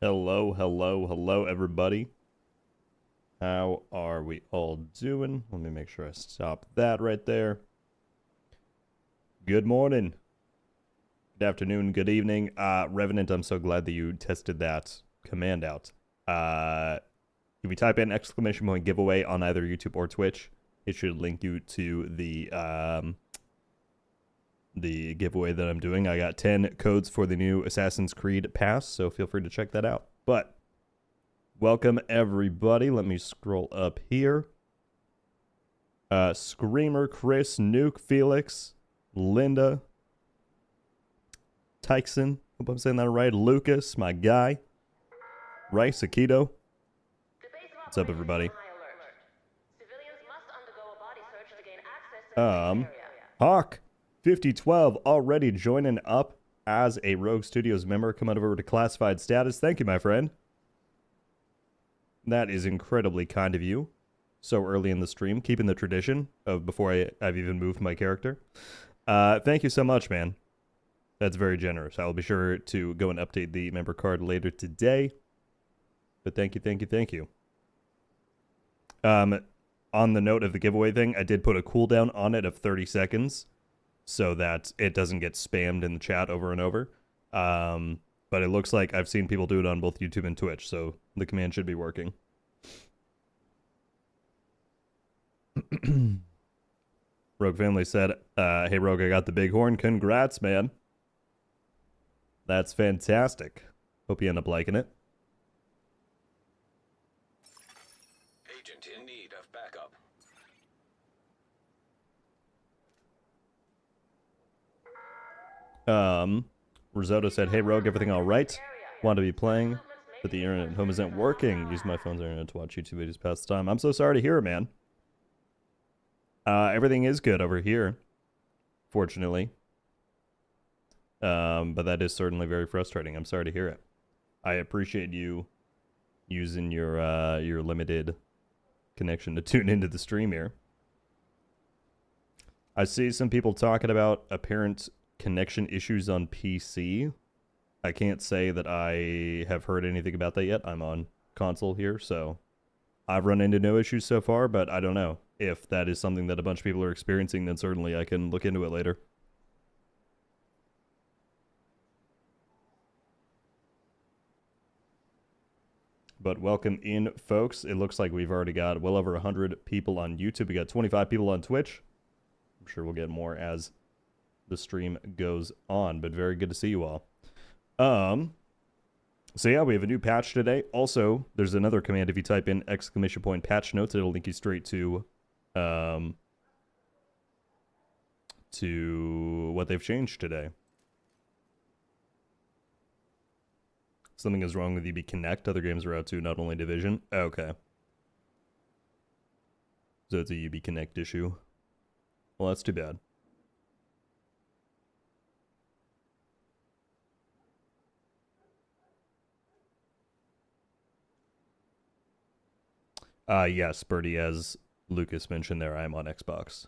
Hello, hello, hello, everybody. How are we all doing? Let me make sure I stop that right there. Good morning. Good afternoon, good evening. Revenant, I'm so glad that you tested that command out. If you type in exclamation point giveaway on either YouTube or Twitch, it should link you to the giveaway that I'm doing. I got 10 codes for the new Assassin's Creed Pass, so feel free to check that out. But welcome everybody. Let me scroll up here. Screamer, Chris, Nuke, Felix, Linda, Tyson, hope I'm saying that right, Lucas, my guy, Rice, Akito. What's up, everybody? Hawk 5012 already joining up as a Rogue Studios member. Come on over to classified status. Thank you, my friend. That is incredibly kind of you. So early in the stream, keeping the tradition of before I've even moved my character. Thank you so much, man. That's very generous. I'll be sure to go and update the member card later today. But thank you, thank you, thank you. On the note of the giveaway thing, I did put a cooldown on it of 30 seconds so that it doesn't get spammed in the chat over and over. But it looks like I've seen people do it on both YouTube and Twitch, so the command should be working. Rogue Family said, hey, Rogue, I got the big horn. Congrats, man. That's fantastic. Hope you end up liking it. Agent in need of backup. Risotto said, hey, Rogue, everything all right? Want to be playing, but the internet at home isn't working. Use my phone's internet to watch YouTube videos past the time. I'm so sorry to hear it, man. Everything is good over here, fortunately. But that is certainly very frustrating. I'm sorry to hear it. I appreciate you using your limited connection to tune into the stream here. I see some people talking about apparent connection issues on PC. I can't say that I have heard anything about that yet. I'm on console here, so I've run into no issues so far, but I don't know. If that is something that a bunch of people are experiencing, then certainly I can look into it later. But welcome in, folks. It looks like we've already got well over 100 people on YouTube. We got 25 people on Twitch. I'm sure we'll get more as the stream goes on, but very good to see you all. So yeah, we have a new patch today. Also, there's another command. If you type in exclamation point patch notes, it'll link you straight to what they've changed today. Something is wrong with UB Connect. Other games are out too, not only Division. Okay. So it's a UB Connect issue. Well, that's too bad. Yes, Birdie, as Lucas mentioned there, I'm on Xbox.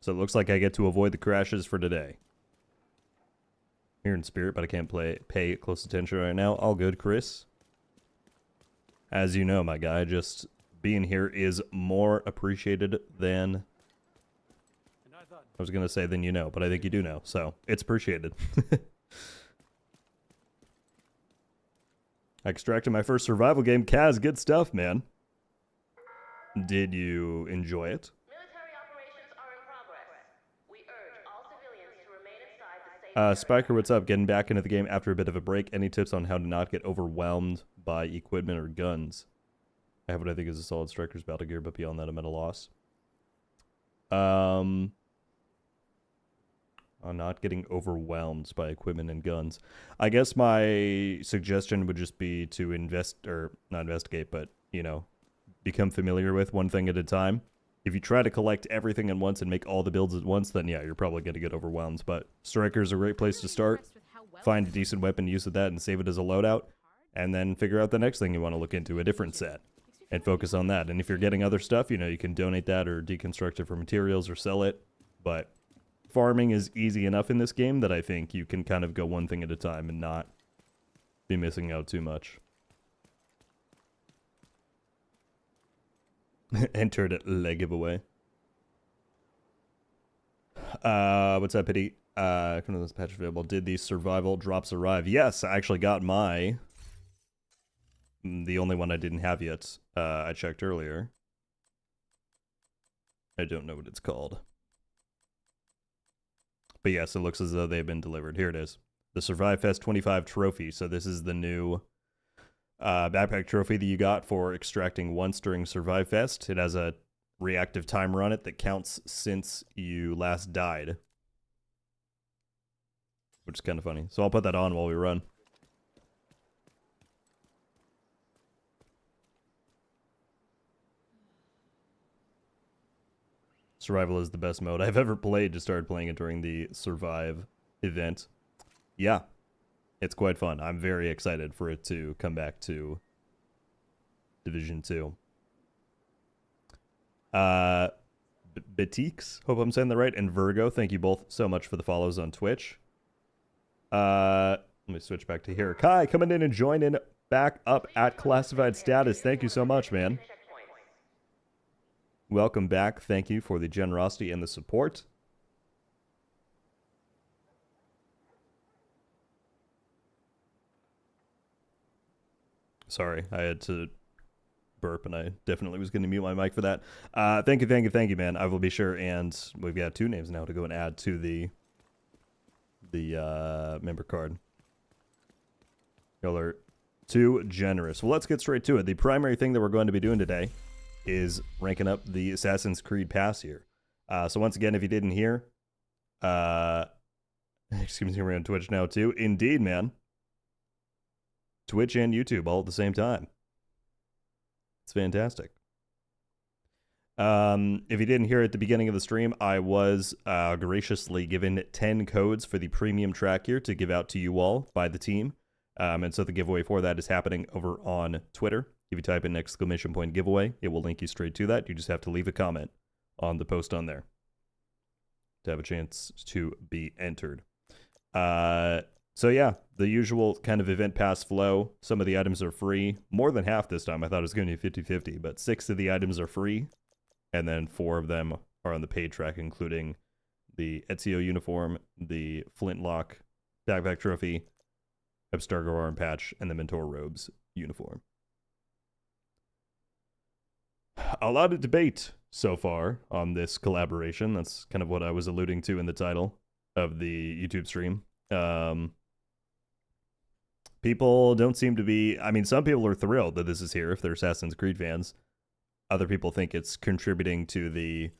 So it looks like I get to avoid the crashes for today. Here in spirit, but I can't pay close attention right now. All good, Chris. As you know, my guy, just being here is more appreciated than... I was going to say than you know, but I think you do know. So, it's appreciated. I extracted my first survival game. Kaz, good stuff, man. Did you enjoy it? Military operations are in progress. We urge all civilians to remain inside the safe Spiker, what's up? Getting back into the game after a bit of a break. Any tips on how to not get overwhelmed by equipment or guns? I have what I think is a solid Striker's battle gear, but beyond that, I'm at a loss. I'm not getting overwhelmed by equipment and guns. I guess my suggestion would just be to not investigate, but, you know, become familiar with one thing at a time. If you try to collect everything at once and make all the builds at once, then yeah, you're probably going to get overwhelmed. But Striker's a great place to start. Find a decent weapon, use that, and save it as a loadout. And then figure out the next thing you want to look into, a different set. And focus on that. And if you're getting other stuff, you know, you can donate that or deconstruct it for materials or sell it. But farming is easy enough in this game that I think you can kind of go one thing at a time and not be missing out too much. Entered leg giveaway. What's up, Pity? This patch available. Did the survival drops arrive? Yes, I actually got the only one I didn't have yet. I checked earlier. I don't know what it's called. But yes, it looks as though they've been delivered. Here it is. The Survive Fest 25 trophy. So this is the new backpack trophy that you got for extracting once during Survive Fest. It has a reactive timer on it that counts since you last died, which is kind of funny. So I'll put that on while we run. Survival is the best mode I've ever played. Just started playing it during the Survive event. Yeah, it's quite fun. I'm very excited for it to come back to Division 2. Batiks, hope I'm saying that right, and Virgo, thank you both so much for the follows on Twitch. Let me switch back to here. Kai, coming in and joining back up at classified status. Thank you so much, man. Welcome back. Thank you for the generosity and the support. Sorry, I had to burp, and I definitely was going to mute my mic for that. Thank you, man. I will be sure, and we've got 2 names now to go and add to the member card. Y'all are too generous. Well, let's get straight to it. The primary thing that we're going to be doing today is ranking up the Assassin's Creed Pass here. So once again, if you didn't hear, excuse me, we're on Twitch now too. Indeed, man. Twitch and YouTube all at the same time. It's fantastic. If you didn't hear at the beginning of the stream, I was graciously given 10 codes for the premium track here to give out to you all by the team. And so the giveaway for that is happening over on Twitter. If you type in !giveaway, it will link you straight to that. You just have to leave a comment on the post on there to have a chance to be entered. So yeah, the usual kind of event pass flow. Some of the items are free. More than half this time. I thought it was going to be 50-50, but 6 of the items are free. And then 4 of them are on the paid track, including the Ezio uniform, the Flintlock backpack trophy, Abstergo arm patch, and the Mentor robes uniform. A lot of debate so far on this collaboration. That's kind of what I was alluding to in the title of the YouTube stream. People don't seem to be... I mean, some people are thrilled that this is here if they're Assassin's Creed fans. Other people think it's contributing to the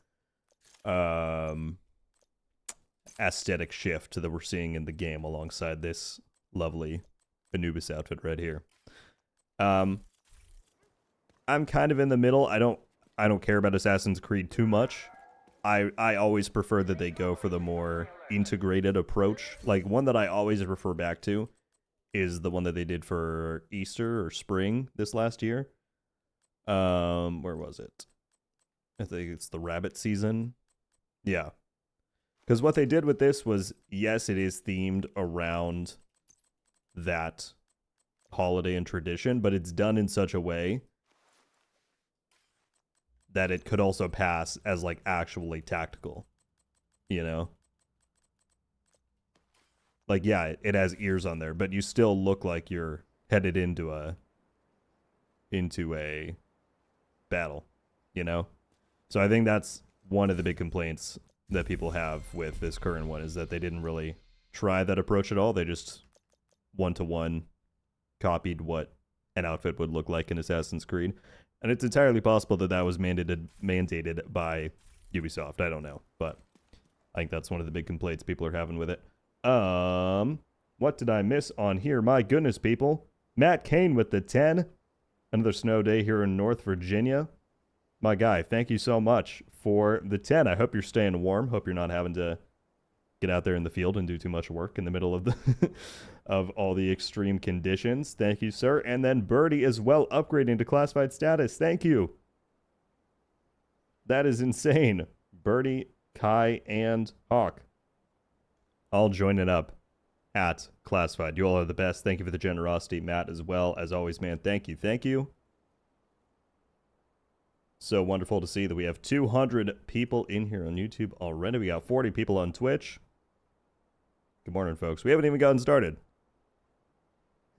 aesthetic shift that we're seeing in the game alongside this lovely Anubis outfit right here. I'm kind of in the middle. I don't care about Assassin's Creed too much. I always prefer that they go for the more integrated approach. Like, one that I always refer back to is the one that they did for Easter or spring this last year. Where was it? I think it's the rabbit season. Yeah. Because what they did with this was, yes, it is themed around that holiday and tradition, but it's done in such a way that it could also pass as, like, actually tactical. You know? Like, yeah, it has ears on there, but you still look like you're headed into a battle, you know? So I think that's one of the big complaints that people have with this current one, is that they didn't really try that approach at all. They just one-to-one copied what an outfit would look like in Assassin's Creed. And it's entirely possible that that was mandated by Ubisoft. I don't know, but I think that's one of the big complaints people are having with it. What did I miss on here? My goodness, people. Matt Kane with the 10. Another snow day here in North Virginia. My guy, thank you so much for the 10. I hope you're staying warm. Hope you're not having to get out there in the field and do too much work in the middle of the of all the extreme conditions. Thank you, sir. And then Birdie as well, upgrading to classified status. Thank you. That is insane. Birdie, Kai, and Hawk all joining up at Classified. You all are the best. Thank you for the generosity, Matt, as well. As always, man, thank you. Thank you. So wonderful to see that we have 200 people in here on YouTube already. We got 40 people on Twitch. Good morning, folks. We haven't even gotten started.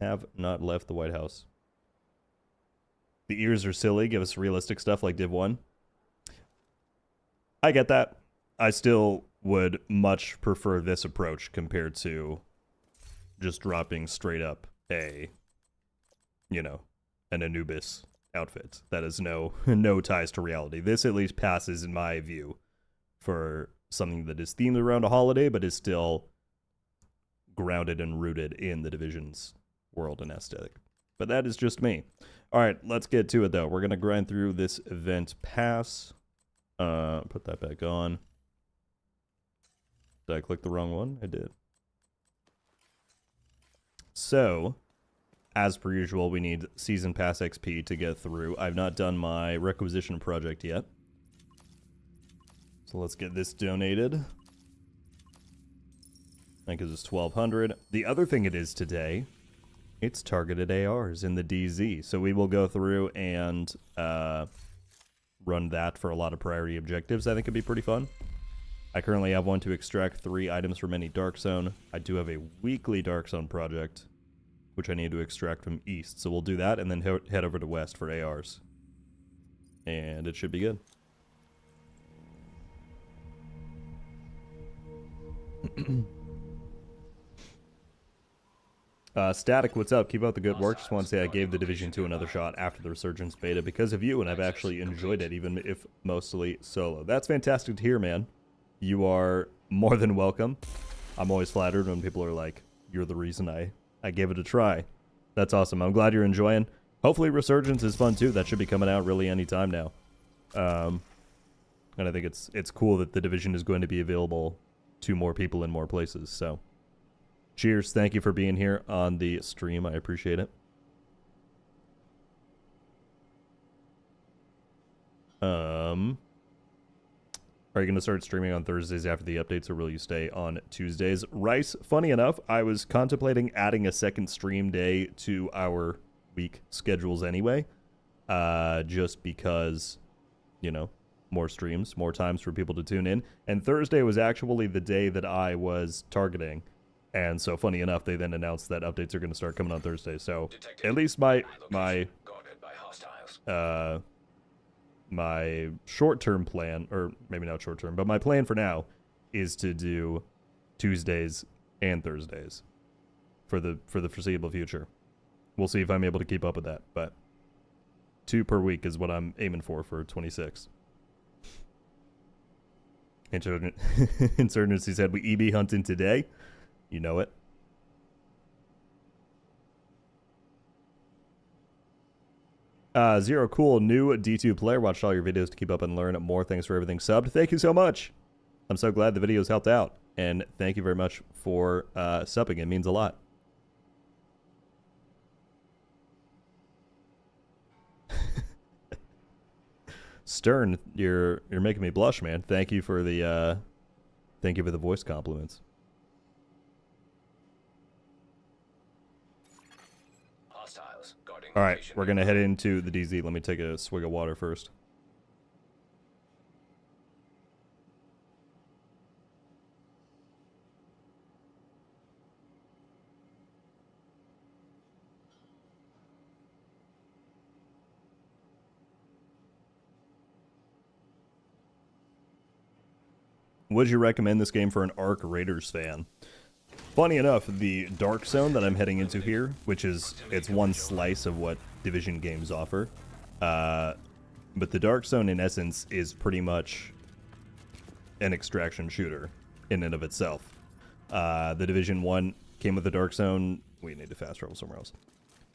Have not left the White House. The ears are silly. Give us realistic stuff like Div 1. I get that. I still would much prefer this approach compared to just dropping straight up a, you know, an Anubis outfit that has no ties to reality. This at least passes, in my view, for something that is themed around a holiday but is still grounded and rooted in the Division's world and aesthetic. But that is just me. All right, let's get to it, though. We're going to grind through this event pass. Put that back on. Did I click the wrong one? I did. So, as per usual, we need Season Pass XP to get through. I've not done my requisition project yet. So let's get this donated. I think it's 1,200. The other thing it is today, it's targeted ARs in the DZ. So we will go through and run that for a lot of priority objectives. I think it'd be pretty fun. I currently have one to extract 3 items from any Dark Zone. I do have a weekly Dark Zone project, which I need to extract from East. So we'll do that and then head over to West for ARs. And it should be good. Static, what's up? Keep up the good work. Just want to say I gave The Division 2 another shot after the Resurgence beta because of you, and I've actually enjoyed it, even if mostly solo. That's fantastic to hear, man. You are more than welcome. I'm always flattered when people are like, you're the reason I gave it a try. That's awesome. I'm glad you're enjoying. Hopefully Resurgence is fun too. That should be coming out really any time now. And I think it's cool that The Division is going to be available to more people in more places. So cheers. Thank you for being here on the stream. I appreciate it. Are you going to start streaming on Thursdays after the updates, or will you stay on Tuesdays? Rice, funny enough, I was contemplating adding a second stream day to our week schedules anyway. Just because, you know, more streams, more times for people to tune in. And Thursday was actually the day that I was targeting. And so, funny enough, they then announced that updates are going to start coming on Thursday. So, at least my short-term plan, or maybe not short-term, but my plan for now is to do Tuesdays and Thursdays for the foreseeable future. We'll see if I'm able to keep up with that, but 2 per week is what I'm aiming for 26. Insurgency said, we EB hunting today. You know it. Zero Cool, new D2 player. Watched all your videos to keep up and learn more. Thanks for everything subbed. Thank you so much. I'm so glad the videos helped out. And thank you very much for subbing. It means a lot. Stern, you're making me blush, man. Thank you for the voice compliments. All right, we're going to head into the DZ. Let me take a swig of water first. Would you recommend this game for an Ark Raiders fan? Funny enough, the Dark Zone that I'm heading into here, which is, it's one slice of what Division games offer, but the Dark Zone in essence is pretty much an extraction shooter in and of itself. The Division 1 came with the Dark Zone, we need to fast travel somewhere else,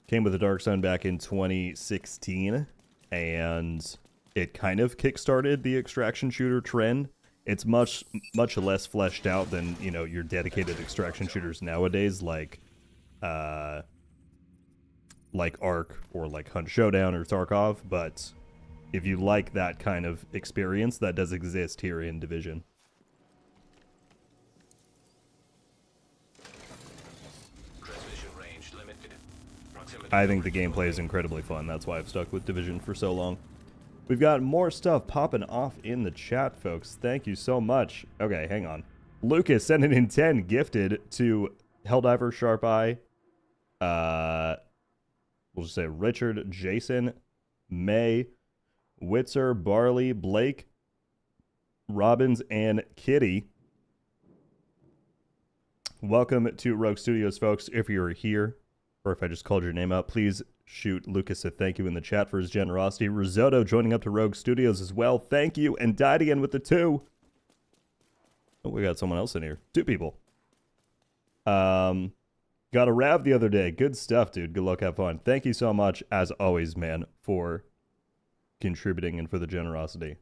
came with the Dark Zone back in 2016, and it kind of kickstarted the extraction shooter trend. It's much less fleshed out than, you know, your dedicated extraction shooters nowadays, like Ark or like Hunt Showdown or Tarkov. But if you like that kind of experience, that does exist here in Division. I think the gameplay is incredibly fun. That's why I've stuck with Division for so long. We've got more stuff popping off in the chat, folks. Thank you so much. Okay, hang on. Lucas sending in 10 gifted to Helldiver, Sharp Eye. We'll just say Richard, Jason, May, Witzer, Barley, Blake, Robbins, and Kitty. Welcome to Rogue Studios, folks. If you're here, or if I just called your name out, please shoot Lucas a thank you in the chat for his generosity. Risotto joining up to Rogue Studios as well. Thank you. And died again with the 2. Oh, we got someone else in here. 2 people. Got a Rav the other day. Good stuff, dude. Good luck. Have fun. Thank you so much, as always, man, for contributing and for the generosity.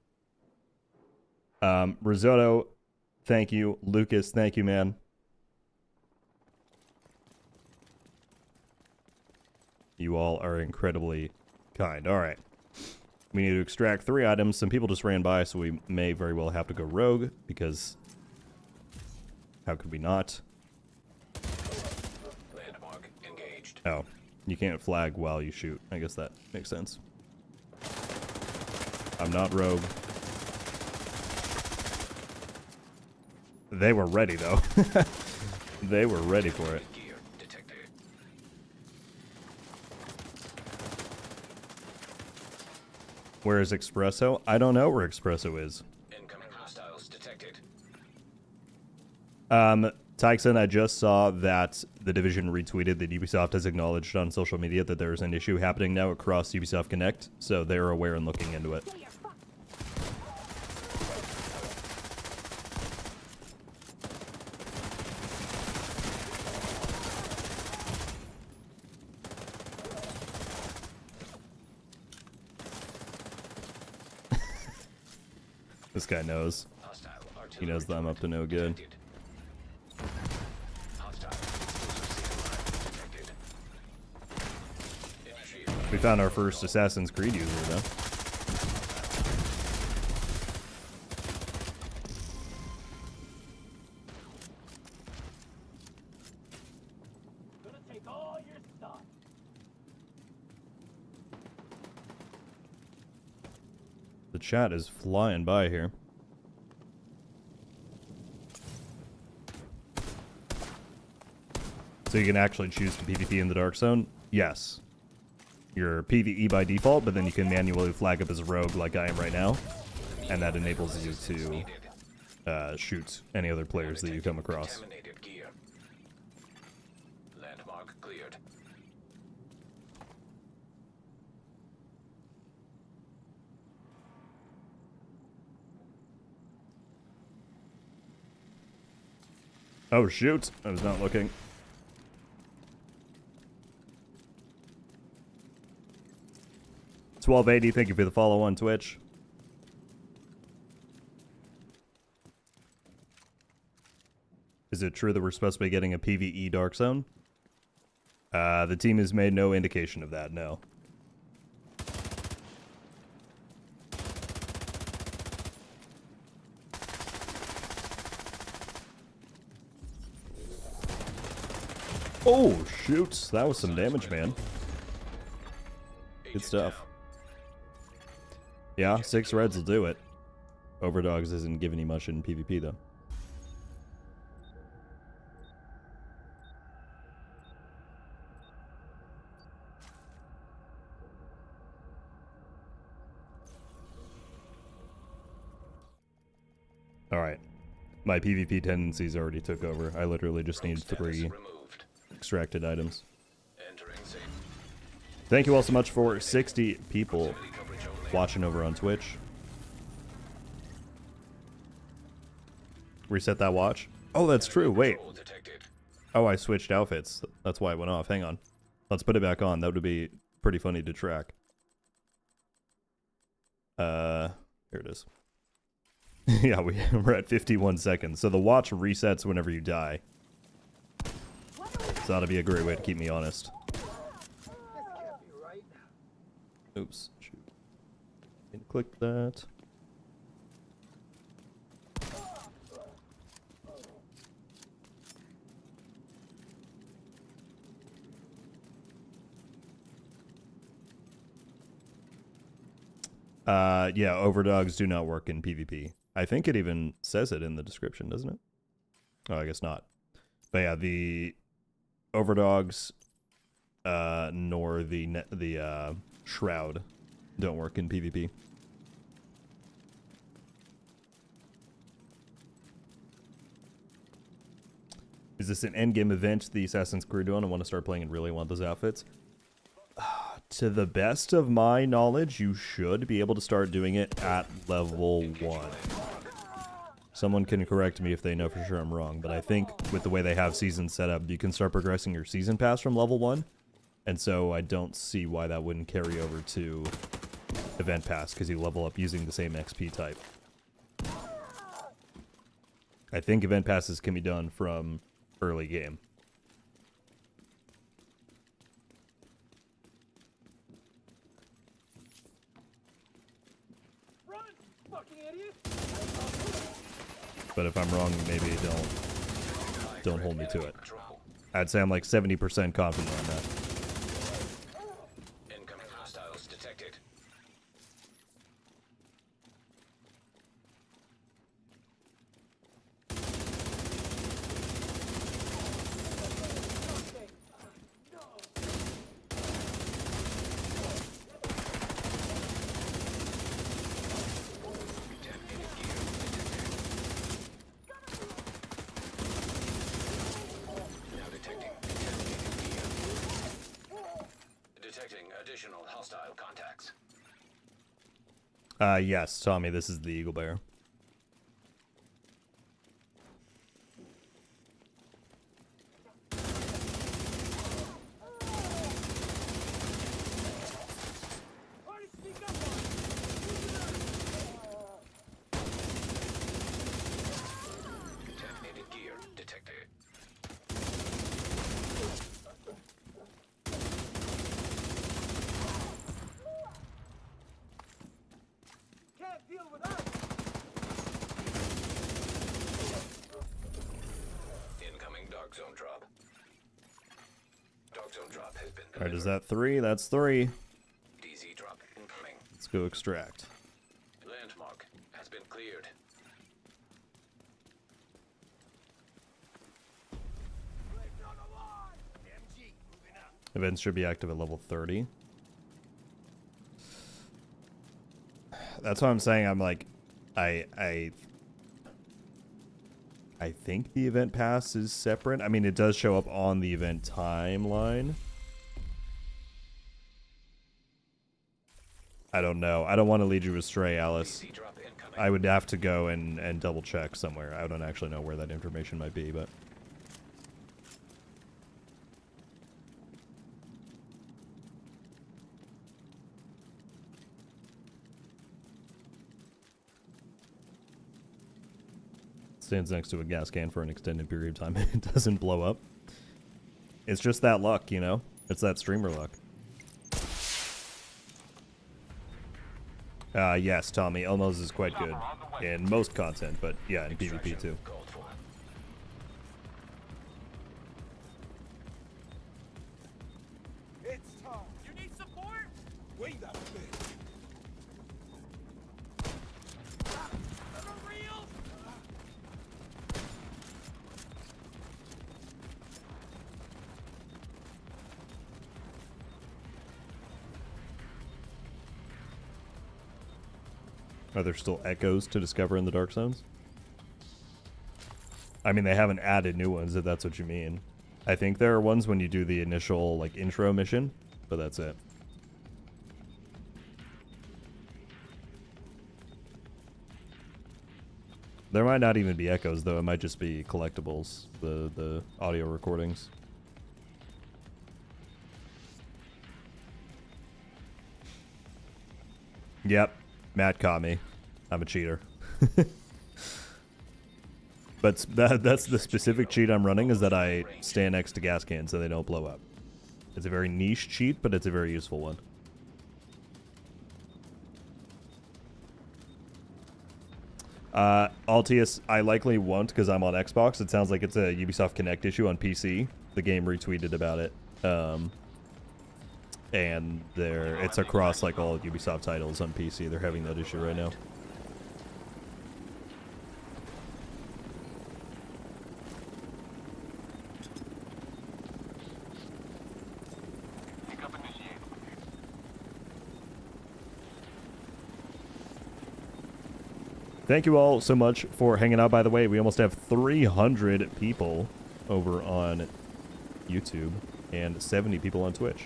Risotto, thank you. Lucas, thank you, man. You all are incredibly kind. All right. We need to extract 3 items. Some people just ran by, so we may very well have to go rogue, because how could we not? Landmark engaged. Oh, you can't flag while you shoot. I guess that makes sense. I'm not rogue. They were ready, though. They were ready for it. Gear detected. Where is Espresso? I don't know where Espresso is. Incoming hostiles detected. Tyson, I just saw that the Division retweeted that Ubisoft has acknowledged on social media that there's an issue happening now across Ubisoft Connect, so they're aware and looking into it. This guy knows. Hostile artillery He knows that I'm up to no good. detected. Hostile explosive detected. Initiate. We found our first Assassin's Creed user, though. Gonna take all your stuff. The chat is flying by here. So you can actually choose to PvP in the Dark Zone? Yes. You're PvE by default, but then you can manually flag up as a rogue like I am right now. And that enables you to shoot any other players that you come across. Contaminated gear. Landmark cleared. Oh shoot, I was not looking. $12.80, thank you for the follow on Twitch. Is it true that we're supposed to be getting a PvE Dark Zone? The team has made no indication of that, no. Oh, shoot. That was some damage, man. Good stuff. Yeah, 6 reds will do it. Overdogs isn't giving you much in PvP, though. Alright. My PvP tendencies already took over. I literally just need 3 Removed. extracted items. Entering safe. Thank you all so much for 60 people watching over on Twitch. Reset that watch. Oh, that's true. Wait. Control detected. Oh, I switched outfits. That's why it went off. Hang on. Let's put it back on. That would be pretty funny to track. Here it is. Yeah, we're at 51 seconds. So the watch resets whenever you die. So that'll be a great way to keep me honest. Oops. Shoot. Didn't click that. Yeah, overdogs do not work in PvP. I think it even says it in the description, doesn't it? Oh, I guess not. But yeah, the overdogs nor the shroud don't work in PvP. Is this an endgame event, the Assassin's Creed one? I want to start playing and really want those outfits. To the best of my knowledge, you should be able to start doing it at level 1. Someone can correct me if they know for sure I'm wrong, but I think with the way they have seasons set up, you can start progressing your season pass from level 1, and so I don't see why that wouldn't carry over to event pass, because you level up using the same XP type. I think event passes can be done from early game. Run, fucking idiot! But if I'm wrong, maybe don't hold me to it. I'd say I'm like 70% confident on that. Incoming hostiles detected. Now detecting detecting additional hostile contacts. Yes, Tommy, this is the Eagle Bear. Party, sneak up on Detonated gear detected. Can't deal with us! Incoming dark zone drop. Dark zone drop has been delivered. Alright, is that 3? That's 3. DZ drop incoming. Let's go extract. Landmark has been cleared. Events should be active at level 30. That's what I'm saying. I'm like, I think the event pass is separate. I mean, it does show up on the event timeline. I don't know. I don't want to lead you astray, Alice. DZ drop incoming. I would have to go and double check somewhere. I don't actually know where that information might be, but stands next to a gas can for an extended period of time. It doesn't blow up. It's just that luck, you know? It's that streamer luck. Yes, Tommy. Elmo's is quite good in most content, but yeah, in PvP too. Called for. It's time! You need support? Wait a bit! For real? Are there still echoes to discover in the Dark Zones? I mean, they haven't added new ones, if that's what you mean. I think there are ones when you do the initial, like, intro mission, but that's it. There might not even be echoes, though. It might just be collectibles, the audio recordings. Yep. Matt caught me. I'm a cheater. But that's the specific cheat I'm running, is that I stand next to gas cans so they don't blow up. It's a very niche cheat, but it's a very useful one. Altius, I likely won't because I'm on Xbox. It sounds like it's a Ubisoft Connect issue on PC. The game retweeted about it. and it's across like all Ubisoft titles on PC. They're having that issue right now. Thank you all so much for hanging out, by the way. We almost have 300 people over on YouTube and 70 people on Twitch.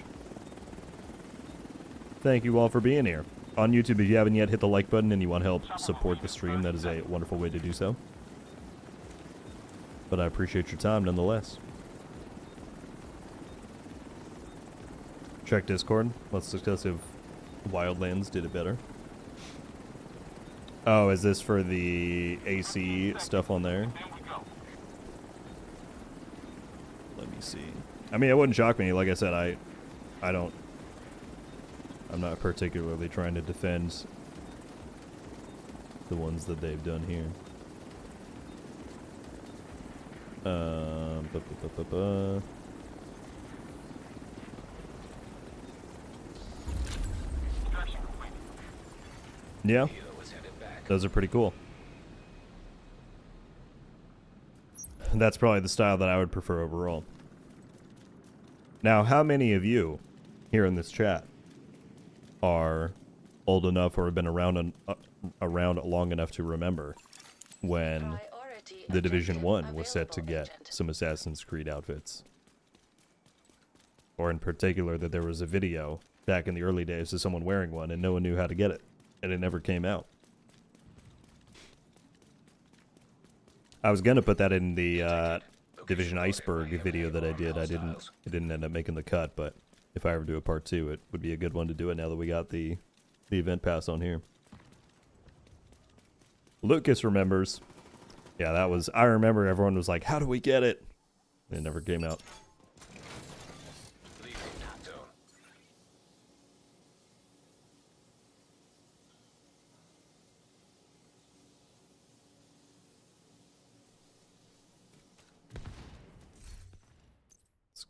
Thank you all for being here. On YouTube, if you haven't yet hit the like button and you want to help support the stream, that is a wonderful way to do so. But I appreciate your time nonetheless. Check Discord. Let's discuss if Wildlands did it better. Oh, is this for the AC stuff on there? Let me see. I mean, it wouldn't shock me. Like I said, I'm not particularly trying to defend the ones that they've done here. Yeah. Those are pretty cool. That's probably the style that I would prefer overall. Now, how many of you here in this chat are old enough or have been around long enough to remember when the Division 1 was set to get some Assassin's Creed outfits? Or in particular, that there was a video back in the early days of someone wearing one and no one knew how to get it, and it never came out. I was gonna put that in the Division Iceberg video that I did. It didn't end up making the cut, but if I ever do a part 2, it would be a good one to do it now that we got the event pass on here. Lucas remembers. Yeah, that was, I remember everyone was like, how do we get it? It never came out.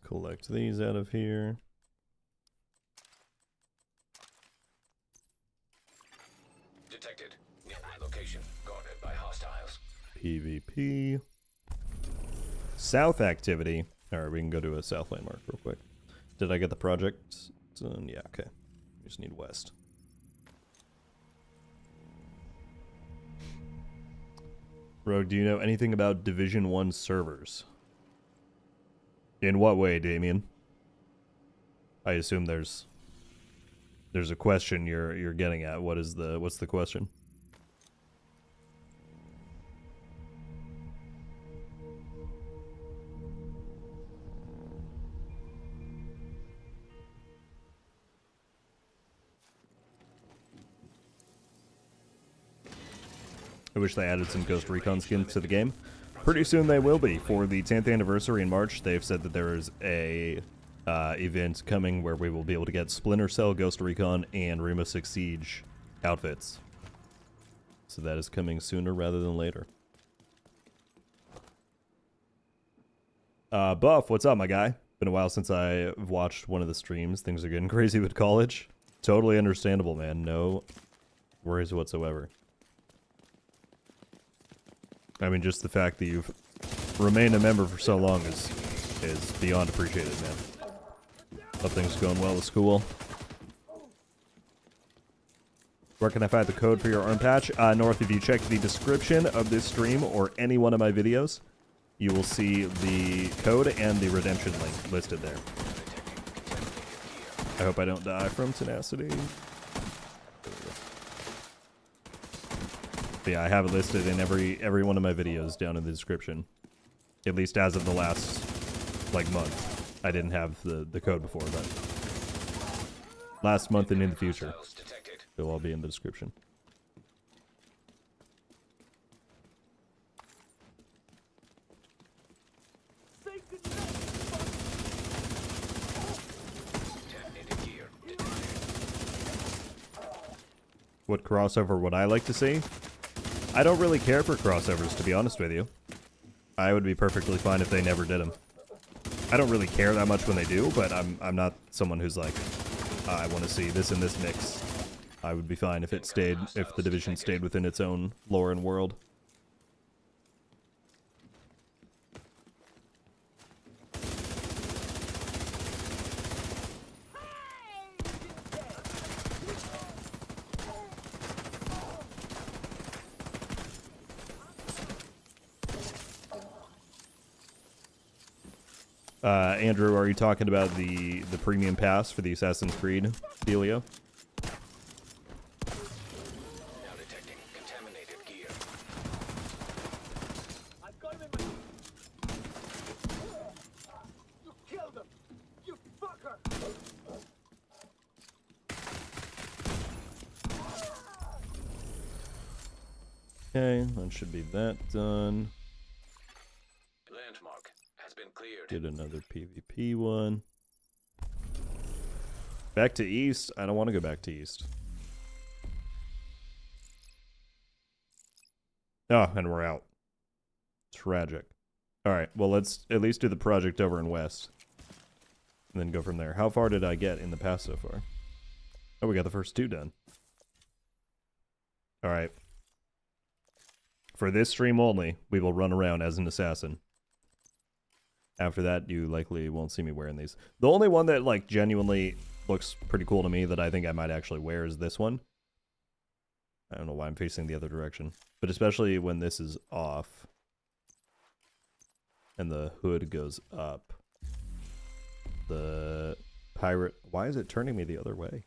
Collect these out of here. Detected. Nearby location. Guarded by hostiles. PvP. South activity. Alright, we can go to a south landmark real quick. Did I get the project? Yeah, okay. We just need west. Rogue, do you know anything about Division 1 servers? In what way, Damien? I assume there's a question you're getting at. What's the question? I wish they added some Ghost Recon skins to the game. Pretty soon they will be. For the 10th anniversary in March, they've said that there is a event coming where we will be able to get Splinter Cell, Ghost Recon, and Rainbow Six Siege outfits. So that is coming sooner rather than later. Buff, what's up, my guy? Been a while since I watched one of the streams. Things are getting crazy with college. Totally understandable, man. No worries whatsoever. I mean, just the fact that you've remained a member for so long is beyond appreciated, man. Hope things are going well with school. Where can I find the code for your arm patch? North, if you check the description of this stream or any one of my videos, you will see the code and the redemption link listed there. I hope I don't die from tenacity. But yeah, I have it listed in every one of my videos down in the description. At least as of the last, like, month. I didn't have the code before, but last month and in the future. They'll all be in the description. What crossover would I like to see? I don't really care for crossovers, to be honest with you. I would be perfectly fine if they never did them. I don't really care that much when they do, but I'm not someone who's like, I want to see this in this mix. I would be fine if it stayed, if the Division stayed within its own lore and world. Andrew, are you talking about the premium pass for the Assassin's Creed dealio? Now detecting contaminated gear. I've got him in my... You killed him! You fucker! Okay, that should be that done. Landmark has been cleared. Get another PvP one. Back to East? I don't want to go back to East. Oh, and we're out. Tragic. Alright, well, let's at least do the project over in West. And then go from there. How far did I get in the pass so far? Oh, we got the first 2 done. Alright. For this stream only, we will run around as an assassin. After that, you likely won't see me wearing these. The only one that, like, genuinely looks pretty cool to me that I think I might actually wear is this one. I don't know why I'm facing the other direction. But especially when this is off. And the hood goes up. The pirate... Why is it turning me the other way?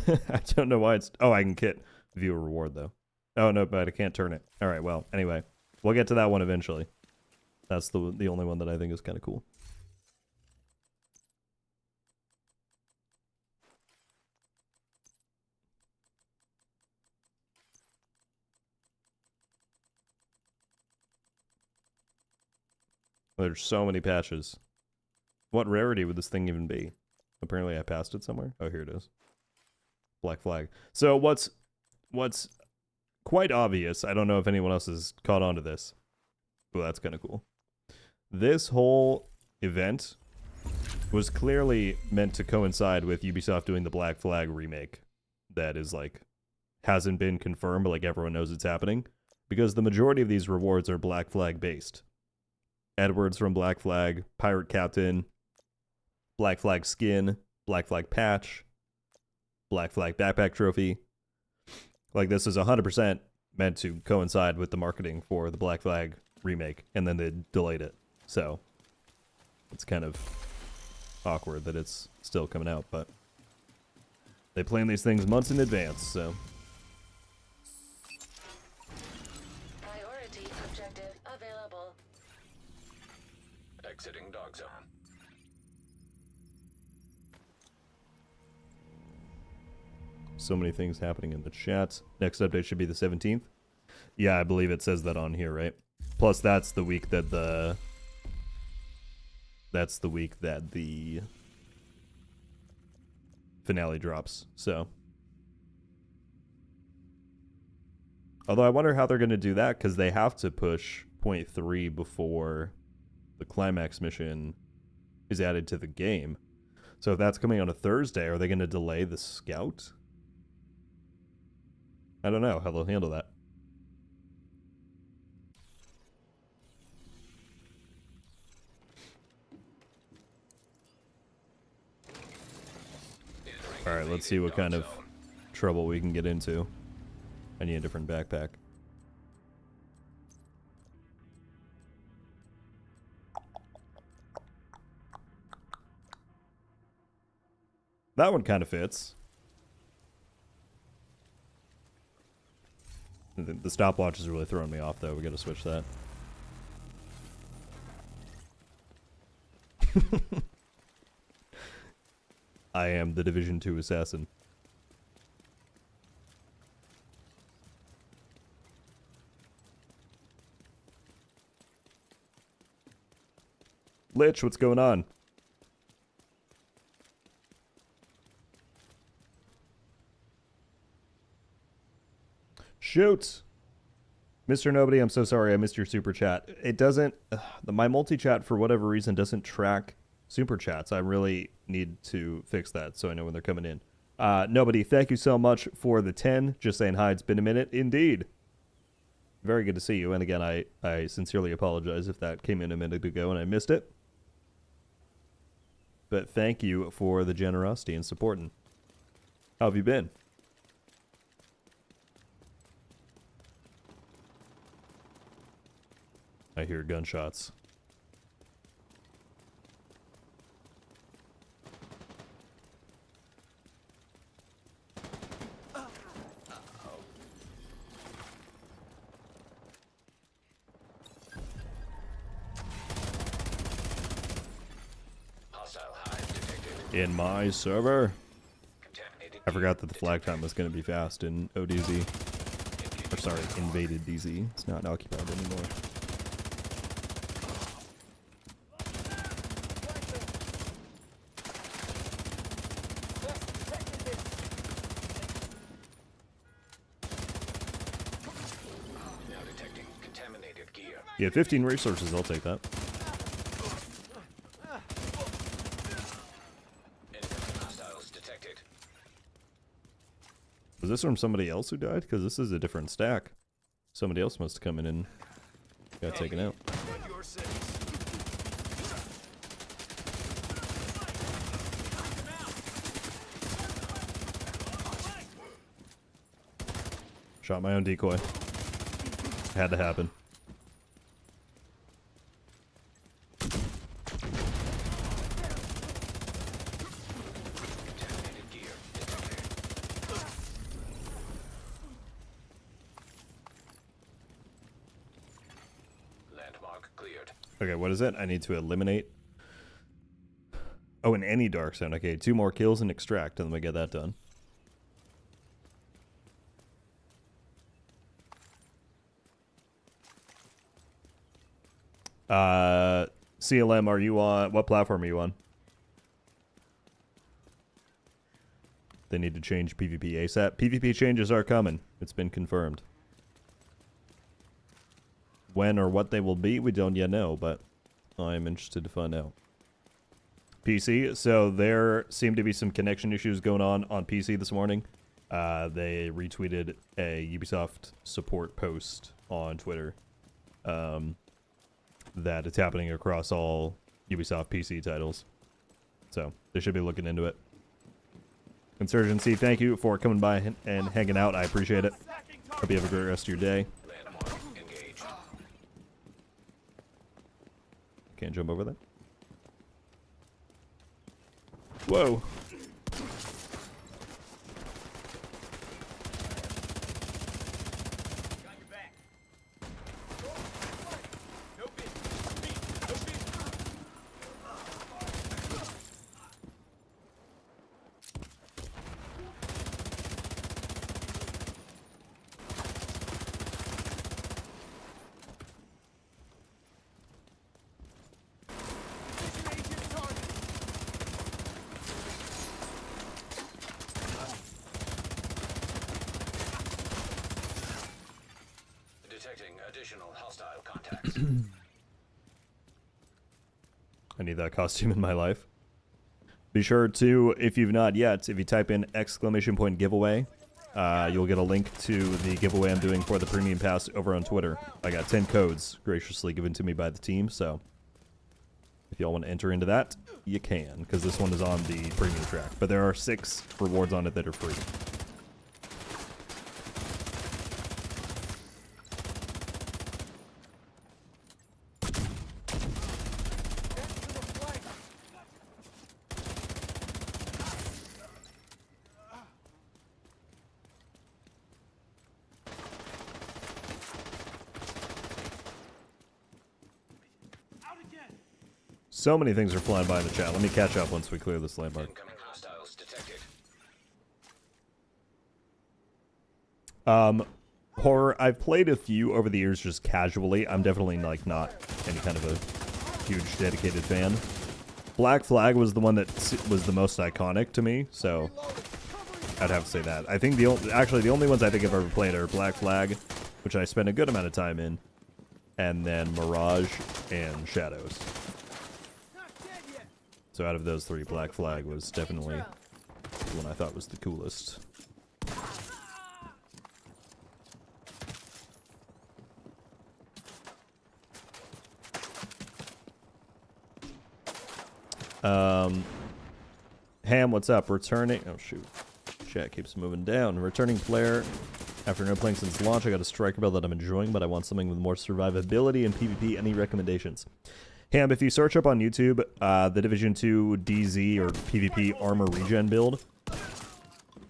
I don't know why it's... Oh, I can get view a reward, though. Oh, no, but I can't turn it. All right, well, anyway. We'll get to that one eventually. That's the only one that I think is kind of cool. There's so many patches. What rarity would this thing even be? Apparently I passed it somewhere. Oh, here it is. Black flag. So what's quite obvious, I don't know if anyone else has caught on to this. Well, that's kind of cool. This whole event was clearly meant to coincide with Ubisoft doing the Black Flag remake. That is like, hasn't been confirmed, but like everyone knows it's happening. Because the majority of these rewards are Black Flag based. Edwards from Black Flag, Pirate Captain, Black Flag Skin, Black Flag Patch, Black Flag Backpack Trophy. Like, this is 100% meant to coincide with the marketing for the Black Flag remake, and then they delayed it. So, it's kind of awkward that it's still coming out, but they plan these things months in advance, so... Priority objective available. Exiting dog zone. So many things happening in the chat. Next update should be the 17th. Yeah, I believe it says that on here, right? Plus, that's the week that the... That's the week that the finale drops, so... Although I wonder how they're going to do that, because they have to push point 3 before the climax mission is added to the game. So if that's coming on a Thursday, are they going to delay the scout? I don't know how they'll handle that. Alright, let's see what kind of trouble we can get into. I need a different backpack. That one kind of fits. The stopwatch is really throwing me off, though. We gotta switch that. I am the Division 2 assassin. Lich, what's going on? Shoot! Mr. Nobody, I'm so sorry I missed your super chat. It doesn't, my multi-chat for whatever reason doesn't track super chats. I really need to fix that so I know when they're coming in. Nobody, thank you so much for the 10. Just saying hi, it's been a minute. Indeed. Very good to see you. And again, I sincerely apologize if that came in a minute ago and I missed it. But thank you for the generosity and supporting. How have you been? I hear gunshots. Hostile hive detected. In my server? Contaminated I forgot that the flag time was going to be fast in ODZ. Or sorry, invaded DZ. It's not occupied anymore. now detecting contaminated gear. Yeah, 15 resources, I'll take that. Incoming hostiles detected. Was this from somebody else who died? Because this is a different stack. Somebody else must have come in and got taken out. Your cities. Shot my own decoy. Had to happen. Contaminated gear detected. Landmark cleared. Okay, what is it? I need to eliminate. Oh, in any dark zone. Okay, 2 more kills and extract, and then we get that done. CLM, are you on? What platform are you on? They need to change PvP ASAP. PvP changes are coming. It's been confirmed. When or what they will be, we don't yet know, but I'm interested to find out. PC, so there seem to be some connection issues going on PC this morning. They retweeted a Ubisoft support post on Twitter that it's happening across all Ubisoft PC titles. So they should be looking into it. Insurgency, thank you for coming by and hanging out. I appreciate it. Hope you have a great rest of your day. Landmark engaged. Can't jump over that. Whoa. Got your back. No business. Me. No business. Agent target. Detecting additional hostile contacts. I need that costume in my life. Be sure to, if you've not yet, if you type in !! giveaway, you'll get a link to the giveaway I'm doing for the Premium Pass over on Twitter. I got 10 codes graciously given to me by the team, so if y'all want to enter into that, you can, because this one is on the Premium track. But there are 6 rewards on it that are free. Out again. So many things are flying by in the chat. Let me catch up once we clear this landmark. Incoming hostiles detected. Horror, I've played a few over the years just casually. I'm definitely like not any kind of a huge dedicated fan. Black Flag was the one that was the most iconic to me, so I'd have to say that. I think the only ones I think I've ever played are Black Flag, which I spent a good amount of time in, and then Mirage and Shadows. So out of those three, Black Flag was definitely the one I thought was the coolest. Ham, what's up? Returning. Oh, shoot. Chat keeps moving down. Returning player. After no playing since launch, I got a striker build that I'm enjoying, but I want something with more survivability and PvP. Any recommendations? Ham, if you search up on YouTube, the Division 2 DZ or PvP armor regen build,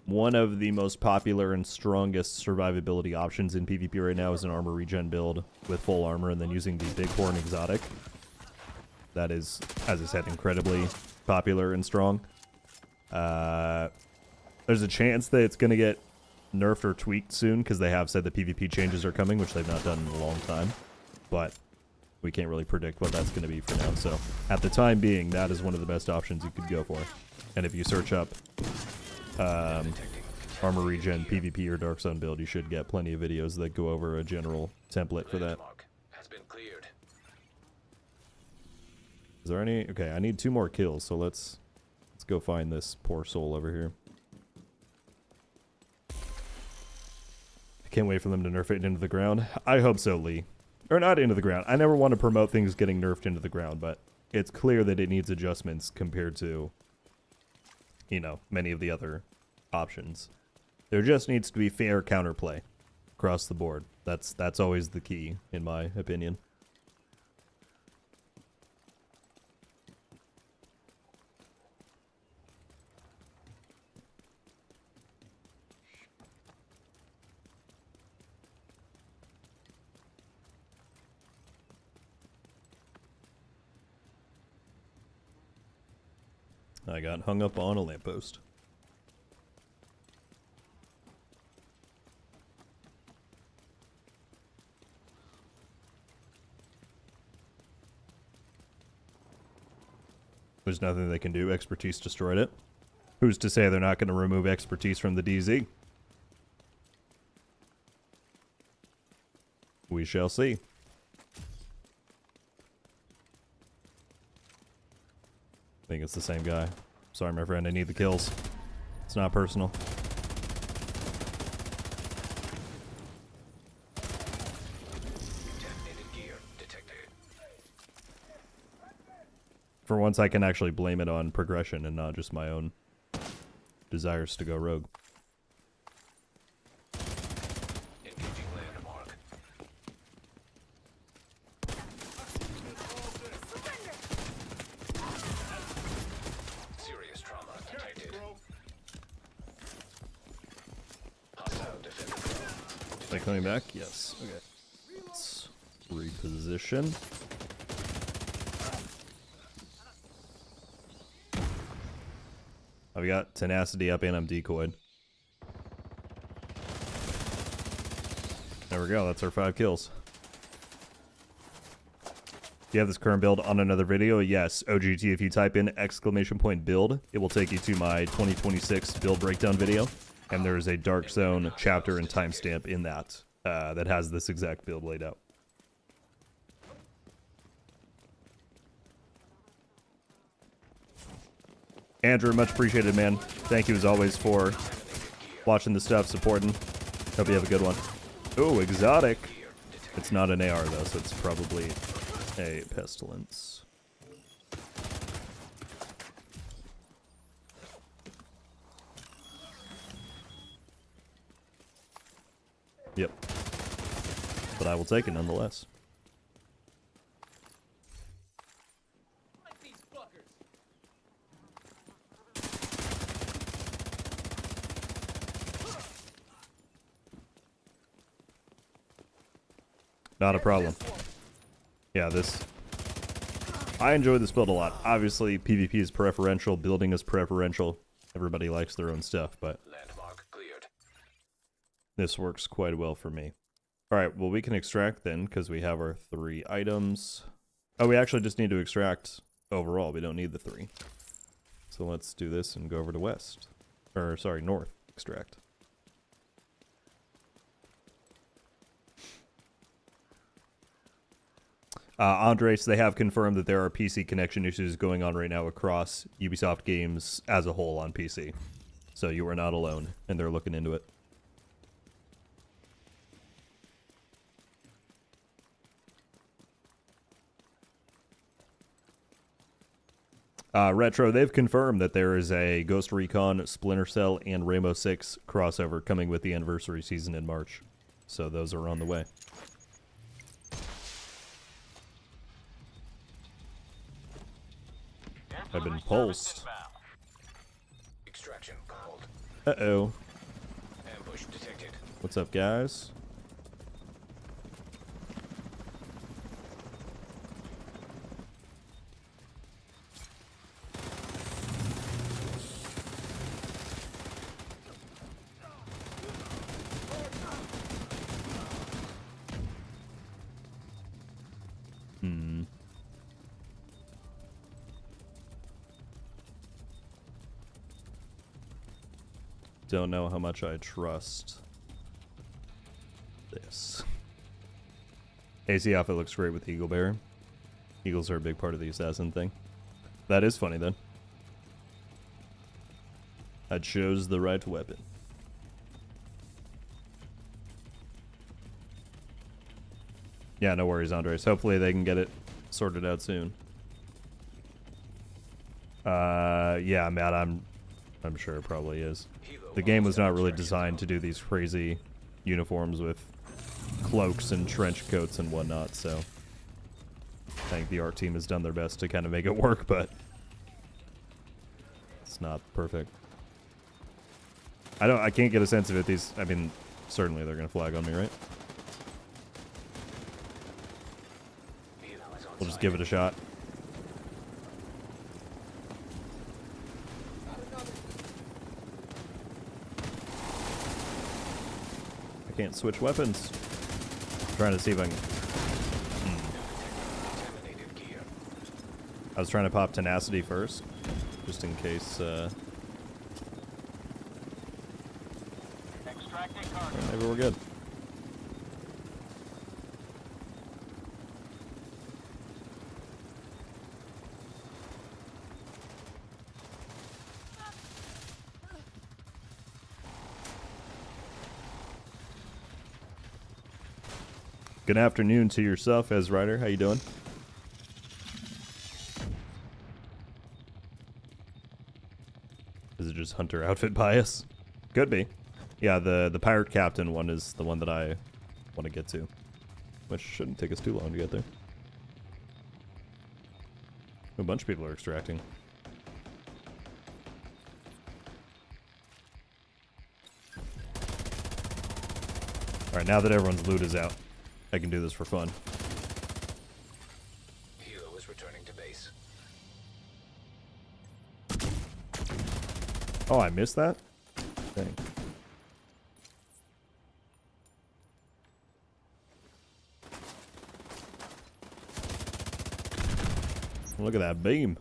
one of the most popular and strongest survivability options in PvP right now is an armor regen build with full armor and then using the Bighorn exotic. That is, as I said, incredibly popular and strong. There's a chance that it's going to get nerfed or tweaked soon because they have said the PvP changes are coming, which they've not done in a long time. But we can't really predict what that's going to be for now. So at the time being, that is one of the best options you could go for. And if you search up armor regen, PvP, or Dark Zone build, you should get plenty of videos that go over a general template for that. Has been cleared. Is there any? Okay, I need 2 more kills, so let's go find this poor soul over here. I can't wait for them to nerf it into the ground. I hope so, Lee. Or not into the ground. I never want to promote things getting nerfed into the ground, but it's clear that it needs adjustments compared to, you know, many of the other options. There just needs to be fair counterplay across the board. That's always the key, in my opinion. I got hung up on a lamppost. There's nothing they can do. Expertise destroyed it. Who's to say they're not going to remove expertise from the DZ? We shall see. I think it's the same guy. Sorry, my friend. I need the kills. It's not personal. Detonated gear detected. For once, I can actually blame it on progression and not just my own desires to go rogue. Engaging landmark. Serious trauma detected. Hostile defender. Are they coming back? Yes. Okay. Let's reposition. I've got tenacity up and I'm decoyed. There we go. That's our 5 kills. Do you have this current build on another video? Yes. OGT, if you type in !build, it will take you to my 2026 build breakdown video. And there is a Dark Zone chapter and timestamp in that that has this exact build laid out. Andrew, much appreciated, man. Thank you as always for watching the stuff, supporting. Hope you have a good one. Oh, exotic. It's not an AR though, so it's probably a pestilence. Yep. But I will take it nonetheless. Not a problem. Yeah, I enjoy this build a lot. Obviously, PvP is preferential, building is preferential. Everybody likes their own stuff, but Landmark cleared. this works quite well for me. Alright, well we can extract then, because we have our 3 items. Oh, we actually just need to extract overall. We don't need the 3. So let's do this and go over to west. Or, sorry, north. Extract. Andres, they have confirmed that there are PC connection issues going on right now across Ubisoft games as a whole on PC. So you are not alone, and they're looking into it. Retro, they've confirmed that there is a Ghost Recon, Splinter Cell, and Rainbow Six crossover coming with the anniversary season in March. So those are on the way. I've been pulsed. Extraction called. Uh-oh. Ambush detected. What's up, guys? Don't know how much I trust this. AC outfit looks great with Eagle Bear. Eagles are a big part of the assassin thing. That is funny then. I chose the right weapon. Yeah, no worries, Andres. Hopefully they can get it sorted out soon. Yeah, Matt, I'm sure it probably is. The game was not really designed to do these crazy uniforms with cloaks and trench coats and whatnot, so I think the art team has done their best to kind of make it work, but it's not perfect. I can't get a sense of it. I mean, certainly they're gonna flag on me, right? We'll just give it a shot. I can't switch weapons. I'm trying to see if I can. I was trying to pop tenacity first, just in case. Maybe we're good. Good afternoon to yourself, Ez Ryder. How you doing? Is it just hunter outfit bias? Could be. Yeah, the pirate captain one is the one that I want to get to, which shouldn't take us too long to get there. A bunch of people are extracting. All right, now that everyone's loot is out, I can do this for fun. Helo is returning to base. Oh, I missed that? Dang. Look at that beam.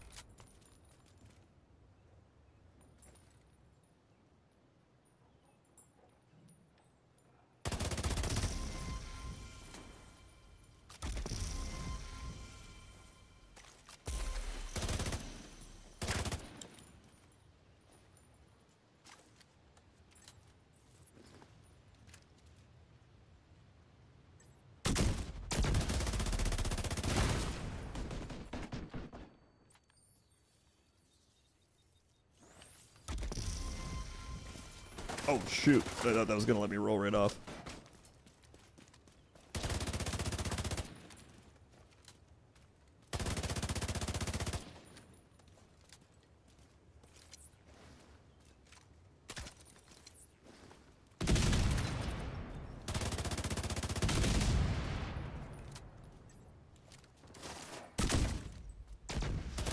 Oh shoot, I thought that was gonna let me roll right off.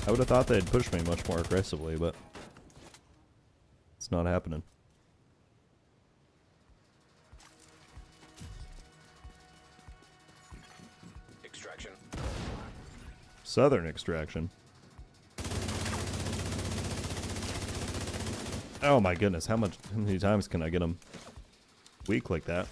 I would have thought they'd push me much more aggressively, but it's not happening. Extraction. Southern extraction. Oh my goodness, how many times can I get them weak like that?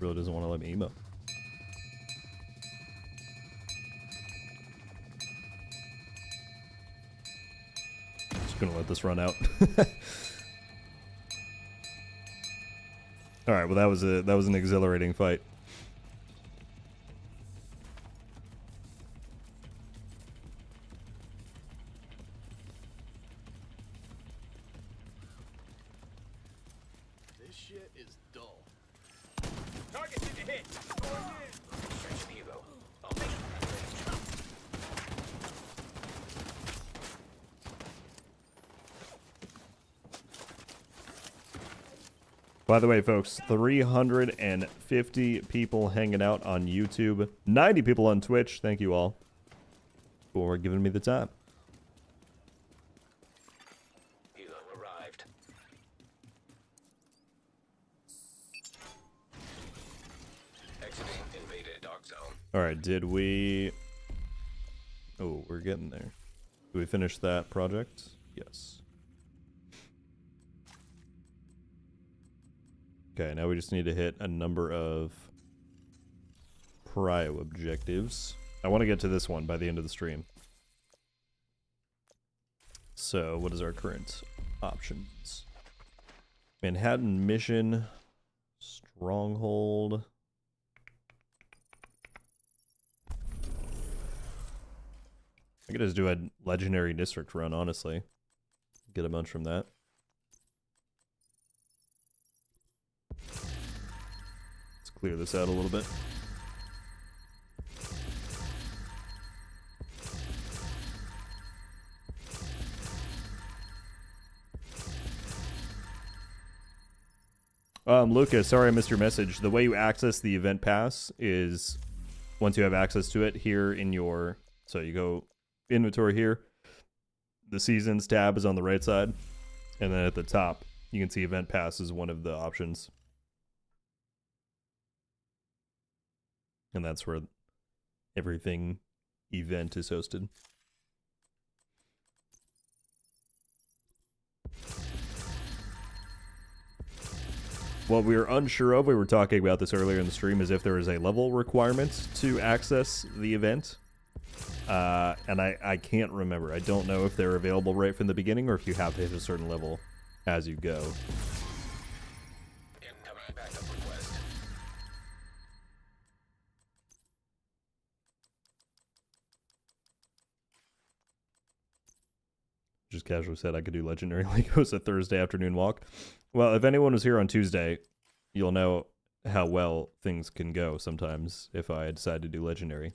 Really doesn't want to let me emo. Just gonna let this run out. All right. Well, that was an exhilarating fight. This shit is dull. Target didn't hit. Going in. Stretch Pivo. I'll make it. By the way, folks, 350 people hanging out on YouTube, 90 people on Twitch. Thank you all for giving me the time. Helo arrived. Exiting invaded dark zone. All right, did we... Oh, we're getting there. Did we finish that project? Yes. Okay, now we just need to hit a number of prio objectives. I want to get to this one by the end of the stream. So, what is our current options? Manhattan Mission, Stronghold. I could just do a Legendary District run, honestly. Get a bunch from that. Let's clear this out a little bit. Lucas, sorry I missed your message. The way you access the event pass is once you have access to it here in your, so you go inventory here, the seasons tab is on the right side, and then at the top you can see event pass is one of the options, and that's where everything event is hosted. What we were unsure of, we were talking about this earlier in the stream, is if there is a level requirement to access the event. And I can't remember. I don't know if they're available right from the beginning or if you have to hit a certain level as you go. Incoming backup request. Just casually said I could do Legendary like it was a Thursday afternoon walk. Well, if anyone was here on Tuesday, you'll know how well things can go sometimes if I decide to do Legendary.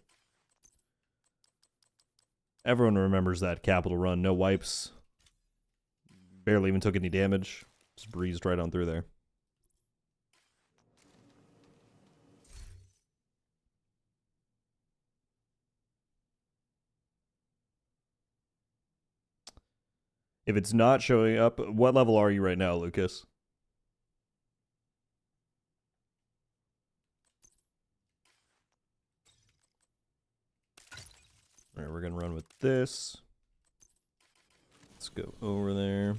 Everyone remembers that Capital run, no wipes. Barely even took any damage. Just breezed right on through there. If it's not showing up, what level are you right now, Lucas? All right, we're going to run with this. Let's go over there.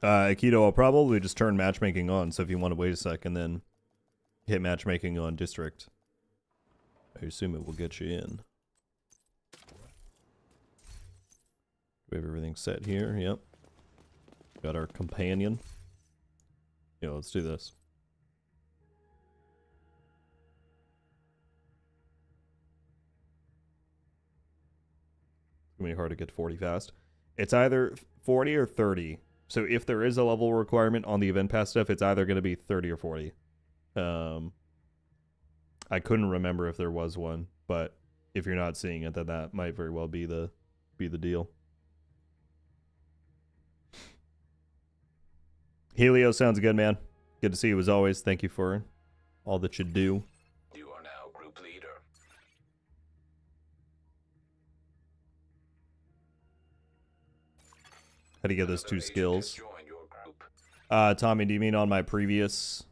Aikido, I'll probably just turn matchmaking on, so if you want to wait a sec and then hit matchmaking on district, I assume it will get you in. We have everything set here, yep. Got our companion. Yeah, let's do this. It's gonna be hard to get 40 fast. It's either 40 or 30. So if there is a level requirement on the event pass stuff, it's either going to be 30 or 40. I couldn't remember if there was one, but if you're not seeing it, then that might very well be the deal. Helio sounds good, man. Good to see you as always. Thank you for all that you do. You are now group leader. How do you get those two Another agent skills? has joined your group. Tommy, do you mean on my previous...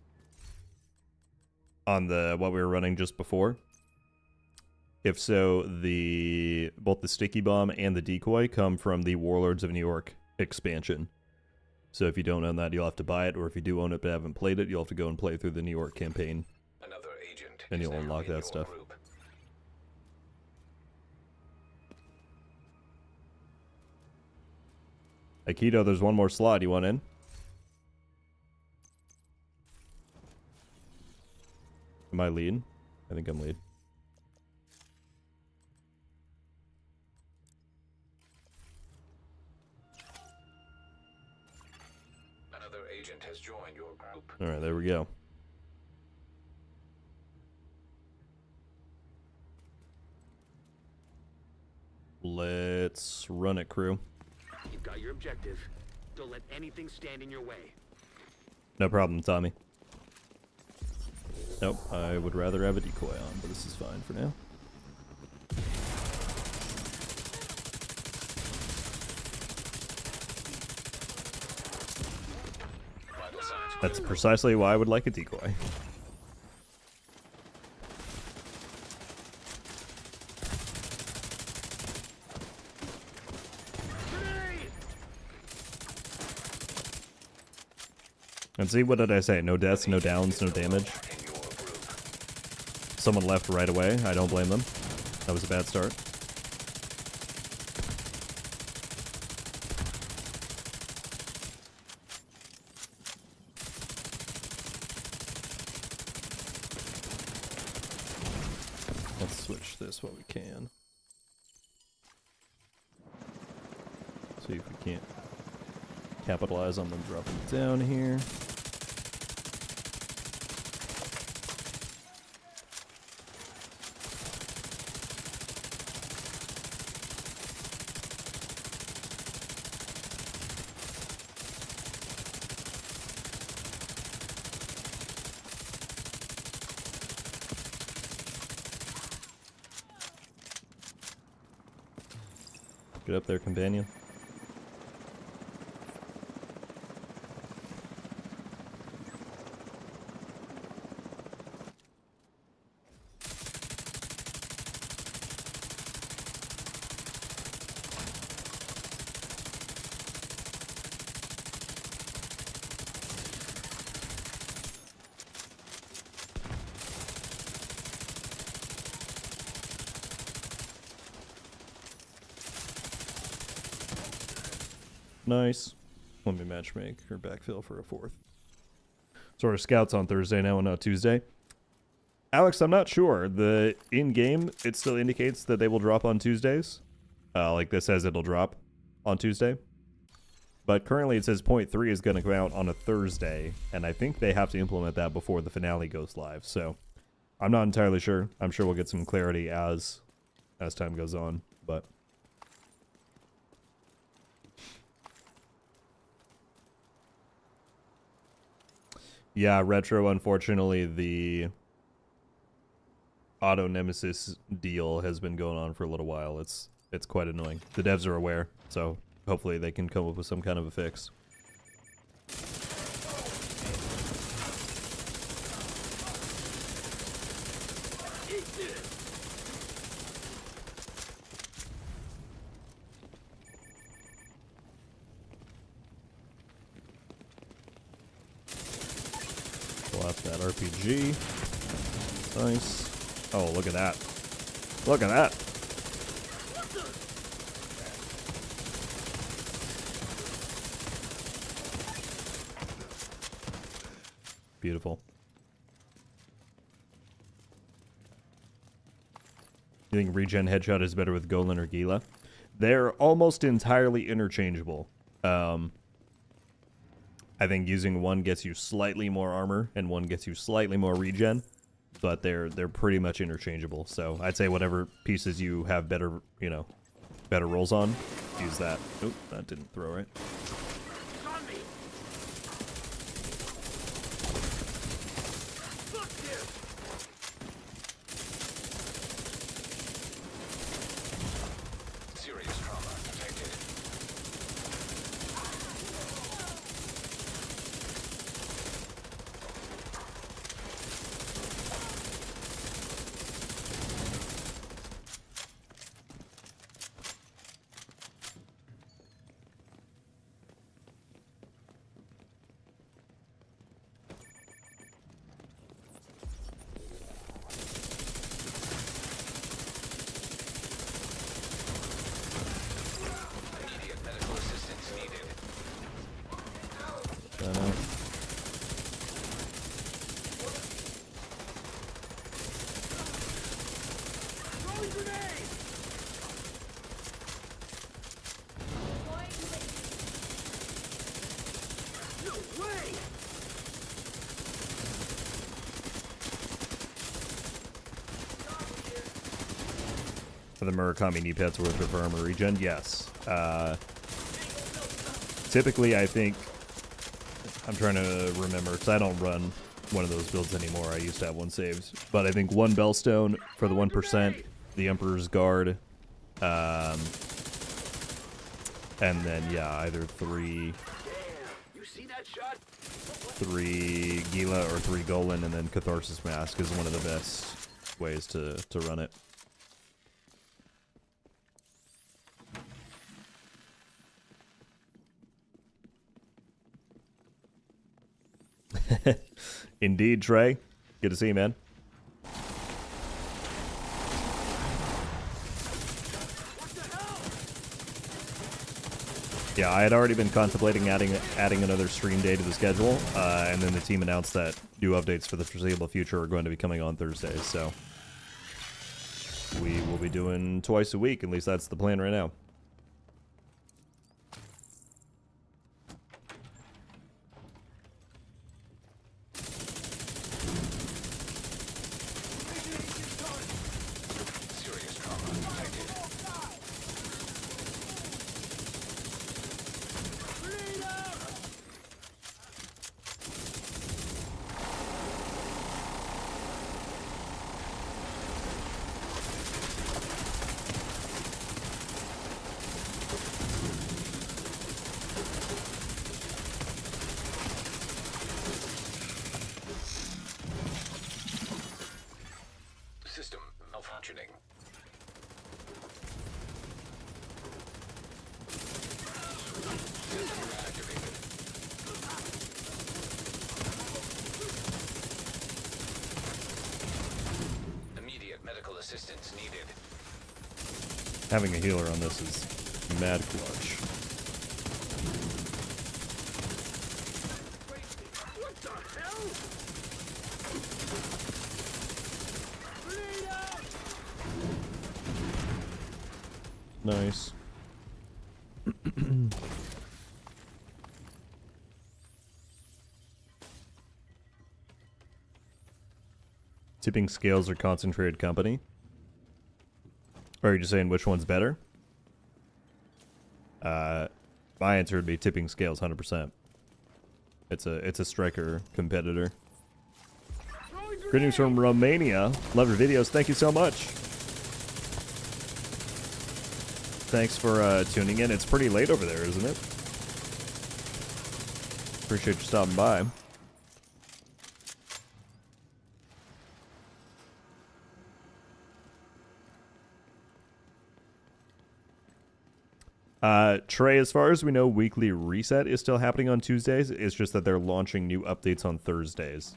on the what we were running just before? If so, both the sticky bomb and the decoy come from the Warlords of New York expansion. So if you don't own that, you'll have to buy it, or if you do own it but haven't played it, you'll have to go and play through the New York campaign. Another agent And is you'll now unlock in that your stuff. group. Aikido, there's one more slot. You want in? Am I lead? I think I'm lead. Another agent has joined your group. Alright, there we go. Let's run it, crew. You've got your objective. Don't let anything stand in your way. No problem, Tommy. Nope, I would rather have a decoy on, but this is fine for now. Vital signs That's precisely why I would like a decoy. And see, what did I say? No deaths, no downs, no damage. in your group. Someone left right away. I don't blame them. That was a bad start. Let's switch this while we can. See if we can't capitalize on them dropping down here. Get up there, companion. Nice. Let me matchmake or backfill for a fourth. So our scouts on Thursday now and not Tuesday. Alex, I'm not sure. The in-game, it still indicates that they will drop on Tuesdays. Like this says it'll drop on Tuesday. But currently it says point 3 is going to come out on a Thursday. And I think they have to implement that before the finale goes live. So I'm not entirely sure. I'm sure we'll get some clarity as time goes on. But yeah, Retro, unfortunately, the Auto Nemesis deal has been going on for a little while. It's quite annoying. The devs are aware, so hopefully they can come up with some kind of a fix. Pull out that RPG. Nice. Oh, look at that. Look at that. Beautiful. You think regen headshot is better with Golan or Gila? They're almost entirely interchangeable. I think using one gets you slightly more armor and one gets you slightly more regen, but they're pretty much interchangeable. So I'd say whatever pieces you have better, better rolls on, use that. Oop, that didn't throw right. Serious trauma detected. For the Murakami knee pads worth of armor regen? Yes. Typically, I think... I'm trying to remember, because I don't run one of those builds anymore. I used to have one saved. But I think 1 Bellstone for the 1%, the Emperor's Guard, and then, yeah, either 3 You see that shot? Gila or 3 Golan, and then Catharsis Mask is one of the best ways to run it. Indeed, Trey. Good to see you, man. Yeah, I had already been contemplating adding another stream day to the schedule, and then the team announced that new updates for the foreseeable future are going to be coming on Thursdays, so we will be doing twice a week. At least that's the plan right now. Serious trauma detected. System malfunctioning. System reactivated. Immediate medical assistance needed. Having a healer on this is mad clutch. What the hell? Nice. Tipping scales or concentrated company? Or are you just saying which one's better? My answer would be tipping scales 100%. It's a striker competitor. Greetings from Romania. Love your videos. Thank you so much. Thanks for tuning in. It's pretty late over there, isn't it? Appreciate you stopping by. Trey, as far as we know, Weekly Reset is still happening on Tuesdays. It's just that they're launching new updates on Thursdays.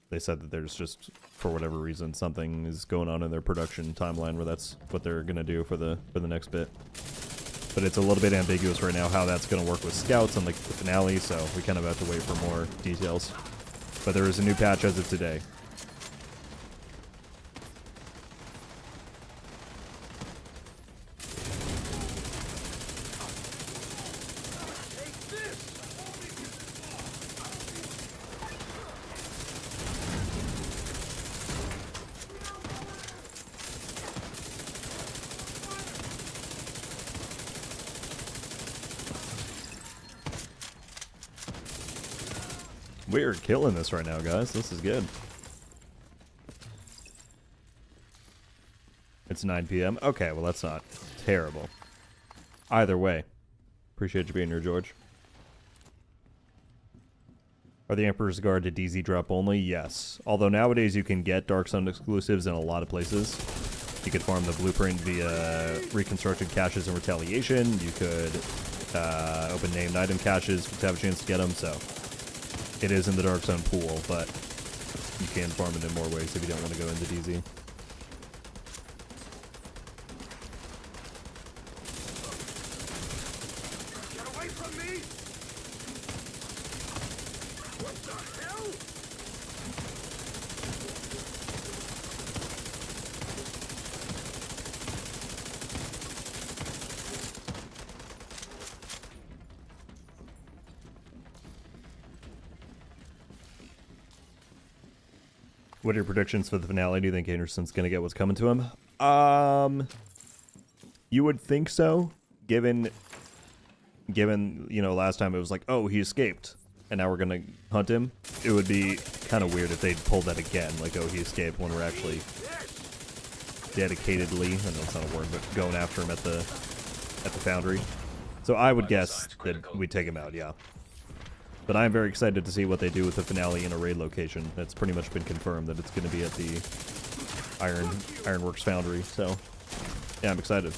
They said that there's just, for whatever reason, something is going on in their production timeline where that's what they're going to do for the next bit. But it's a little bit ambiguous right now how that's going to work with scouts and like the finale, so we kind of have to wait for more details. But there is a new patch as of today. We're killing this right now, guys. This is good. It's 9 p.m. Okay, well, that's not terrible. Either way. Appreciate you being here, George. Are the Emperor's Guard to DZ drop only? Yes. Although nowadays you can get Dark Sun exclusives in a lot of places. You could farm the blueprint via reconstructed caches and retaliation. You could open named item caches to have a chance to get them, so... It is in the Dark Zone pool, but you can farm it in more ways if you don't want to go into DZ. Get away from me! What the hell? What are your predictions for the finale? Do you think Anderson's going to get what's coming to him? You would think so, given you know, last time it was like, oh, he escaped, and now we're gonna hunt him. It would be kind of weird if they'd pulled that again, like, oh, he escaped, when we're actually dedicatedly, I know it's not a word, but going after him at the foundry. So I would guess that we'd take him out, yeah. But I'm very excited to see what they do with the finale in a raid location. That's pretty much been confirmed that it's going to be at the Ironworks Foundry. So, yeah, I'm excited.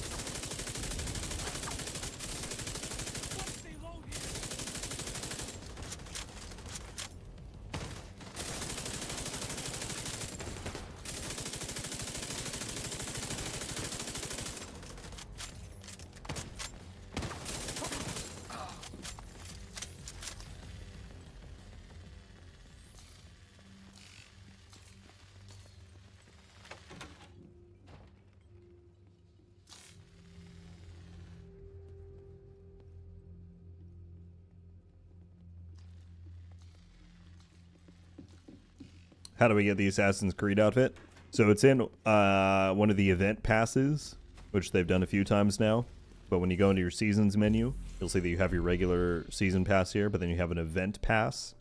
How do we get the Assassin's Creed outfit? So it's in one of the event passes, which they've done a few times now. But when you go into your seasons menu, you'll see that you have your regular season pass here, but then you have an event pass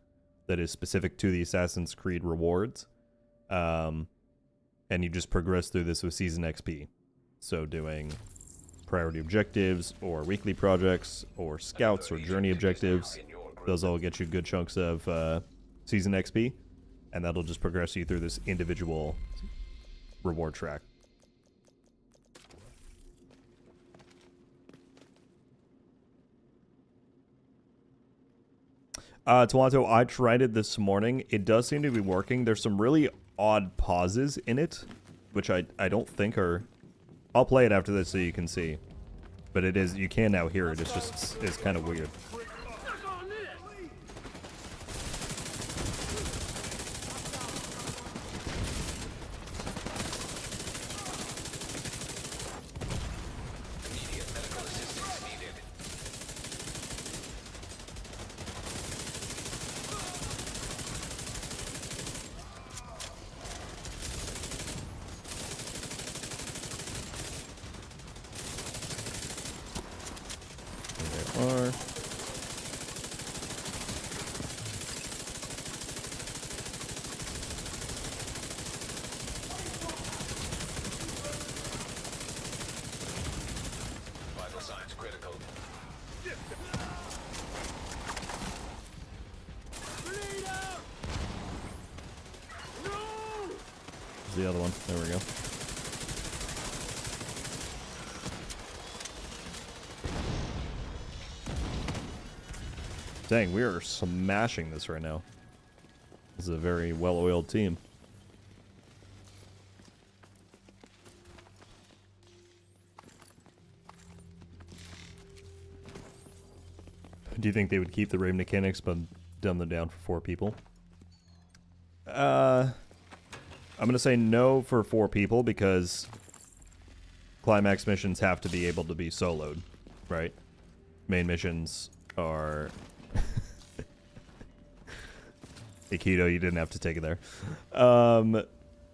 that is specific to the Assassin's Creed rewards. And you just progress through this with season XP. So doing priority objectives or weekly projects or scouts or journey objectives, those all get you good chunks of season XP. And that'll just progress you through this individual reward track. Toronto, I tried it this morning. It does seem to be working. There's some really odd pauses in it, which I don't think are... I'll play it after this so you can see. But it is, you can now hear it. It's just, it's kind of weird. Immediate medical assistance needed. There are. Vital signs critical. There's the other one. There we go. Dang, we are smashing this right now. This is a very well-oiled team. Do you think they would keep the raid mechanics but dumb them down for 4 people? I'm gonna say no for 4 people because climax missions have to be able to be soloed, right? Main missions are... Aikido, you didn't have to take it there.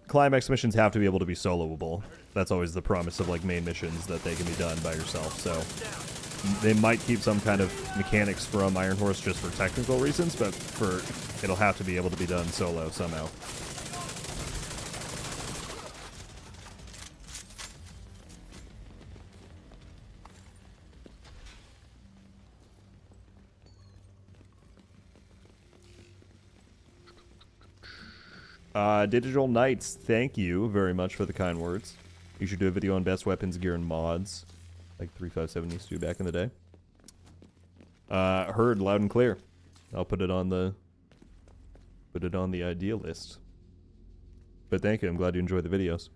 Climax missions have to be able to be soloable. That's always the promise of like main missions, that they can be done by yourself. So they might keep some kind of mechanics from Iron Horse just for technical reasons, but it'll have to be able to be done solo somehow. Digital Knights, thank you very much for the kind words. You should do a video on best weapons, gear, and mods, like 357 used to do back in the day. Heard loud and clear. I'll put it on the idea list. But thank you. I'm glad you enjoyed the videos.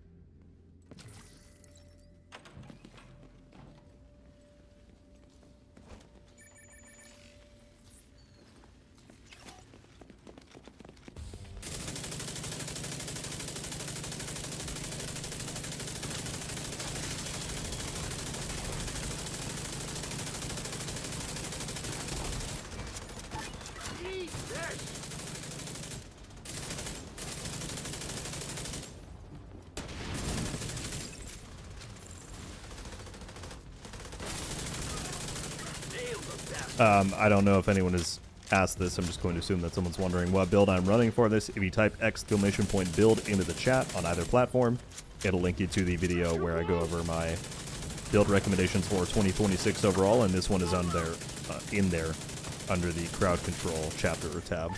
I don't know if anyone has asked this. I'm just going to assume that someone's wondering what build I'm running for this. If you type !build into the chat on either platform, it'll link you to the video where I go over my build recommendations for 2026 overall, and this one is on there, in there under the crowd control chapter or tab.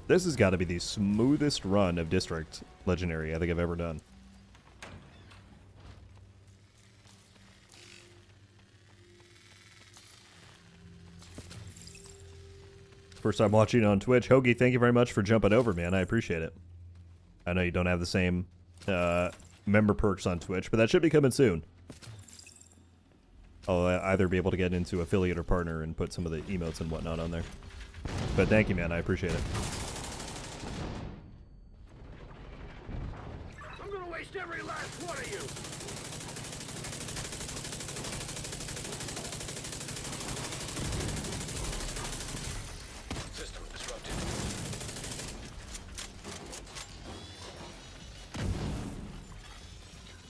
This has got to be the smoothest run of District Legendary I think I've ever done. First time watching on Twitch. Hoagie, thank you very much for jumping over, man. I appreciate it. I know you don't have the same member perks on Twitch, but that should be coming soon. I'll either be able to get into affiliate or partner and put some of the emotes and whatnot on there. But thank you, man. I appreciate it. I'm gonna waste every last one of you. System disrupted.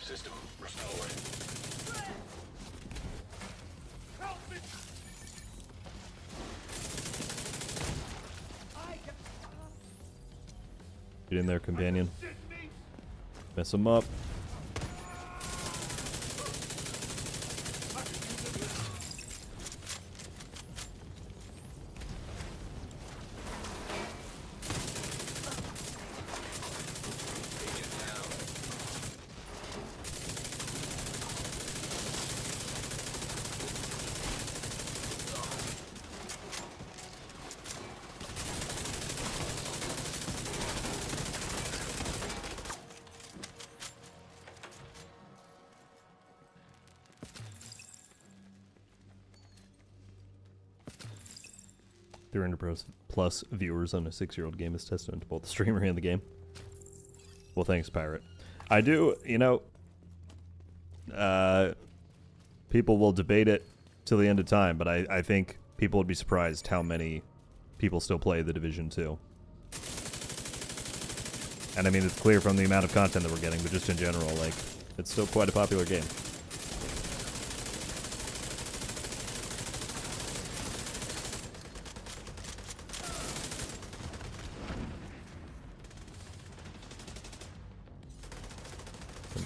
System restored. Help me! Get in there, companion. Assist me! Mess him up. Plus viewers on a 6-year-old game is testament to both the streamer and the game. Well, thanks, Pirate. I do, you know, people will debate it till the end of time, but I think people would be surprised how many people still play The Division 2. And I mean, it's clear from the amount of content that we're getting, but just in general, like, it's still quite a popular game.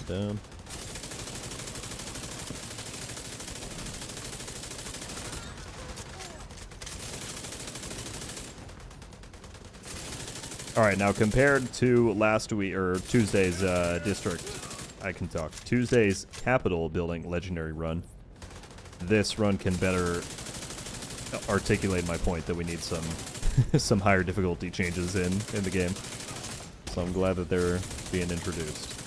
Down. All right, now compared to last week or Tuesday's district, I can talk. Tuesday's Capital building legendary run. This run can better articulate my point that we need some some higher difficulty changes in the game. So I'm glad that they're being introduced.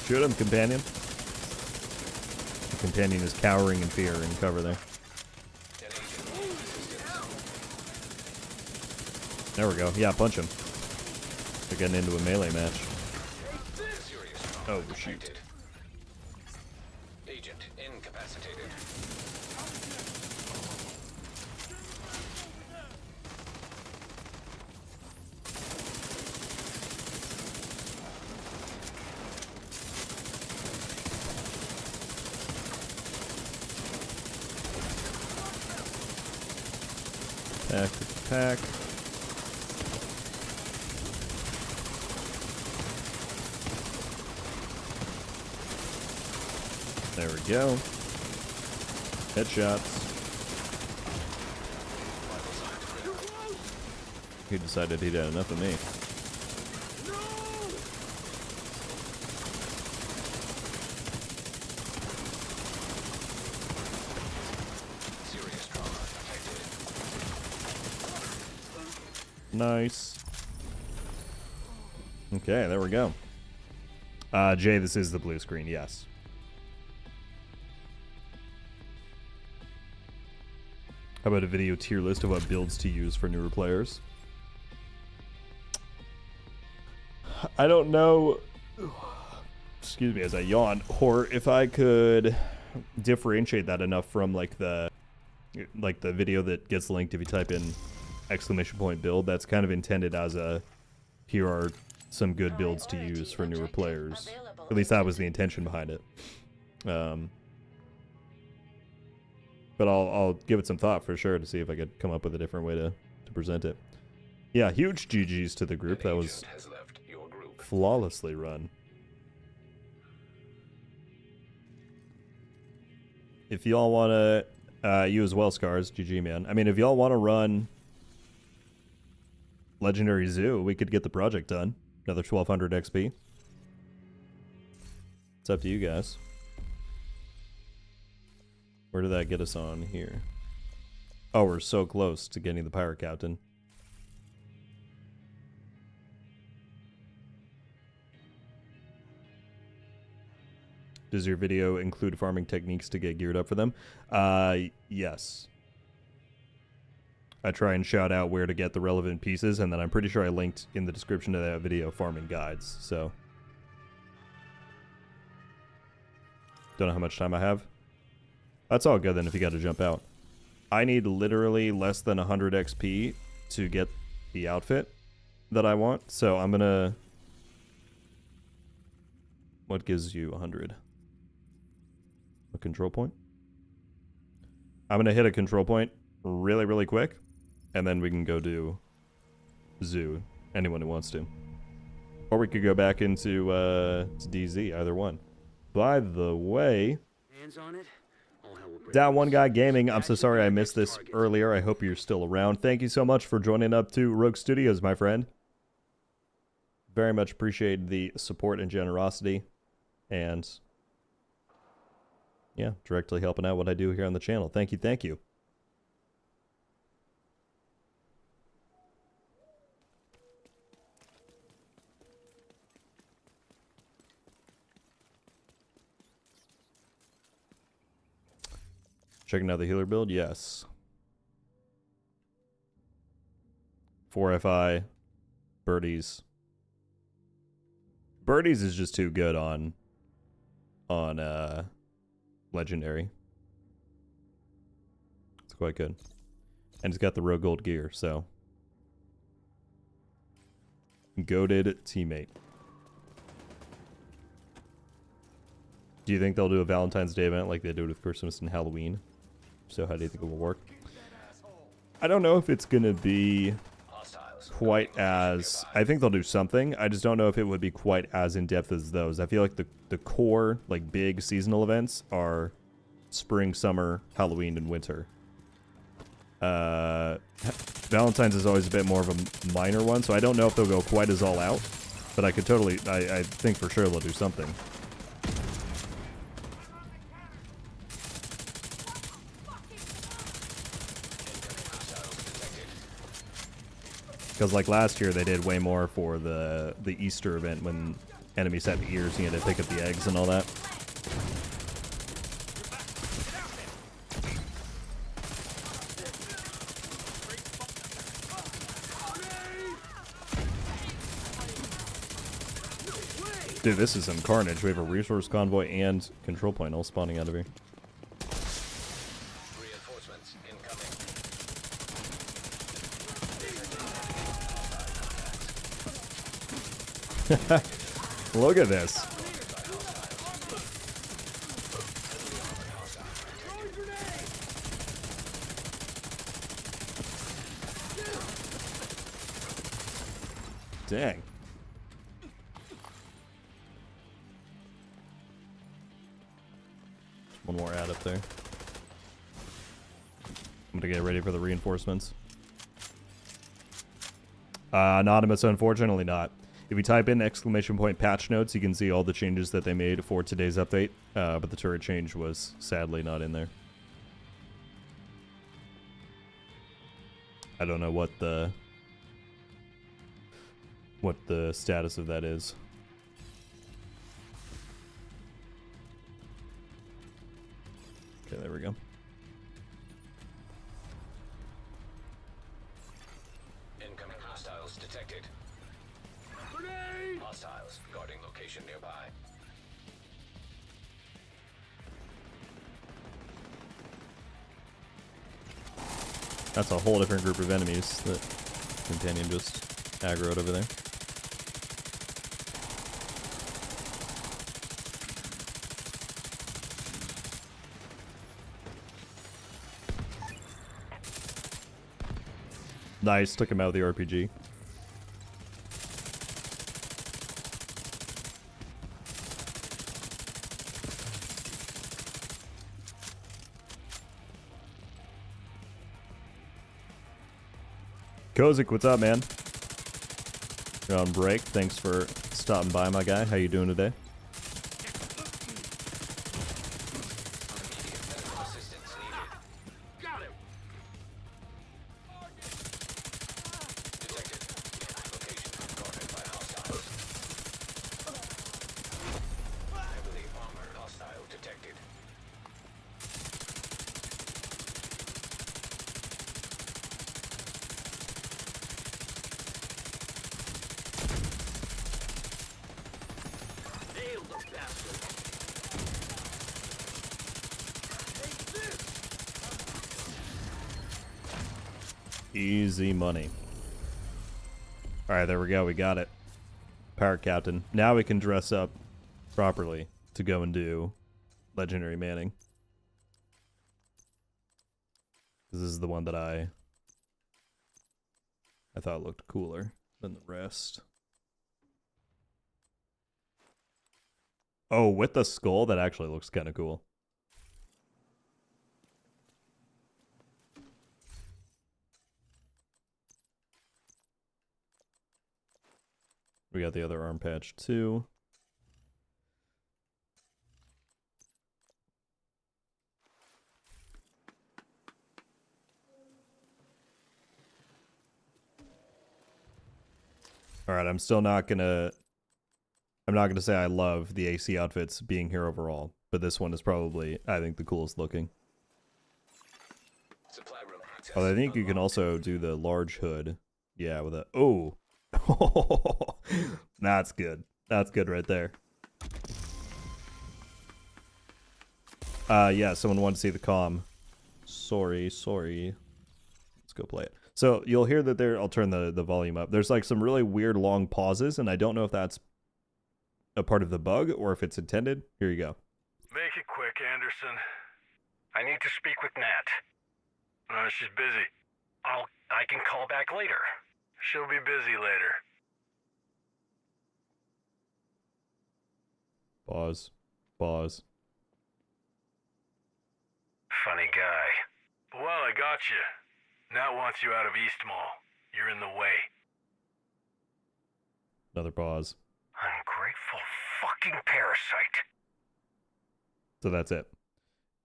Shoot him, companion. The companion is cowering in fear in cover there. There we go. Yeah, punch him. They're getting into a melee match. Oh, shoot. Agent incapacitated. Attack. There we go. Headshots. He decided he'd had enough of me. Serious trauma detected. Nice. Okay, there we go. Jay, this is the blue screen, yes. How about a video tier list of what builds to use for newer players? I don't know. Excuse me as I yawn. Or if I could differentiate that enough from like the video that gets linked if you type in !build. That's kind of intended as a here are some good builds to use for newer players. At least that was the intention behind it. But I'll give it some thought for sure to see if I could come up with a different way to present it. Yeah, huge GGs to the group. That was Has left your group. flawlessly run. If y'all want to, you as well, Scars, GG, man. I mean, if y'all want to run Legendary Zoo, we could get the project done. Another 1200 XP. It's up to you guys. Where did that get us on here? Oh, we're so close to getting the Pirate Captain. Does your video include farming techniques to get geared up for them? Yes. I try and shout out where to get the relevant pieces, and then I'm pretty sure I linked in the description of that video farming guides, so. Don't know how much time I have. That's all good then if you got to jump out. I need literally less than 100 XP to get the outfit that I want, so I'm gonna... What gives you 100? A control point? I'm gonna hit a control point really, really quick, and then we can go do Zoo, anyone who wants to. Or we could go back into DZ, either one. By the way... Hands on it. All hell will break Down loose. One Guy Gaming, I'm so sorry I missed this earlier. I hope you're still around. Thank you so much for joining up to Rogue Studios, my friend. Very much appreciate the support and generosity. And yeah, directly helping out what I do here on the channel. Thank you, thank you. Checking out the healer build? Yes. 4 FI. Birdies. Birdies is just too good on Legendary. It's quite good. And it's got the RogueGold gear, so. Goated teammate. Do you think they'll do a Valentine's Day event like they do with Christmas and Halloween? So how do you think it will work? I don't know if it's going to be quite as... I think they'll do something. I just don't know if it would be quite as in-depth as those. I feel like the core, like, big seasonal events are spring, summer, Halloween, and winter. Valentine's is always a bit more of a minor one, so I don't know if they'll go quite as all out. But I could totally... I think for sure they'll do something. Because like last year they did way more for the Easter event when enemies had the ears and you had to pick up the eggs and all that. Dude, this is some carnage. We have a resource convoy and control point all spawning out of here. Reinforcements incoming. Look at this. Dang. One more ad up there. I'm gonna get ready for the reinforcements. Anonymous, unfortunately not. If you type in !patch notes, you can see all the changes that they made for today's update, but the turret change was sadly not in there. I don't know what the status of that is. Okay, there we go. Incoming hostiles detected. Hostiles guarding location nearby. That's a whole different group of enemies that Companion just aggroed over there. Nice, took him out with the RPG. Kozik, what's up, man? You're on break. Thanks for stopping by, my guy. How you doing today? Easy money. Alright, there we go. We got it. Power Captain. Now we can dress up properly to go and do Legendary Manning. This is the one that I thought looked cooler than the rest. Oh, with the skull, that actually looks kind of cool. We got the other arm patch too. All right, I'm not gonna say I love the AC outfits being here overall, but this one is probably, I think, the coolest looking. Supply room access. Oh, I think you can also do the large hood. Yeah, with a that's good. That's good right there. Yeah, someone wanted to see the comm. Sorry. Let's go play it. So you'll hear that there, I'll turn the volume up. There's like some really weird long pauses, and I don't know if that's a part of the bug or if it's intended. Here you go. Make it quick, Anderson. I need to speak with Nat. She's busy. I can call back later. She'll be busy later. Pause. Funny guy. Well, I got you. Nat wants you out of East Mall. You're in the way. Another pause. Ungrateful fucking parasite. So that's it.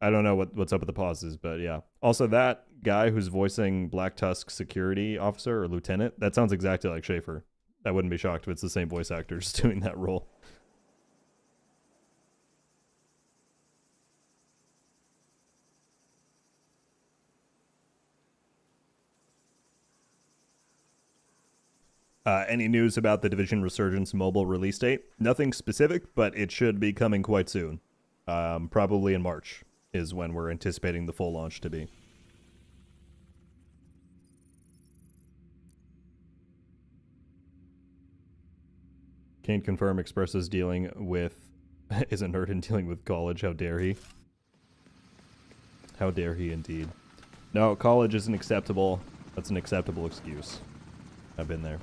I don't know what's up with the pauses, but yeah. Also, that guy who's voicing Black Tusk security officer or lieutenant, that sounds exactly like Schaefer. I wouldn't be shocked if it's the same voice actors doing that role. Any news about the Division Resurgence mobile release date? Nothing specific, but it should be coming quite soon. Probably in March is when we're anticipating the full launch to be. Can't confirm Express is dealing with... is a nerd in dealing with college. How dare he? How dare he indeed. No, college isn't acceptable. That's an acceptable excuse. I've been there.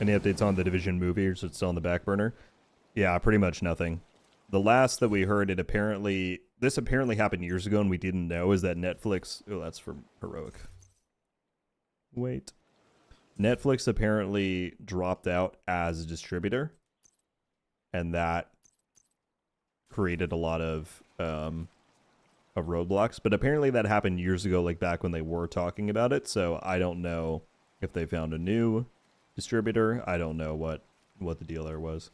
Any updates on the Division movie, or is it still on the back burner? Yeah, pretty much nothing. The last that we heard, this apparently happened years ago and we didn't know, is that Netflix... Oh, that's from Heroic. Wait. Netflix apparently dropped out as a distributor, and that created a lot of roadblocks. But apparently that happened years ago, like back when they were talking about it, so I don't know if they found a new distributor. I don't know what the deal there was.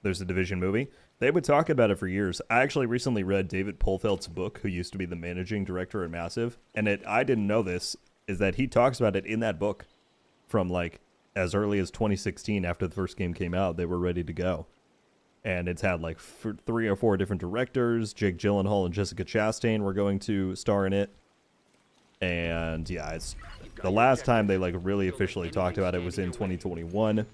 there's a Division movie. They would talk about it for years. I actually recently read David Polfeld's book, who used to be the managing director at Massive, and I didn't know this, is that he talks about it in that book from like as early as 2016 after the first game came out. They were ready to go. And it's had like 3 or 4 different directors. Jake Gyllenhaal and Jessica Chastain were going to star in it. And yeah, it's the last time they like really officially talked about it was in 2021.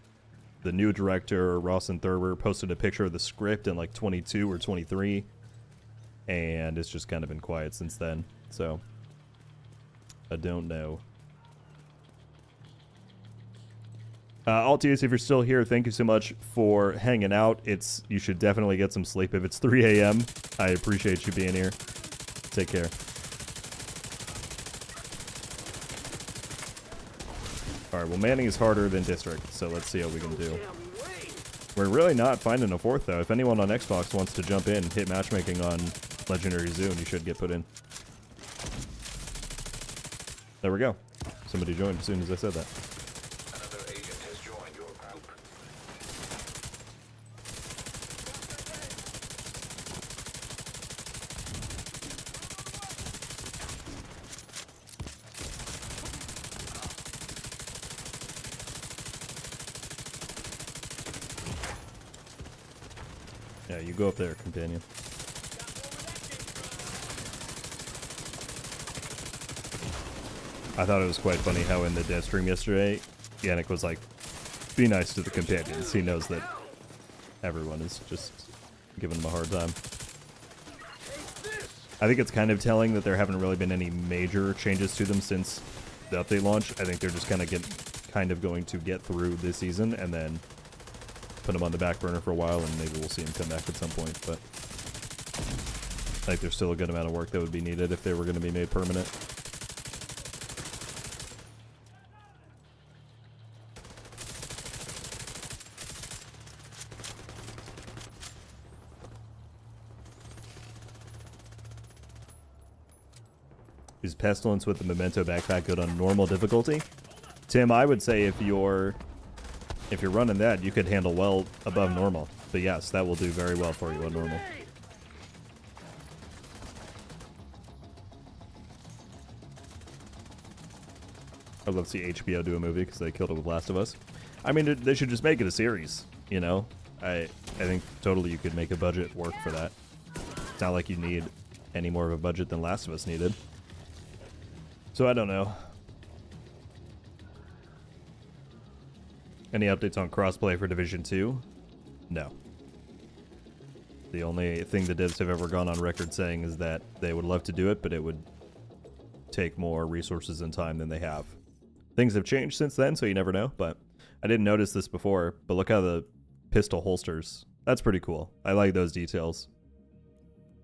The new director, Rawson Thurber, posted a picture of the script in like 22 or 23. And it's just kind of been quiet since then. So I don't know. Altius, if you're still here, thank you so much for hanging out. You should definitely get some sleep. If it's 3 a.m., I appreciate you being here. Take care. Alright, well, Manning is harder than District, so let's see how we can do. We're really not finding a fourth, though. If anyone on Xbox wants to jump in, hit matchmaking on Legendary Zune, you should get put in. There we go. Somebody joined as soon as I said that. Another agent has joined your group. Yeah, you go up there, companion. I thought it was quite funny how in the dev stream yesterday, Yannick was like, be nice to the companions. He knows that everyone is just giving him a hard time. I think it's kind of telling that there haven't really been any major changes to them since the update launch. I think they're just kind of going to get through this season and then put them on the back burner for a while, and maybe we'll see them come back at some point. But I think there's still a good amount of work that would be needed if they were going to be made permanent. Is Pestilence with the Memento backpack good on normal difficulty? Tim, I would say if you're running that, you could handle well above normal. But yes, that will do very well for you on normal. I'd love to see HBO do a movie because they killed it with Last of Us. I mean, they should just make it a series, you know? I think totally you could make a budget work for that. It's not like you need any more of a budget than Last of Us needed. So I don't know. Any updates on crossplay for Division 2? No. The only thing the devs have ever gone on record saying is that they would love to do it, but it would take more resources and time than they have. Things have changed since then, so you never know, but I didn't notice this before, but look how the pistol holsters. That's pretty cool. I like those details.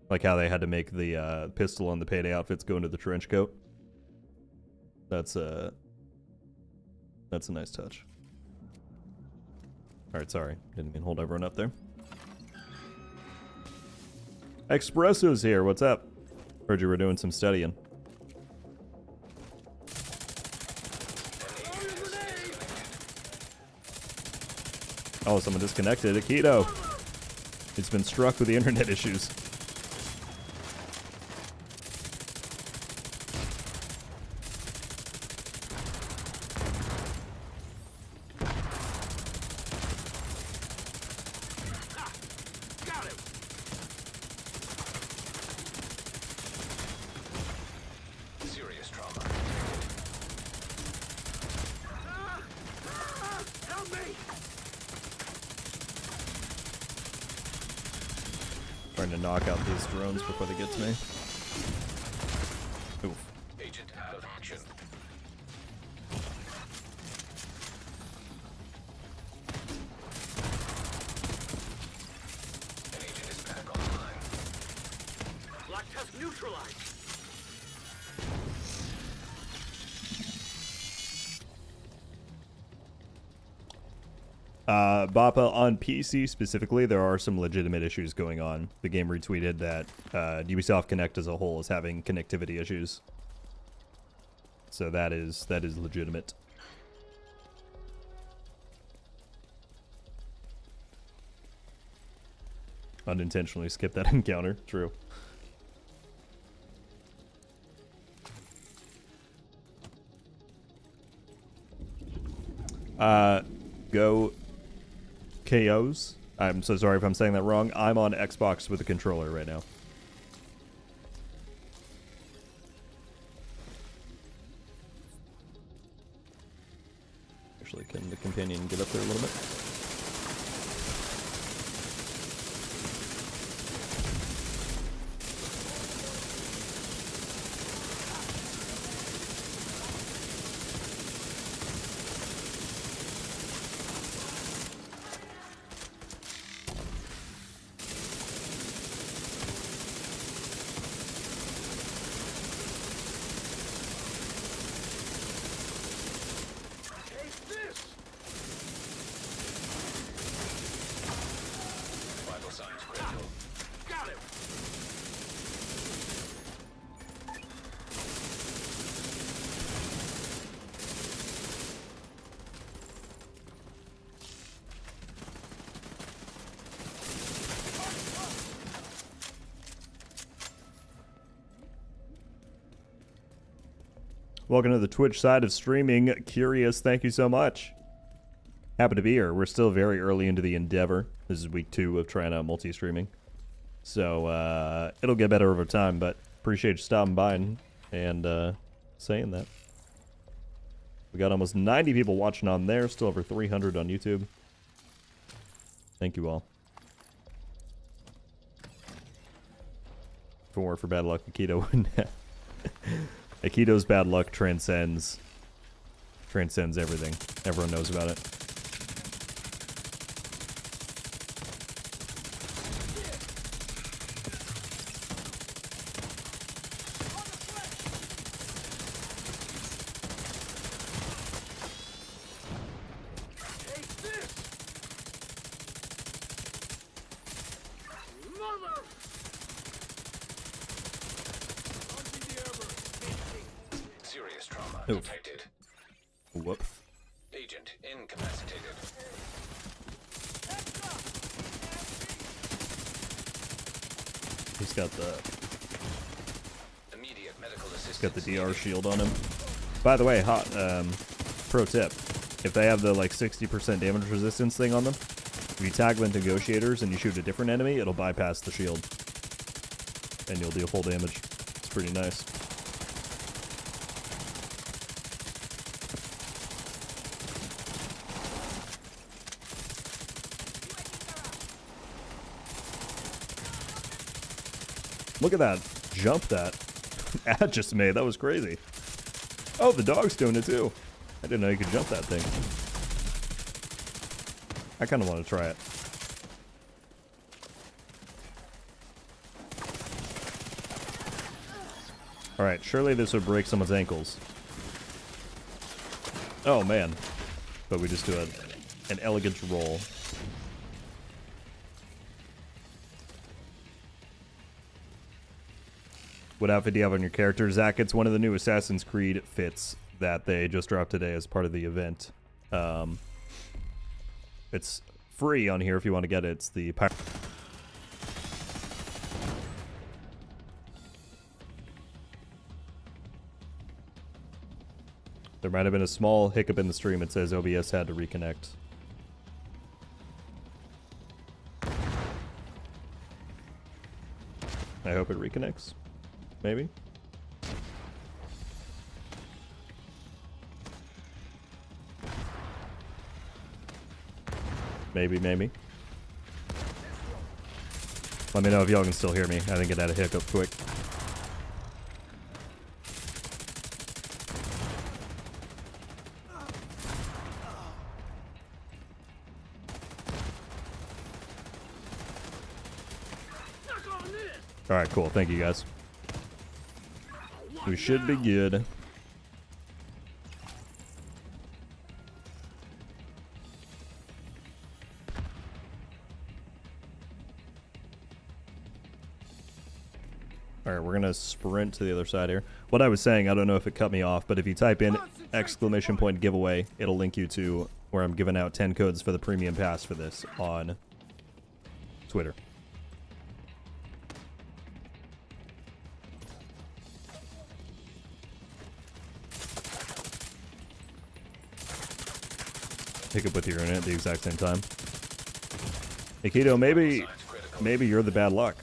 Like how they had to make the pistol on the Payday outfits go into the trench coat. That's a nice touch. Alright, sorry. Didn't mean hold everyone up there. Espresso's here. What's up? Heard you were doing some studying. Oh, someone disconnected. Akito. It's been struck with the internet issues. Serious trauma. Help me! Trying to knock out these drones before they get to me. Oof. Agent out of action. An agent is back online. Lock test neutralized. Bappa, on PC specifically, there are some legitimate issues going on. The game retweeted that Ubisoft Connect as a whole is having connectivity issues. So that is legitimate. unintentionally skip that encounter. True. Go KOs. I'm so sorry if I'm saying that wrong. I'm on Xbox with a controller right now. Actually, can the companion get up there a little bit? Vital signs critical. Got him! Welcome to the Twitch side of streaming. Curious, thank you so much. Happy to be here. We're still very early into the endeavor. This is week 2 of trying out multi-streaming. So, it'll get better over time, but appreciate you stopping by and saying that. We got almost 90 people watching on there, still over 300 on YouTube. Thank you all. For bad luck, Aikido wouldn't have. Aikido's bad luck transcends everything. Everyone knows about it. Serious trauma Oof. detected. Whoop. Agent incapacitated. He's got the Immediate medical assistance. got the DR shield on him. By the way, hot pro tip: if they have the like 60% damage resistance thing on them, if you tag with negotiators and you shoot a different enemy, it'll bypass the shield, and you'll deal full damage. It's pretty nice. Look at that jump that Ad just made. That was crazy. Oh, the dog's doing it too. I didn't know you could jump that thing. I kind of want to try it. Alright, surely this would break someone's ankles. Oh, man. But we just do an elegant roll. What outfit do you have on your character, Zach? It's one of the new Assassin's Creed fits that they just dropped today as part of the event. It's free on here if you want to get it. It's the There might have been a small hiccup in the stream. It says OBS had to reconnect. I hope it reconnects. Maybe. Maybe. Let me know if y'all can still hear me. I think it had a hiccup quick. Alright, cool. Thank you, guys. We should be good. Alright, we're gonna sprint to the other side here. What I was saying, I don't know if it cut me off, but if you type in !giveaway, it'll link you to where I'm giving out 10 codes for the premium pass for this on Twitter. pick up with your internet at the exact same time. Nikito, maybe you're the bad luck.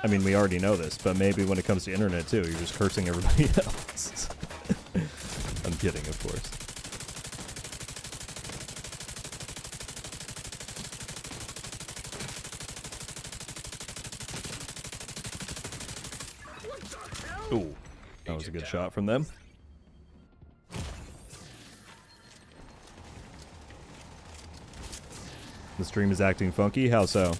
I mean, we already know this, but maybe when it comes to internet too, you're just cursing everybody else. I'm kidding, of course. Ooh, that was a good shot from them. The stream is acting funky. How so?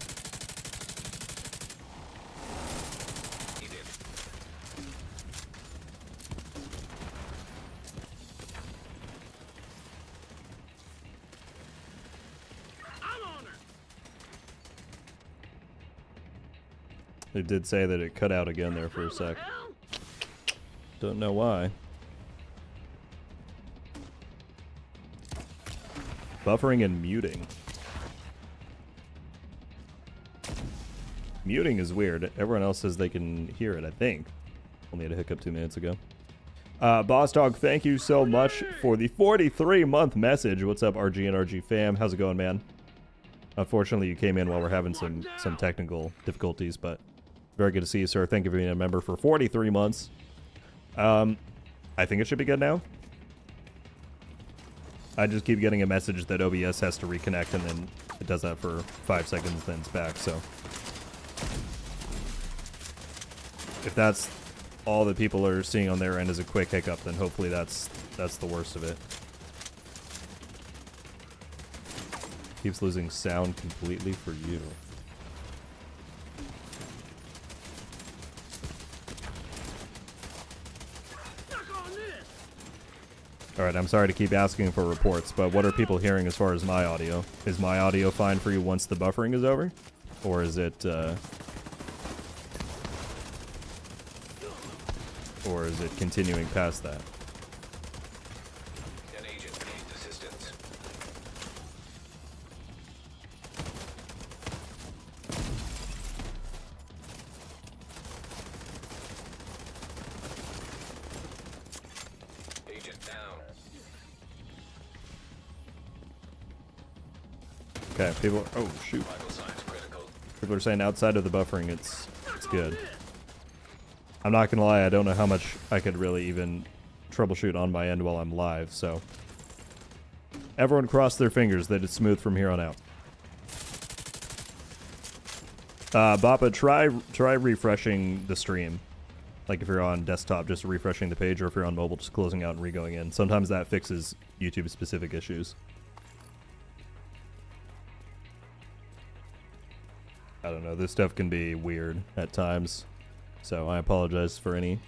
They did say that it cut out again there for a sec. Don't know why. Buffering and muting. Muting is weird. Everyone else says they can hear it, I think. Only had a hiccup 2 minutes ago. Boss Dog, thank you so much for the 43-month message. What's up, RG and RG fam? How's it going, man? Unfortunately, you came in while we're having some technical difficulties, but very good to see you, sir. Thank you for being a member for 43 months. I think it should be good now. I just keep getting a message that OBS has to reconnect, and then it does that for 5 seconds, then it's back, so. If that's all that people are seeing on their end as a quick hiccup, then hopefully that's the worst of it. Keeps losing sound completely for you. Alright, I'm sorry to keep asking for reports, but what are people hearing as far as my audio? Is my audio fine for you once the buffering is over? Or is it, continuing past that? An agent needs assistance. Agent down. Okay, people. Oh shoot! Vital signs critical. People are saying outside of the buffering, it's good. I'm not gonna lie, I don't know how much I could really even troubleshoot on my end while I'm live. So everyone cross their fingers that it's smooth from here on out. Bappa, try refreshing the stream. Like if you're on desktop, just refreshing the page, or if you're on mobile, just closing out and re-going in. Sometimes that fixes YouTube specific issues. I don't know, this stuff can be weird at times, so I apologize for any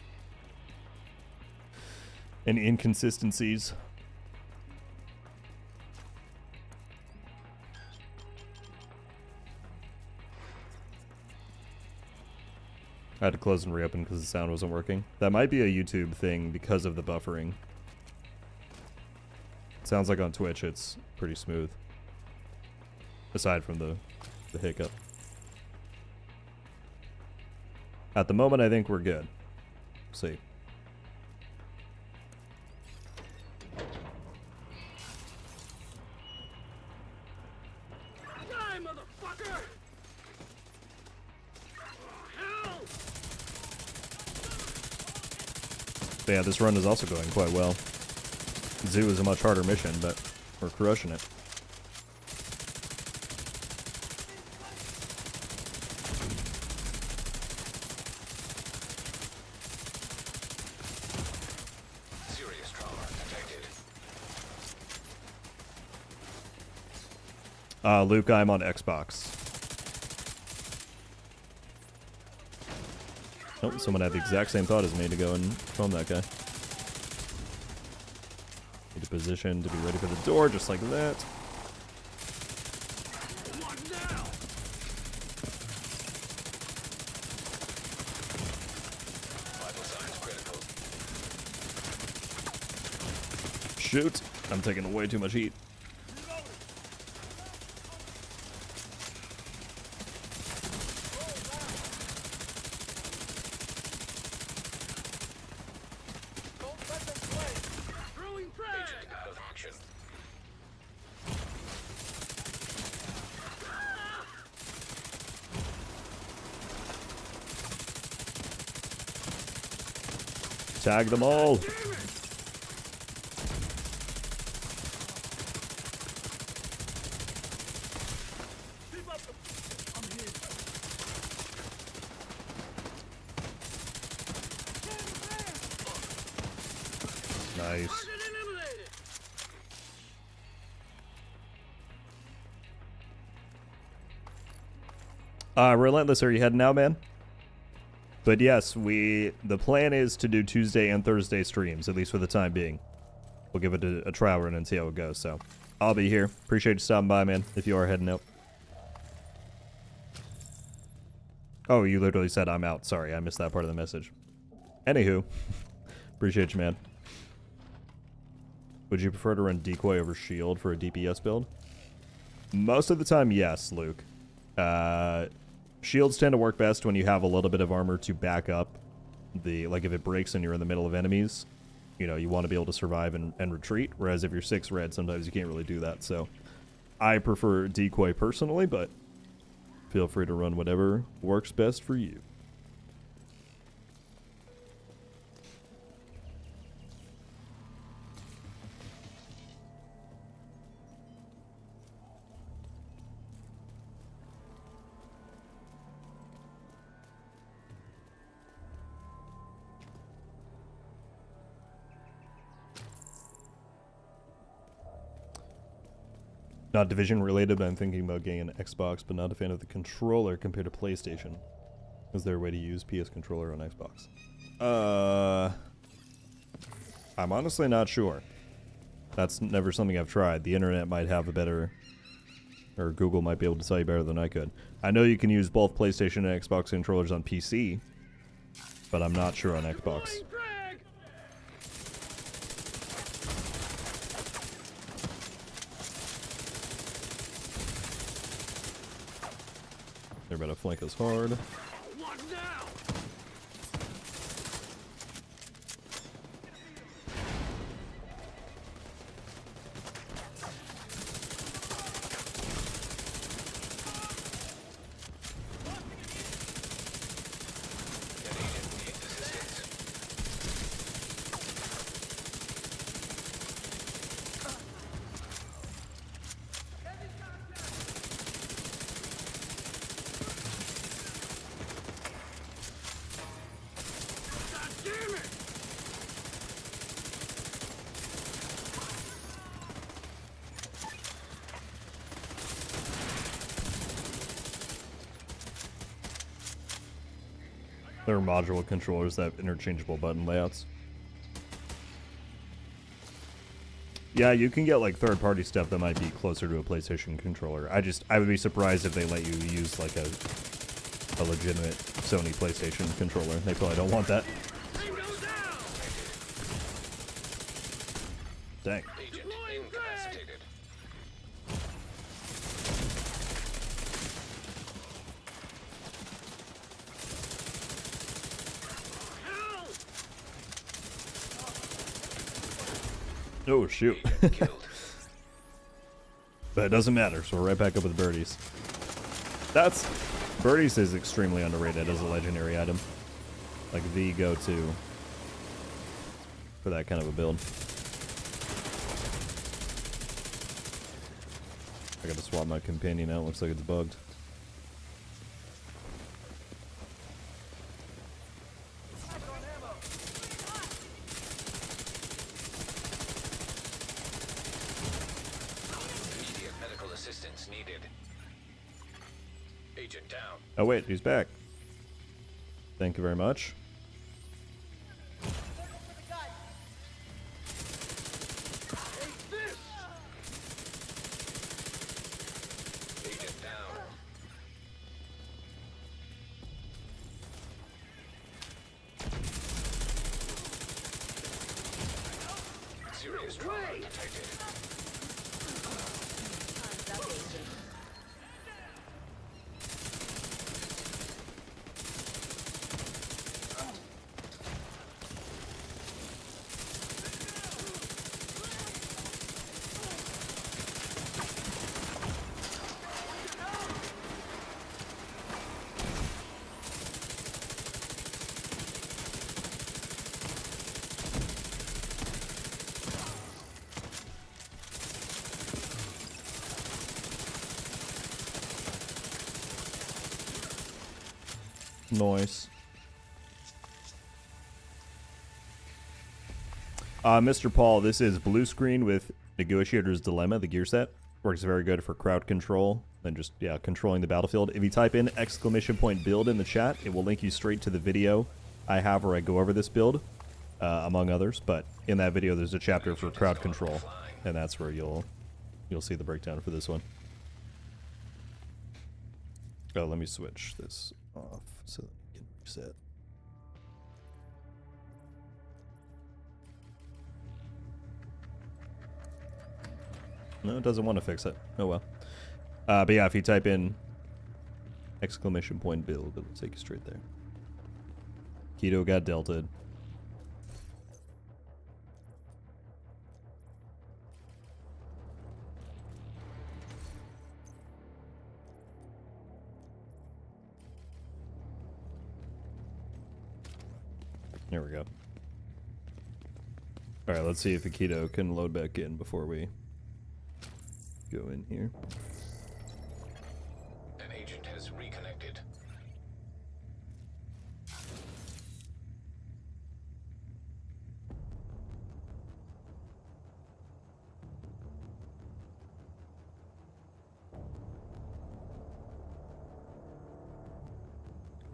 inconsistencies. I had to close and reopen because the sound wasn't working. That might be a YouTube thing because of the buffering. It sounds like on Twitch it's pretty smooth, aside from the hiccup. At the moment, I think we're good. See. Die, motherfucker! Hell! But yeah, this run is also going quite well. Zoo is a much harder mission, but we're crushing it. Serious trauma detected. Luke, I'm on Xbox. Oh, someone had the exact same thought as me to go and film that guy. Need a position to be ready for the door, just like that. What now? Vital signs critical. Shoot! I'm taking way too much heat. Throwing frag! Agent out of action. Tag them all. Nice. Relentless, are you heading out, man? But yes, the plan is to do Tuesday and Thursday streams, at least for the time being. We'll give it a trial run and see how it goes, so I'll be here. Appreciate you stopping by, man, if you are heading out. Oh, you literally said I'm out. Sorry, I missed that part of the message. Anywho, appreciate you, man. Would you prefer to run decoy over shield for a DPS build? Most of the time, yes, Luke. Shields tend to work best when you have a little bit of armor to back up like if it breaks and you're in the middle of enemies, you know, you want to be able to survive and retreat, whereas if you're 6 red, sometimes you can't really do that. So I prefer decoy personally, but feel free to run whatever works best for you. Not Division related, but I'm thinking about getting an Xbox, but not a fan of the controller compared to PlayStation. Is there a way to use PS controller on Xbox? I'm honestly not sure. That's never something I've tried. The internet might have a better, or Google might be able to tell you better than I could. I know you can use both PlayStation and Xbox controllers on PC, but I'm not sure on Xbox. They're about to flank us hard. What now? There are modular controllers that have interchangeable button layouts. Yeah, you can get like third-party stuff that might be closer to a PlayStation controller. I would be surprised if they let you use like a legitimate Sony PlayStation controller. They probably don't want that. Dang. Agent incapacitated. Oh, shoot. Killed. But it doesn't matter, so we're right back up with birdies. Birdies is extremely underrated as a legendary item. Like the go-to for that kind of a build. I gotta swap my companion out, looks like it's bugged. Immediate medical assistance needed. Agent down. Oh wait, he's back. Thank you very much. Agent down. Serious trauma detected. Nice. Mr. Paul, this is blue screen with Negotiator's Dilemma, the gear set. Works very good for crowd control and just, yeah, controlling the battlefield. If you type in !build in the chat, it will link you straight to the video I have where I go over this build, among others. But in that video, there's a chapter for crowd control, and that's where you'll see the breakdown for this one. Oh, let me switch this off so that we can reset. No, it doesn't want to fix it. Oh well. But yeah, if you type in !build, it'll take you straight there. Keto got delted. There we go. Alright, let's see if Akito can load back in before we go in here. An agent has reconnected.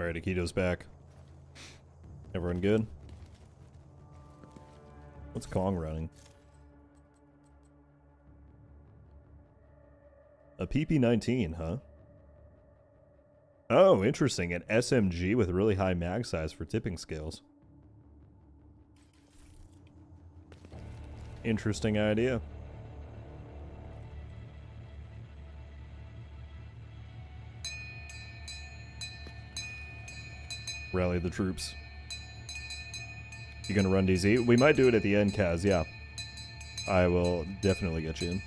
Alright, Akito's back. Everyone good? What's Kong running? A PP-19, huh? Oh, interesting. An SMG with really high mag size for tipping scales. Interesting idea. Rally the troops. You gonna run DZ? We might do it at the end, Kaz, yeah. I will definitely get you in.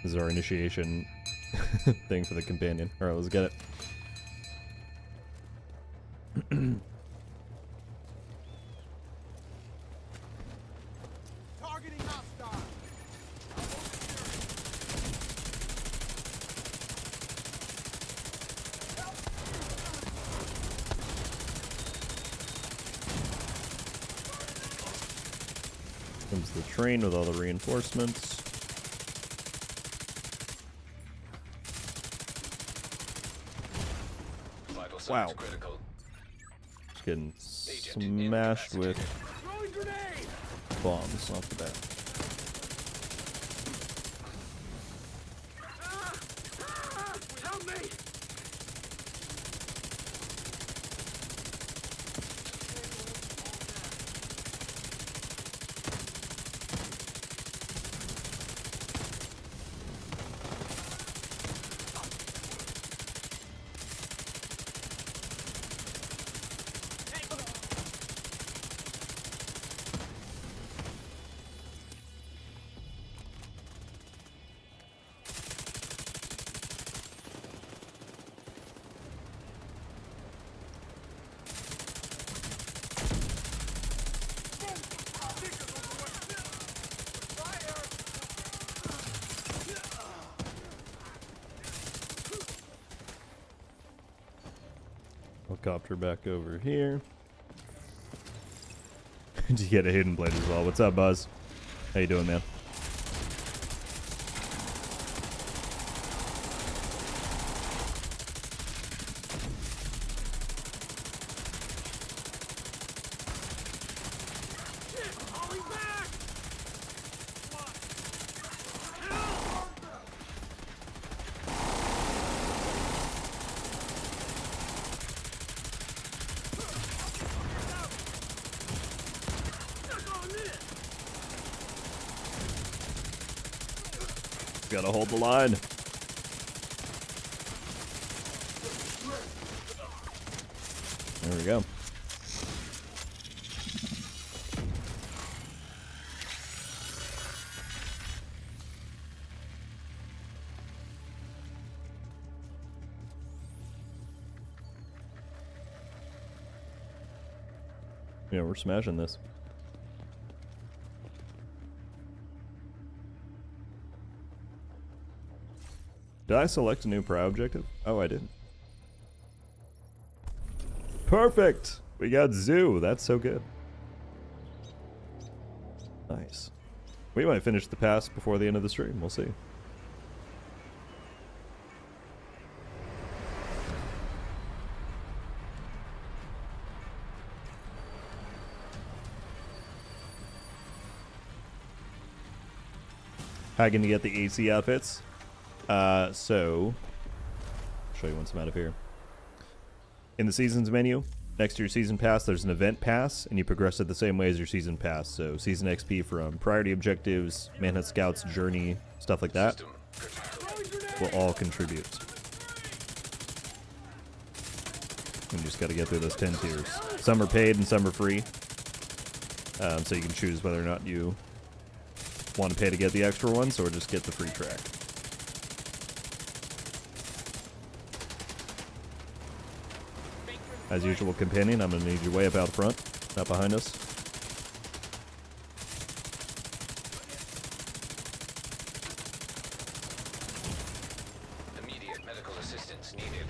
This is our initiation thing for the companion. Alright, let's get it. Targeting hostile. Comes the train with all the reinforcements. Vital signs Wow. critical. Just getting smashed with Throwing grenade. bombs off the bat. Help me! Helicopter back over here. Did you get a hidden blade as well? What's up, Buzz? How you doing, man? Gotta hold the line. There we go. Yeah, we're smashing this. Did I select a new pro objective? Oh, I did. Perfect. We got Zoo. That's so good. Nice. We might finish the pass before the end of the stream. We'll see. How can you get the AC outfits? So, I'll show you once I'm out of here. In the seasons menu, next to your season pass, there's an event pass, and you progress it the same way as your season pass. So, season XP from priority objectives, Manhunt Scouts, Journey, stuff like that will all contribute. You just got to get through those 10 tiers. Some are paid and some are free. So you can choose whether or not you want to pay to get the extra ones or just get the free track. As usual, companion, I'm going to need you way up out front, not behind us. Immediate medical assistance needed.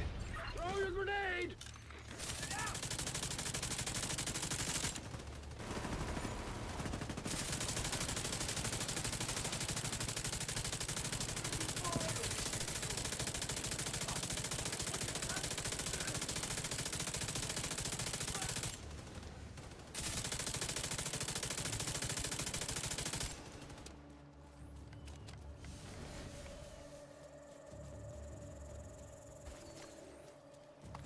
Throw your grenade!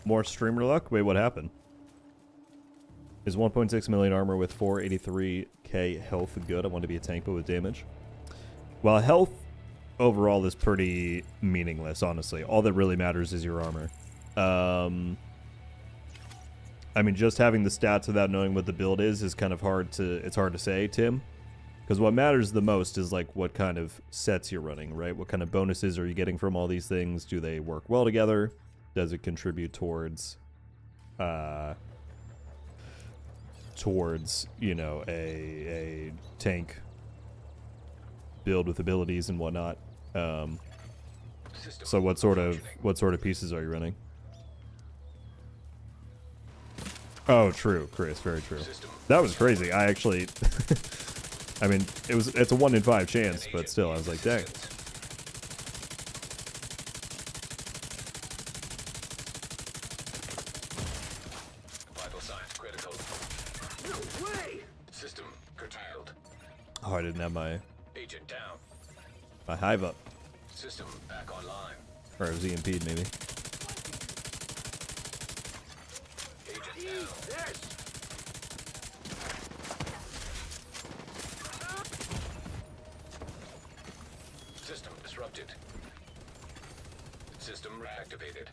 More streamer luck? Wait, what happened? Is 1.6 million armor with 483k health good? I want to be a tank but with damage. Well, health overall is pretty meaningless, honestly. All that really matters is your armor. I mean, just having the stats without knowing what the build is kind of hard to... It's hard to say, Tim. Because what matters the most is, like, what kind of sets you're running, right? What kind of bonuses are you getting from all these things? Do they work well together? Does it contribute towards, you know, a tank build with abilities and whatnot? So what sort of pieces are you running? Oh, true, Chris, very true. That was crazy. I actually, I mean, it's a 1 in 5 chance, but still, I was like, dang. Oh, I didn't have my Agent down. hive up. System back online. Or it was EMP'd, maybe. Agent down. System disrupted. System reactivated.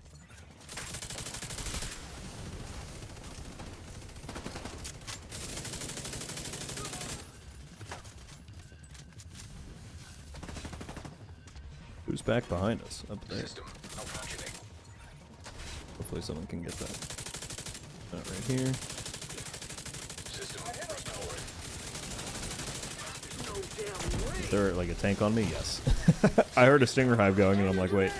Who's back behind us? Up there. System malfunctioning. Hopefully someone can get that. Not right here. System restored. Is there like a tank on me? Yes. I heard a stinger hive going and I'm like, wait.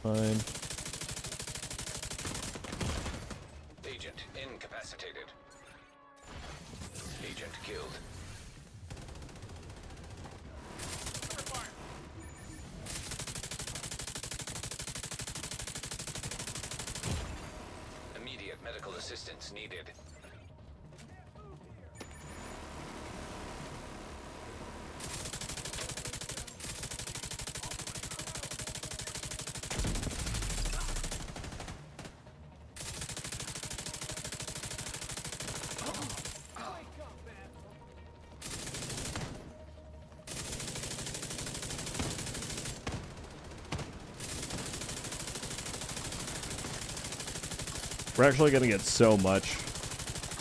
Fine. Agent incapacitated. Agent killed. Immediate medical assistance needed. We're actually going to get so much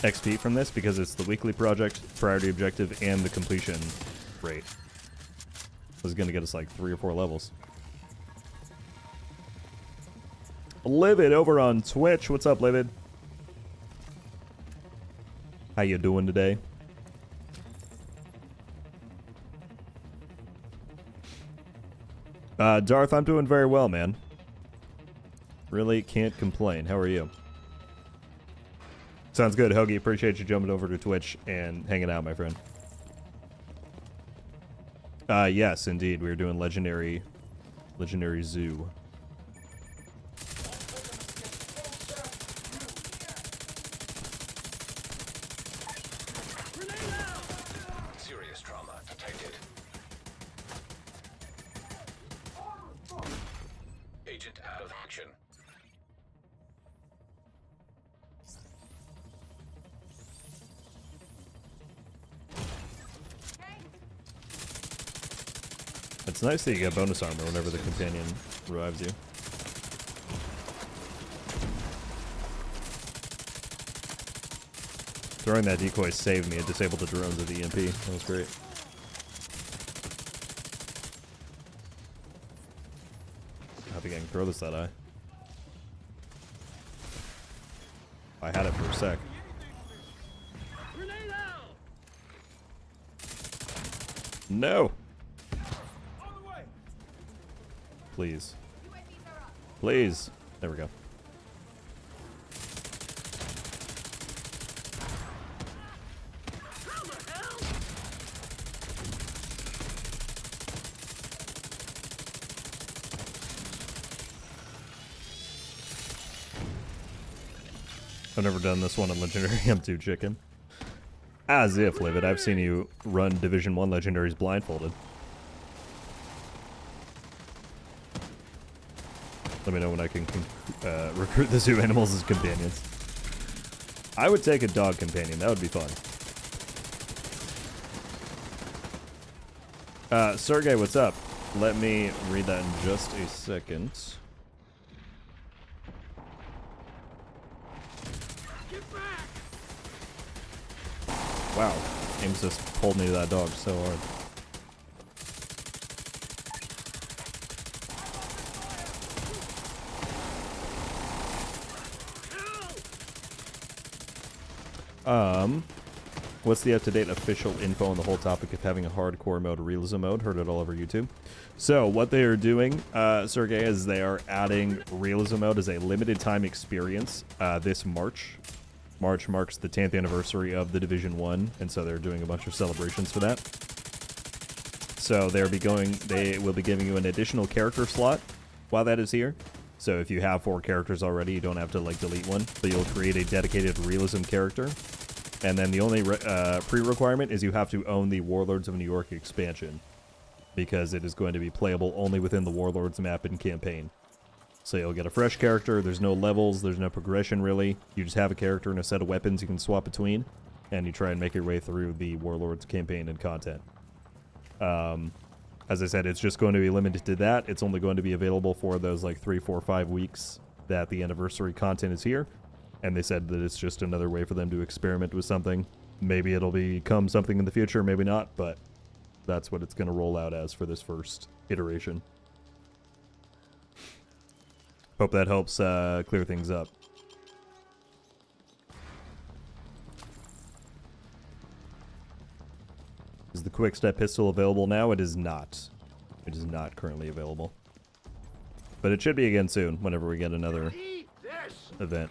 XP from this because it's the weekly project, priority objective, and the completion rate. This is going to get us like 3 or 4 levels. Livid over on Twitch. What's up, Livid? How you doing today? Darth, I'm doing very well, man. Really can't complain. How are you? Sounds good, Hoagie. Appreciate you jumping over to Twitch and hanging out, my friend. Yes, indeed. We were doing Legendary Zoo. Serious trauma detected. Agent out of action. It's nice that you get bonus armor whenever the companion revives you. Throwing that decoy saved me. It disabled the drones with the EMP. That was great. I hope you can throw this that eye. I had it for a sec. No! Please. Please. There we go. I've never done this one on Legendary M2 Chicken. As if, Livid. I've seen you run Division 1 Legendaries blindfolded. Let me know when I can recruit the zoo animals as companions. I would take a dog companion. That would be fun. Sergey, what's up? Let me read that in just a second. Wow. Ames just pulled me to that dog so hard. What's the up-to-date official info on the whole topic of having a hardcore mode, realism mode? Heard it all over YouTube. So what they are doing, Sergey, is they are adding realism mode as a limited time experience this March. March marks the 10th anniversary of the Division 1, and so they're doing a bunch of celebrations for that. So they will be giving you an additional character slot while that is here. So if you have 4 characters already, you don't have to like delete one, but you'll create a dedicated realism character. And then the only pre-requirement is you have to own the Warlords of New York expansion, because it is going to be playable only within the Warlords map and campaign. So you'll get a fresh character, there's no levels, there's no progression really. You just have a character and a set of weapons you can swap between, and you try and make your way through the Warlords campaign and content. As I said, it's just going to be limited to that. It's only going to be available for those like 3, 4, 5 weeks that the anniversary content is here. And they said that it's just another way for them to experiment with something. Maybe it'll become something in the future, maybe not, but that's what it's going to roll out as for this first iteration. Hope that helps clear things up. Is the quick step pistol available now? It is not. It is not currently available. But it should be again soon, whenever we get another event.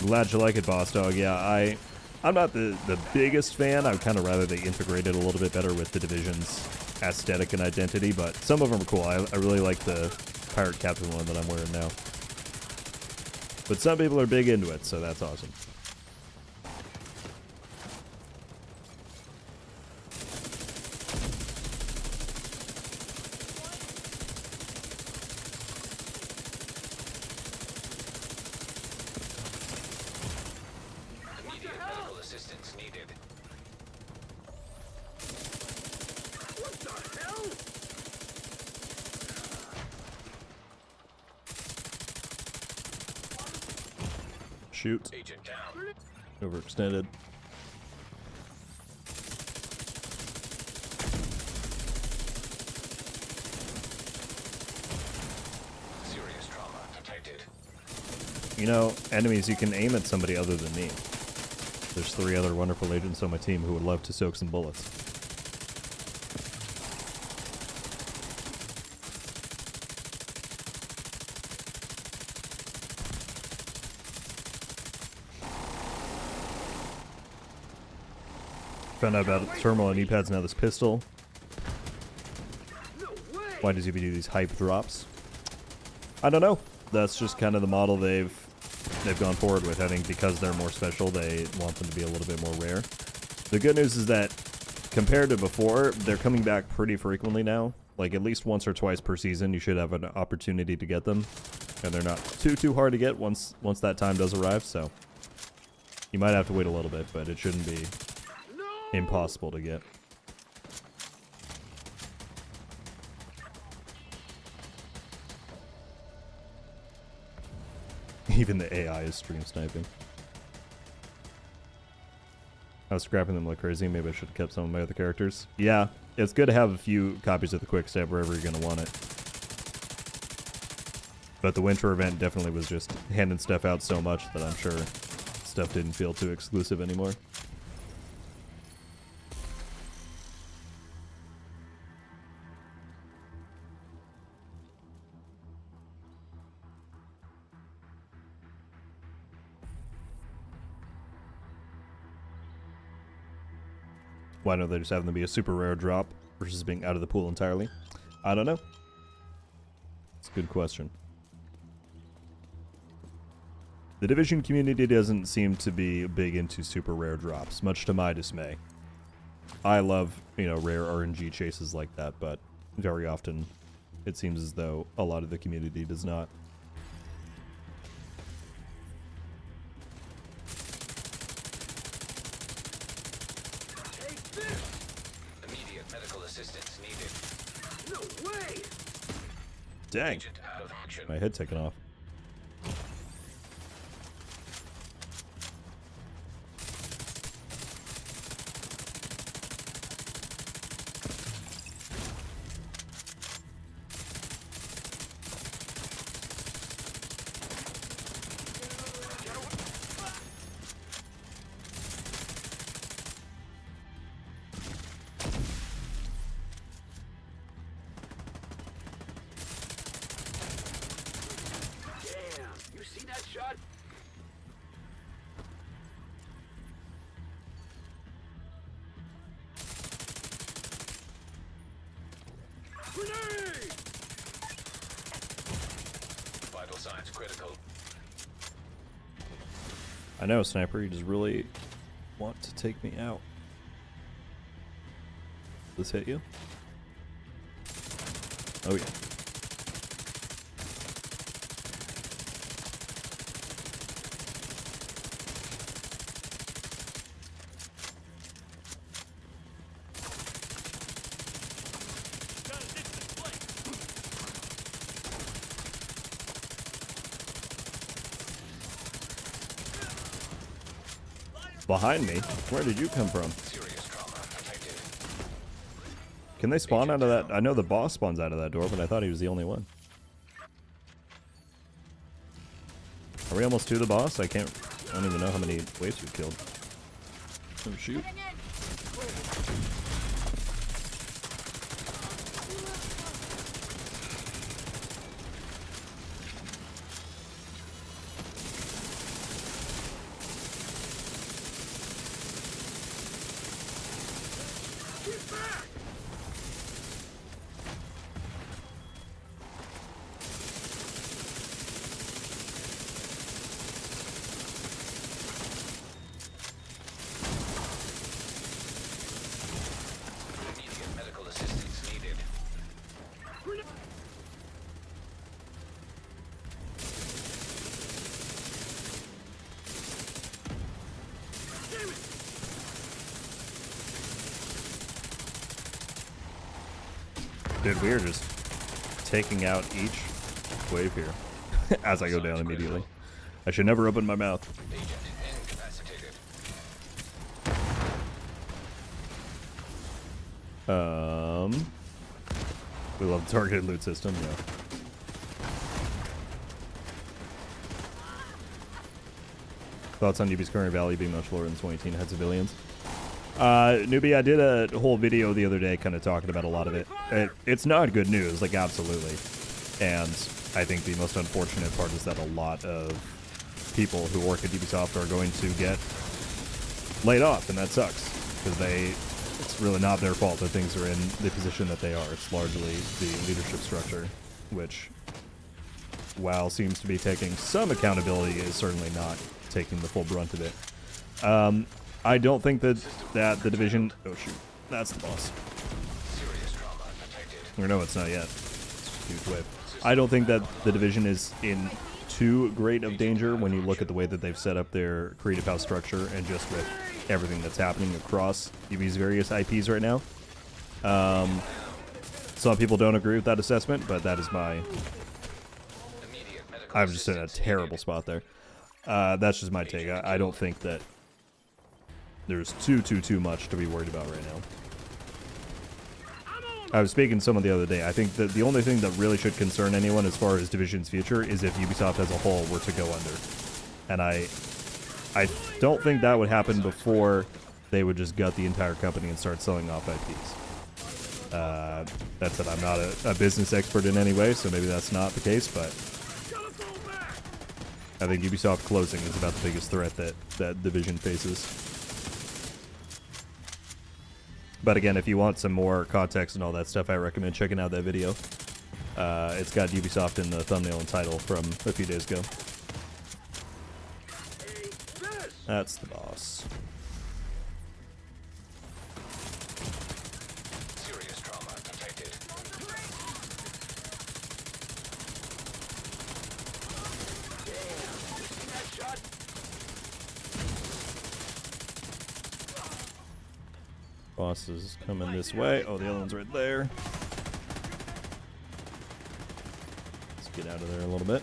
Glad you like it, Boss Dog. Yeah, I'm not the biggest fan. I would kind of rather they integrated a little bit better with the Division's aesthetic and identity, but some of them are cool. I really like the Pirate Captain one that I'm wearing now. But some people are big into it, so that's awesome. shoot. Agent down. Overextended. Serious trauma detected. You know, enemies, you can aim at somebody other than me. There's 3 other wonderful agents on my team who would love to soak some bullets. Found out about thermal and knee-pads, now this pistol. Why does he do these hype drops? I don't know. That's just kind of the model they've gone forward with. I think because they're more special, they want them to be a little bit more rare. The good news is that compared to before, they're coming back pretty frequently now. Like at least once or twice per season, you should have an opportunity to get them, and they're not too hard to get once that time does arrive. So you might have to wait a little bit, but it shouldn't be impossible to get. Even the AI is stream sniping. I was scrapping them like crazy. Maybe I should have kept some of my other characters. Yeah, it's good to have a few copies of the quick step wherever you're going to want it. But the winter event definitely was just handing stuff out so much that I'm sure stuff didn't feel too exclusive anymore. Why don't they just have them be a super rare drop versus being out of the pool entirely? I don't know. It's a good question. The Division community doesn't seem to be big into super rare drops, much to my dismay. I love, you know, rare RNG chases like that, but very often it seems as though a lot of the community does not. Immediate medical assistance needed. No way! Dang, Agent out of action. my head taken off. Damn, you see that shot? Grenade! Vital signs critical. I know, Sniper, you just really want to take me out. This hit you? Oh yeah. Behind me? Where did you come from? Serious trauma detected. Can they spawn out of that? I know the boss spawns out of that door, but I thought he was the only one. Are we almost to the boss? I don't even know how many waves we've killed. Oh shoot. Immediate medical assistance needed. Dude, we are just taking out each wave here as I go down immediately. I should never open my mouth. Agent incapacitated. We love the targeted loot system, yeah. Thoughts on Newbie's current value being much lower than 2018 had civilians? Newbie, I did a whole video the other day kind of talking about a lot of it. It's not good news, like, absolutely. And I think the most unfortunate part is that a lot of people who work at Ubisoft are going to get laid off, and that sucks. Because it's really not their fault that things are in the position that they are. It's largely the leadership structure, which, while seems to be taking some accountability, is certainly not taking the full brunt of it. I don't think that the Division... Oh, shoot. That's the boss. Serious trauma detected. Or no, it's not yet. It's a huge wave. I don't think that the Division is in too great of danger when you look at the way that they've set up their creative house structure and just with everything that's happening across UB's various IPs right now. Some people don't agree with that assessment, but that is my... Immediate medical I'm just in a assistance terrible needed. spot there. That's just my take. I don't think that there's too much to be worried about right now. I was speaking to someone the other day. I think that the only thing that really should concern anyone as far as Division's future is if Ubisoft as a whole were to go under. And I don't think that would happen before they would just gut the entire company and start selling off IPs. That said, I'm not a business expert in any way, so maybe that's not the case, but I think Ubisoft closing is about the biggest threat that Division faces. But again, if you want some more context and all that stuff, I recommend checking out that video. It's got Ubisoft in the thumbnail and title from a few days ago. That's the boss. Serious trauma detected. Boss is coming this way. Oh, the other one's right there. Let's get out of there a little bit.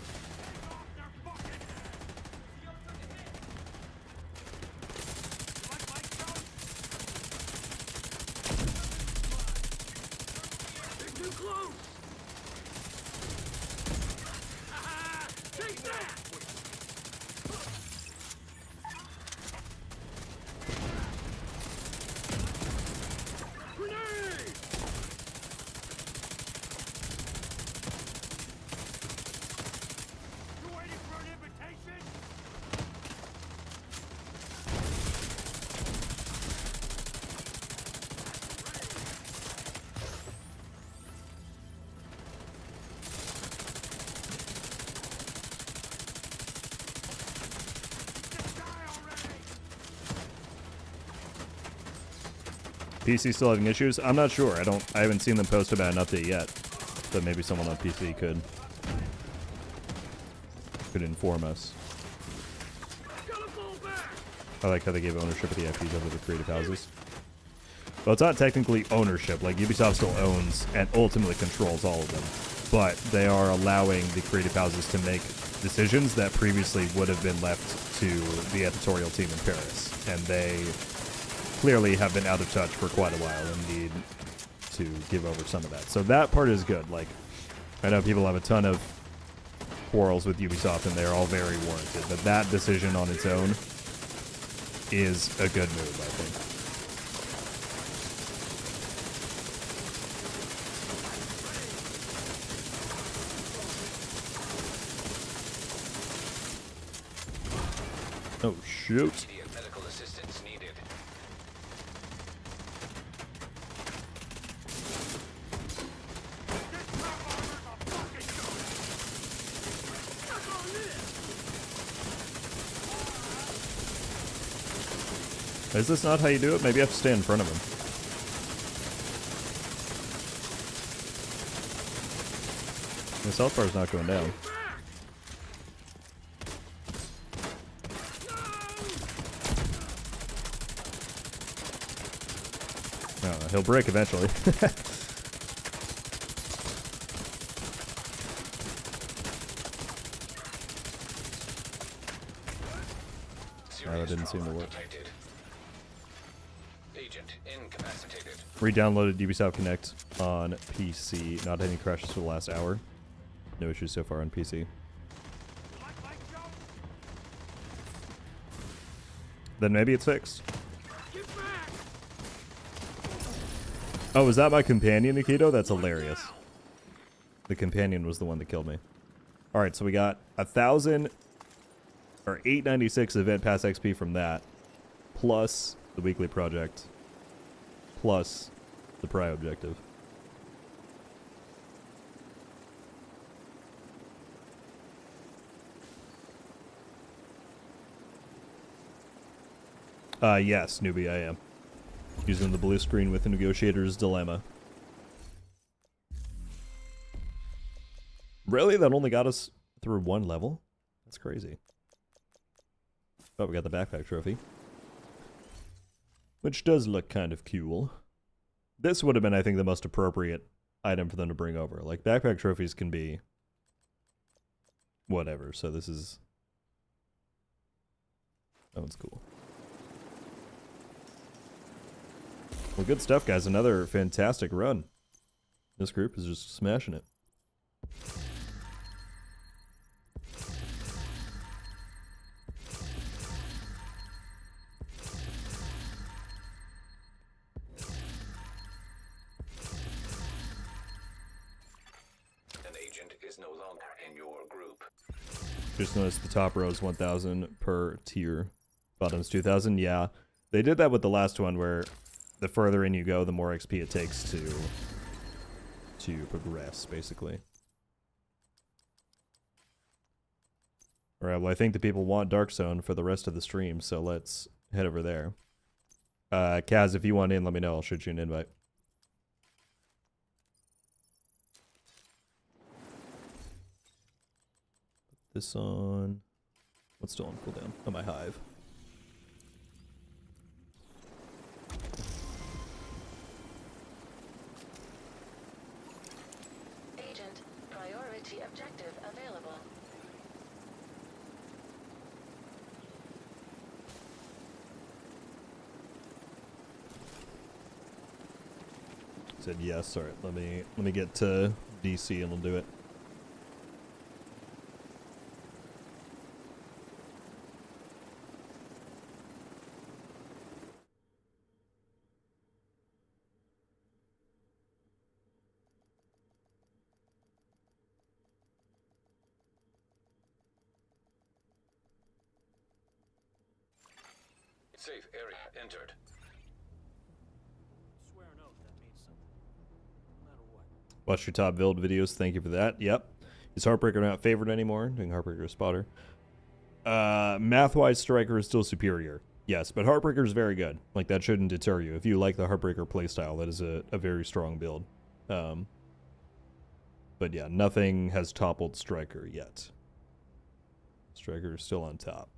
PC still having issues? I'm not sure. I haven't seen them post about an update yet. But maybe someone on PC could inform us. I like how they gave ownership of the IPs over the creative houses. Well, it's not technically ownership. Like, Ubisoft still owns and ultimately controls all of them. But they are allowing the creative houses to make decisions that previously would have been left to the editorial team in Paris. And they clearly have been out of touch for quite a while and need to give over some of that. So that part is good. Like, I know people have a ton of quarrels with Ubisoft and they're all very warranted, but that decision on its own is a good move, I think. Oh, shoot. Immediate medical assistance needed. Is this not how you do it? Maybe you have to stay in front of him. The health bar is not going down. Oh, he'll break eventually. That didn't seem to trauma work. detected. Agent incapacitated. Re-downloaded Divisive Connect on PC. Not any crashes for the last hour. No issues so far on PC. Then maybe it's fixed. Oh, is that my companion, Nikito? That's hilarious. The companion was the one that killed me. Alright, so we got 1,000 or 896 event pass XP from that, plus the weekly project, plus the prio objective. Yes, newbie, I am. Using the blue screen with the negotiator's dilemma. Really? That only got us through one level? That's crazy. Oh, we got the backpack trophy. Which does look kind of cool. This would have been, I think, the most appropriate item for them to bring over. Like, backpack trophies can be whatever, so this is... That one's cool. Well, good stuff, guys. Another fantastic run. This group is just smashing it. An agent is no longer in your group. Just noticed the top row is 1,000 per tier. Bottom's 2,000. Yeah, they did that with the last one where the further in you go, the more XP it takes to progress, basically. Alright, well, I think the people want Dark Zone for the rest of the stream, so let's head over there. Kaz, if you want in, let me know. I'll shoot you an invite. Put this on. What's still on cooldown? Oh, my hive. Agent, priority objective available. Said yes. All right, let me get to DC and we'll do it. Safe area entered. Swear an oath that means something. No matter what. Watch your top build videos. Thank you for that. Yep. Is Heartbreaker not favored anymore? Doing Heartbreaker spotter. Math-wise, Striker is still superior. Yes, but Heartbreaker is very good. Like, that shouldn't deter you. If you like the Heartbreaker playstyle, that is a very strong build. But yeah, nothing has toppled Striker yet. Striker is still on top.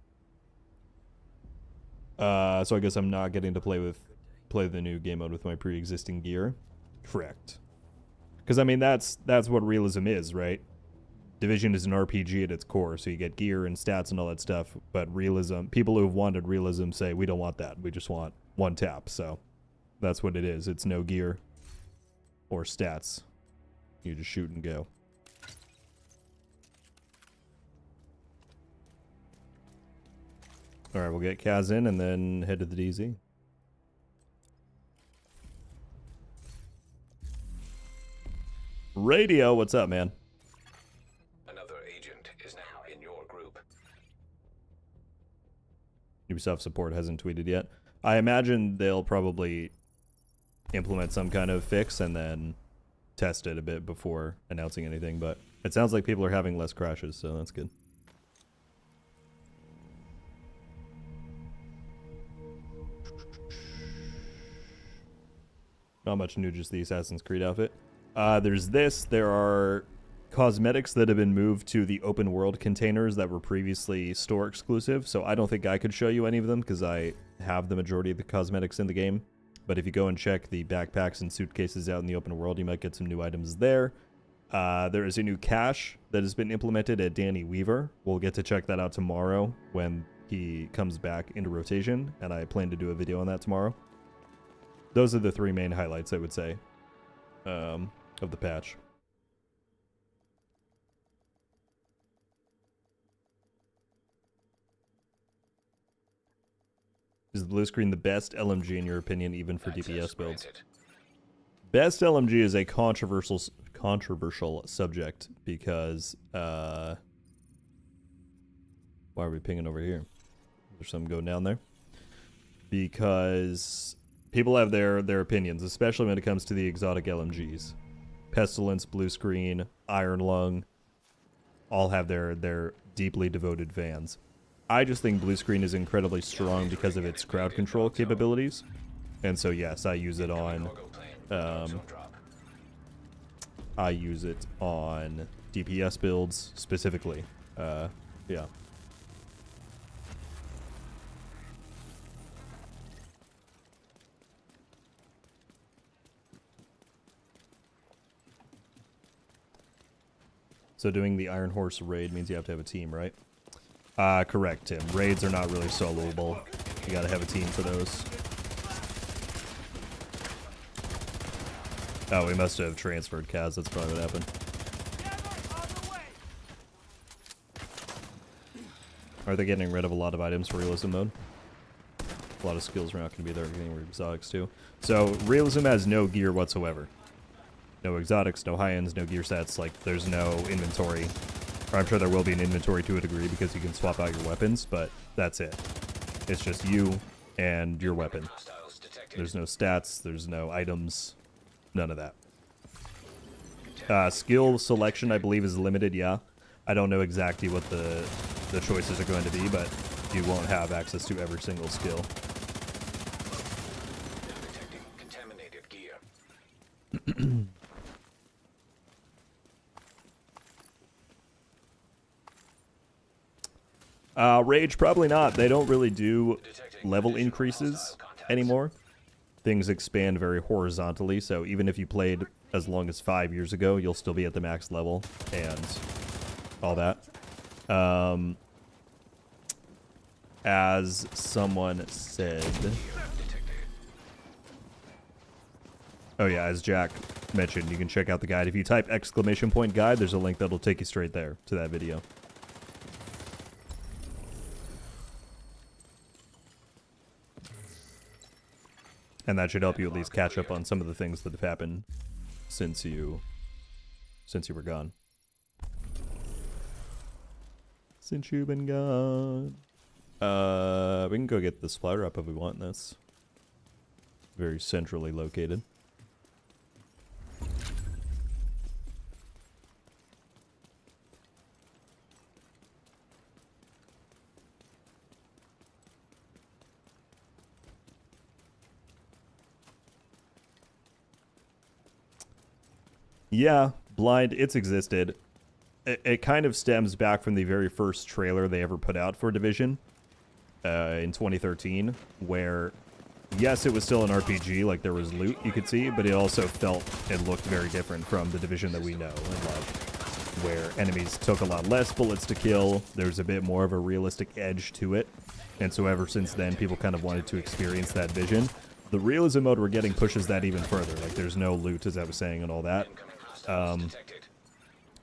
So I guess I'm not getting to play the new game mode with my pre-existing gear. Correct. Because I mean that's what realism is, right? Division is an RPG at its core, so you get gear and stats and all that stuff. But realism, people who have wanted realism say we don't want that. We just want one tap. So that's what it is. It's no gear or stats. You just shoot and go. All right, we'll get Kaz in and then head to the DZ. Radio, what's up, man? Another agent is now in your group. Ubisoft support hasn't tweeted yet. I imagine they'll probably implement some kind of fix and then test it a bit before announcing anything, but it sounds like people are having less crashes, so that's good. Not much new, just the Assassin's Creed outfit. There's this. There are cosmetics that have been moved to the open world containers that were previously store exclusive, so I don't think I could show you any of them because I have the majority of the cosmetics in the game. But if you go and check the backpacks and suitcases out in the open world, you might get some new items there. There is a new cache that has been implemented at Danny Weaver. We'll get to check that out tomorrow when he comes back into rotation, and I plan to do a video on that tomorrow. Those are the 3 main highlights, I would say, of the patch. Is the blue screen the best LMG in your opinion, even for DPS builds? Best LMG is a controversial subject because why are we pinging over here? There's something going down there. Because people have their opinions, especially when it comes to the exotic LMGs. Pestilence, blue screen, Iron Lung, all have their deeply devoted fans. I just think blue screen is incredibly strong because of its crowd control capabilities, and so yes, I use it on DPS builds specifically. Yeah. So doing the Iron Horse raid means you have to have a team, right? Correct, Tim. Raids are not really soloable. You gotta have a team for those. Oh, we must have transferred Kaz. That's probably what happened. Are they getting rid of a lot of items for realism mode? A lot of skills are not going to be there. Getting rid of exotics too. So realism has no gear whatsoever. No exotics, no high-ends, no gear sets. Like, there's no inventory. Or I'm sure there will be an inventory to a degree because you can swap out your weapons, but that's it. It's just you and your weapon. There's no stats, there's no items, none of that. Skill selection, I believe, is limited, yeah. I don't know exactly what the choices are going to be, but you won't have access to every single skill. Detecting contaminated gear. Rage, probably not. They don't really do level increases anymore. Things expand very horizontally, so even if you played as long as 5 years ago, you'll still be at the max level and all that. As someone said... Oh yeah, as Jack mentioned, you can check out the guide. If you type !guide, there's a link that'll take you straight there to that video. And that should help you at least catch up on some of the things that have happened since you were gone. Since you've been gone. We can go get the splitter up if we want this. Very centrally located. Yeah, Blind, it's existed. It kind of stems back from the very first trailer they ever put out for Division in 2013, where, yes, it was still an RPG, like there was loot you could see, but it also felt and looked very different from the Division that we know and love, where enemies took a lot less bullets to kill, there's a bit more of a realistic edge to it, and so ever since then, people kind of wanted to experience that vision. The realism mode we're getting pushes that even further, like there's no loot, as I was saying, and all that.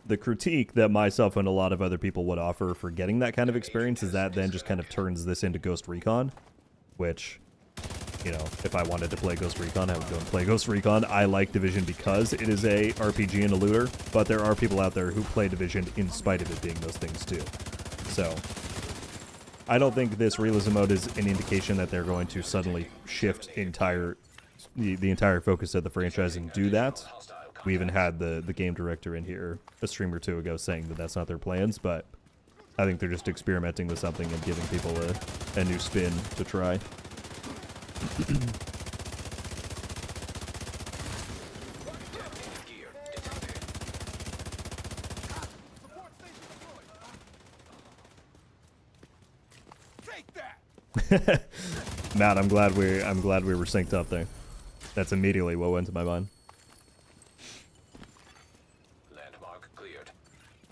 The critique that myself and a lot of other people would offer for getting that kind of experience is that then just kind of turns this into Ghost Recon, which, you know, if I wanted to play Ghost Recon, I would go and play Ghost Recon. I like Division because it is a RPG and a looter, but there are people out there who play Division in spite of it being those things too. So, I don't think this realism mode is an indication that they're going to suddenly shift the entire focus of the franchise and do that. We even had the game director in here a stream or two ago saying that that's not their plans, but I think they're just experimenting with something and giving people a new spin to try. Matt, I'm glad we were synced up there. That's immediately what went to my mind.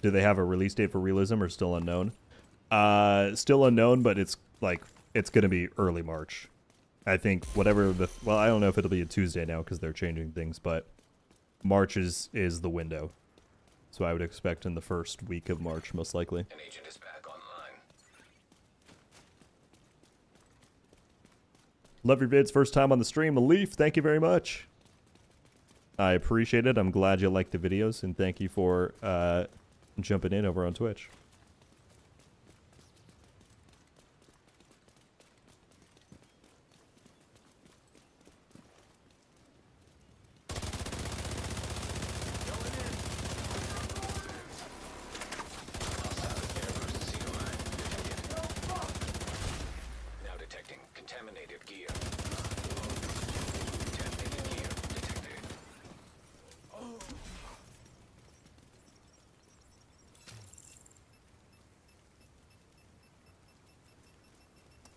Do they have a release date for realism or still unknown? Still unknown, but it's like, it's going to be early March. I think whatever the... Well, I don't know if it'll be a Tuesday now because they're changing things, but March is the window. So I would expect in the first week of March, most likely. An agent is back online. Love your vids. First time on the stream. Leaf, thank you very much. I appreciate it. I'm glad you like the videos, and thank you for jumping in over on Twitch. Now detecting contaminated gear. Contaminated gear detected.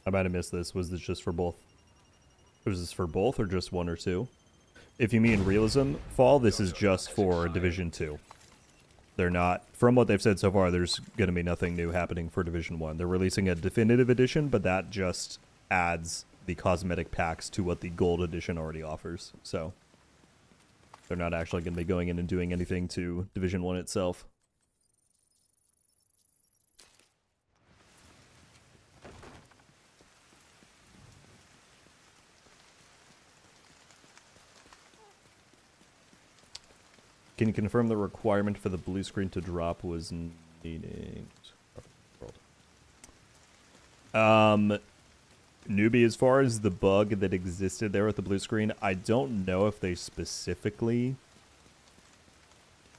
I might have missed this. Was this just for both? Was this for both or just one or two? If you mean realism fall, this is just for Division 2. They're not, from what they've said so far, there's going to be nothing new happening for Division 1. They're releasing a definitive edition, but that just adds the cosmetic packs to what the gold edition already offers. So they're not actually going to be going in and doing anything to Division 1 itself. Can you confirm the requirement for the blue screen to drop was needing? Newbie, as far as the bug that existed there with the blue screen, I don't know if they specifically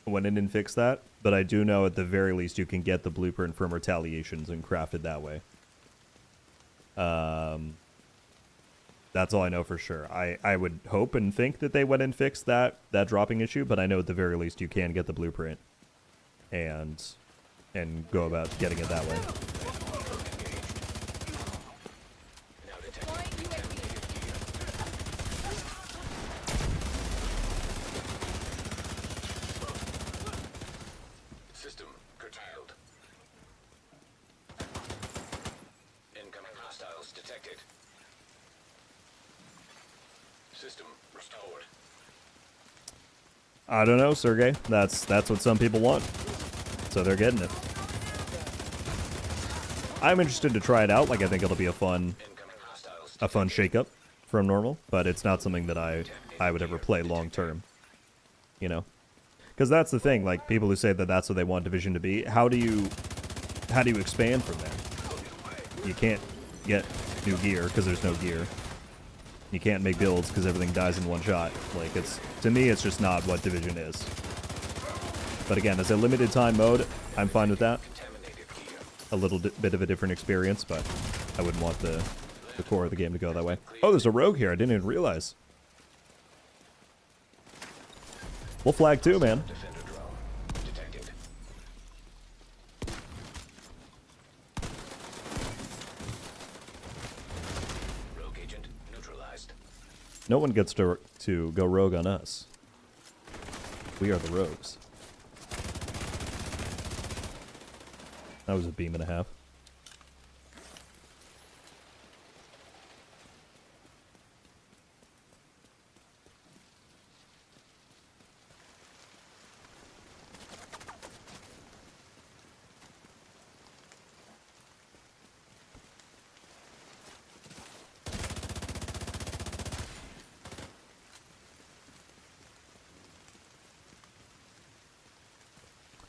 went in and fixed that, but I do know at the very least you can get the blueprint from Retaliations and craft it that way. That's all I know for sure. I would hope and think that they went and fixed that dropping issue, but I know at the very least you can get the blueprint and go about getting it that way. Now detecting contaminated gear. System curtailed. Incoming hostiles detected. System restored. I don't know, Sergey. That's what some people want. So they're getting it. I'm interested to try it out. Like, I think it'll be a fun Incoming hostiles shakeup from normal, but it's not something that I would ever play long term. You know? Because that's the thing, like, people who say that that's what they want Division to be, how do you expand from there? You can't get new gear because there's no gear. You can't make builds because everything dies in one shot. Like, it's, to me, it's just not what Division is. But again, as a limited time mode, I'm fine with that. A little bit of a different experience, but I wouldn't want the core of the game to go that way. Oh, there's a rogue here. I didn't even realize. We'll flag too, man. defender drone detected. Rogue agent neutralized. No one gets to go rogue on us. We are the rogues. That was a beam and a half.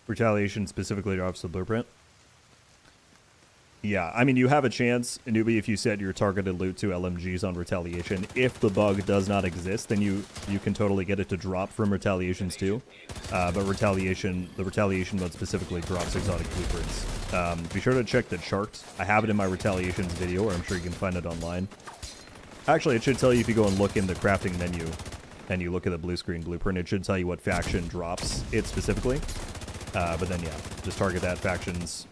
Retaliation specifically drops the blueprint. Yeah, I mean, you have a chance, newbie, if you set your targeted loot to LMGs on Retaliation. If the bug does not exist, then you can totally get it to drop from Retaliations too. But the Retaliation mode specifically drops exotic blueprints. Be sure to check the chart. I have it in my Retaliations video, or I'm sure you can find it online. Actually, it should tell you if you go and look in the crafting menu, and you look at the blue screen blueprint, it should tell you what faction drops it specifically. But then, yeah, just target that faction's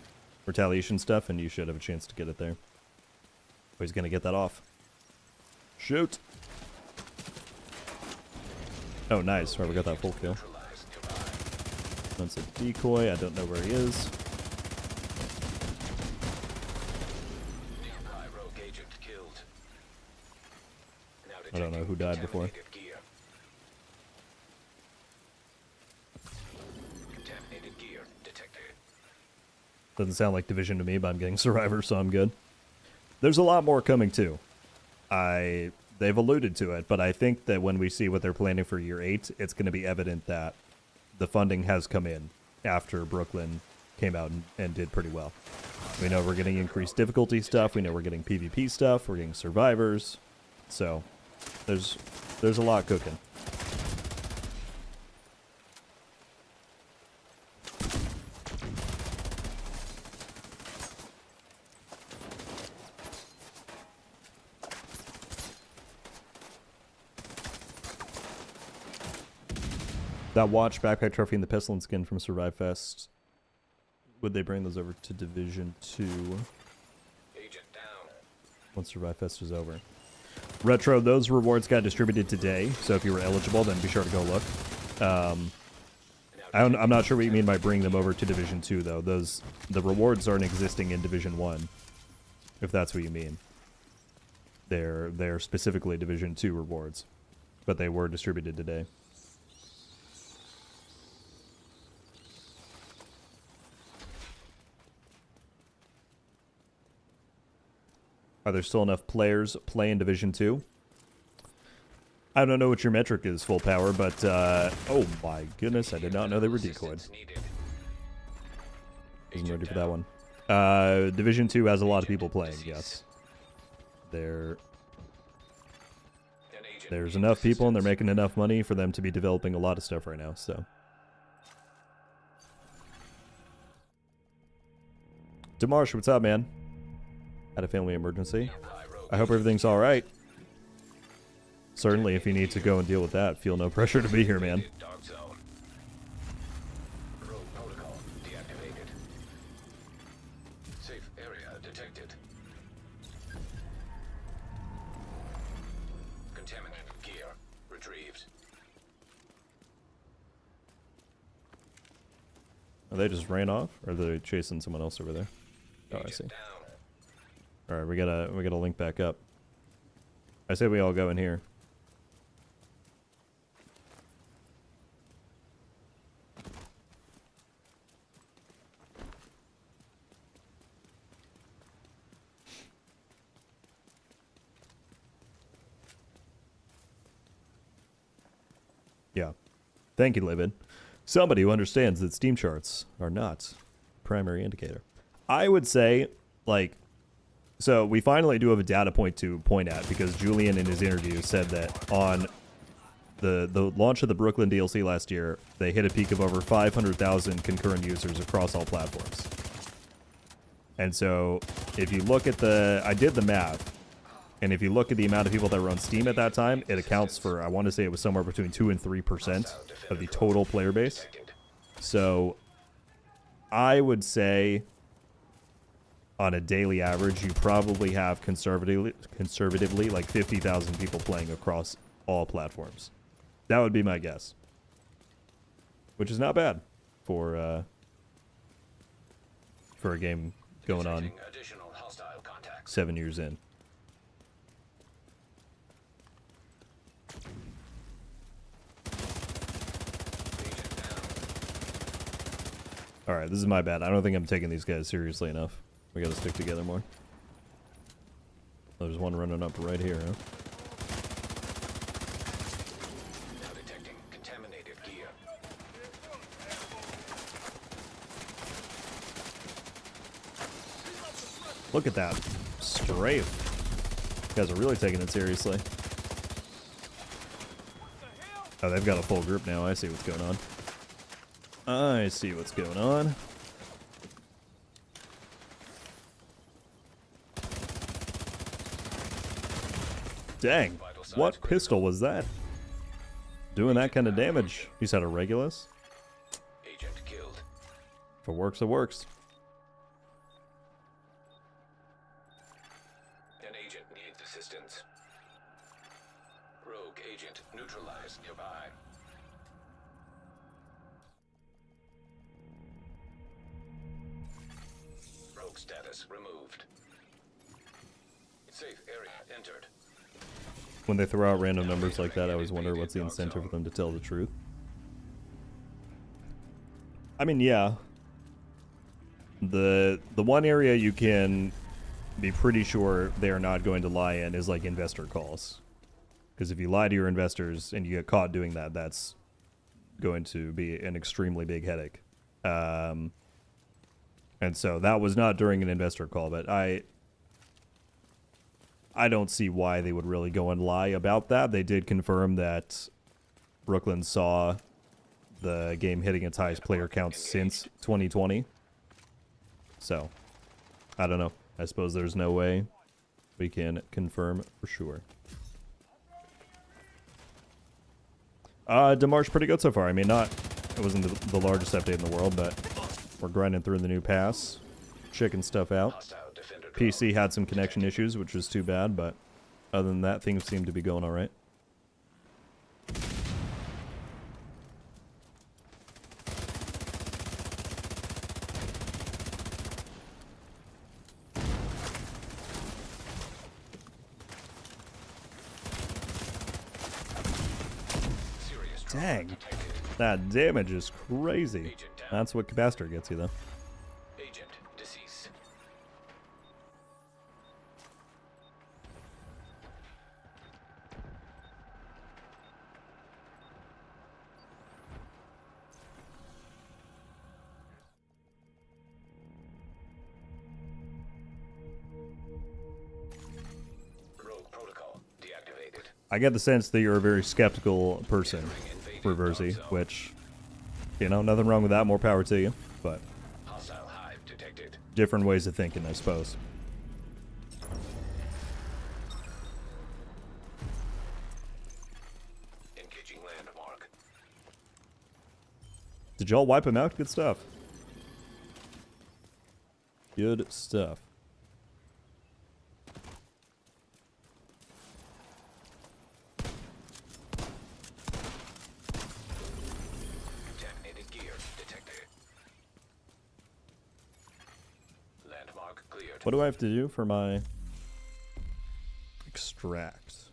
Retaliation stuff, and you should have a chance to get it there. Oh, he's going to get that off. Shoot! Oh, nice. Right, we got that full kill. That's a decoy. I don't know where he is. Nearby I don't know who died before. Contaminated gear. Contaminated gear detected. Doesn't sound like Division to me, but I'm getting Survivor, so I'm good. There's a lot more coming too. They've alluded to it, but I think that when we see what they're planning for year 8, it's going to be evident that the funding has come in after Brooklyn came out and did pretty well. We know we're getting increased difficulty stuff. We know we're getting PvP stuff. We're getting survivors. So there's a lot cooking. That watch, backpack trophy, and the pestilence skin from Survive Fest. Would they bring those over to Division 2 Agent down. once Survive Fest is over? Retro, those rewards got distributed today, so if you were eligible, then be sure to go look. I'm not sure what you mean by bring them over to Division 2, though. The rewards aren't existing in Division 1, if that's what you mean. They're specifically Division 2 rewards, but they were distributed today. Are there still enough players play in Division 2? I don't know what your metric is, full power, but, oh my goodness, I did not know they were decoyed. Assistance needed. Wasn't Agent ready for down. that one. Division 2 has a lot of people playing, yes. An agent There's needs enough people, and they're assistance. making enough money for them to be developing a lot of stuff right now, so. Demarsh, what's up, man? Had a family emergency. I hope everything's alright. Certainly, if you need to go and deal with that, feel no pressure to be here, man. Dark zone. Rogue protocol deactivated. Safe area detected. Contaminated gear retrieved. Oh, they just ran off? Or are they chasing someone else over there? Oh, I see. Agent down. Alright, we gotta link back up. I say we all go in here. Yeah. Thank you, Livid. Somebody who understands that Steam charts are not primary indicator. I would say, like, so we finally do have a data point to point at, because Julian in his interview said that on the launch of the Brooklyn DLC last year, they hit a peak of over 500,000 concurrent users across all platforms. And so if you look at I did the math, and if you look at the amount of people that were on Steam at that time, it accounts for, I want to say it was somewhere between 2 and 3% of the total player base. So I would say on a daily average, you probably have conservatively like 50,000 people playing across all platforms. That would be my guess. Which is not bad for a game going on Detecting additional hostile contacts. 7 years in. Agent down. Alright, this is my bad. I don't think I'm taking these guys seriously enough. We gotta stick together more. There's one running up right here, huh? Now detecting contaminated gear. Look at that. Strafe. You guys are really taking it seriously. Oh, they've got a full group now. I see what's going on. I see what's going on. Dang. What pistol was that? Doing that kind of damage. He's had a Regulus. Agent killed. If it works, it works. An agent needs assistance. Rogue agent neutralized nearby. Rogue status removed. Safe area entered. when they throw out random numbers like that, I always wonder what's the incentive for them to tell the truth. I mean, yeah. The one area you can be pretty sure they are not going to lie in is like investor calls. Because if you lie to your investors and you get caught doing that, that's going to be an extremely big headache. And so that was not during an investor call, but I don't see why they would really go and lie about that. They did confirm that Brooklyn saw the game hitting its highest player count since 2020. So, I don't know. I suppose there's no way we can confirm for sure. Demarche pretty good so far. I mean, it wasn't the largest update in the world, but we're grinding through the new pass, checking stuff out. Hostile defender drone. PC had some connection issues, which was too bad, but other than that, things seem to be going all right. Serious drone Dang, detected. that damage is crazy. Agent down. That's what capacitor gets you, though. Agent deceased. Rogue protocol deactivated. I get the sense that you're a very skeptical person for Verzi, which, you know, nothing wrong with that. More power to you. But Hostile hive detected. different ways of thinking, I suppose. Engaging landmark. Did y'all wipe him out? Good stuff. Good stuff. Contaminated gear detected. Landmark cleared. What do I have to do for my extract?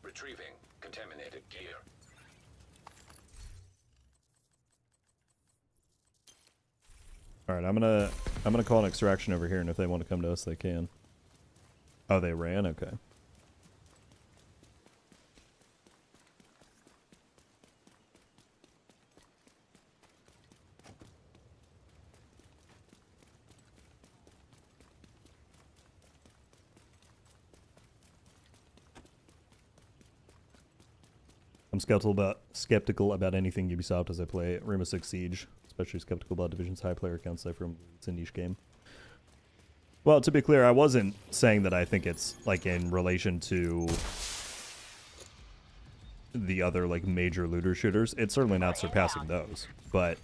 Retrieving contaminated gear. All right, I'm gonna call an extraction over here, and if they want to come to us, they can. Oh, they ran. Okay. I'm skeptical about anything Ubisoft as I play Rainbow Six Siege, especially skeptical about Division's high player count cipher. It's a niche game. Well, to be clear, I wasn't saying that I think it's like in relation to the other like major looter shooters. It's certainly not surpassing those. But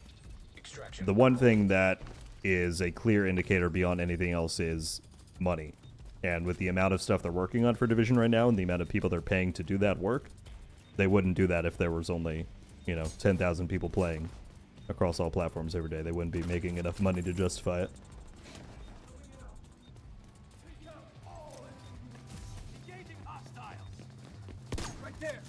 Extraction. the one thing that is a clear indicator beyond anything else is money. And with the amount of stuff they're working on for Division right now and the amount of people they're paying to do that work, they wouldn't do that if there was only, 10,000 people playing across all platforms every day. They wouldn't be making enough money to justify it. Engaging hostiles. Right there.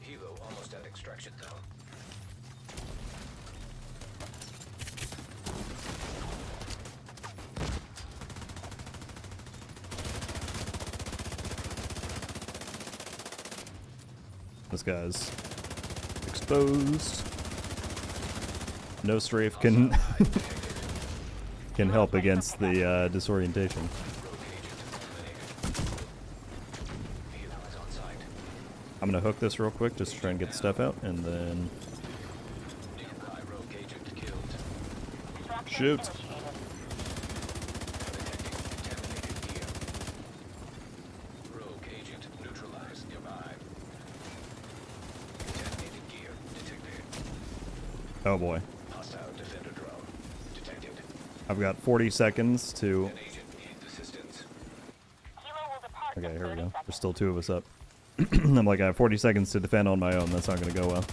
Hilo almost at extraction zone. This guy's exposed. No strafe can can help against the disorientation. Rogue agent eliminated. Hilo is on site. I'm gonna hook this real quick just to try and get the stuff out, and then Nearby rogue agent killed. shoot. Detecting contaminated gear. Rogue agent neutralized nearby. Contaminated gear detected. Oh boy. Hostile defender drone detected. I've got 40 seconds to... An agent needs assistance. Okay, here we go. There's still 2 of us up. I'm like, I have 40 seconds to defend on my own. That's not going to go well.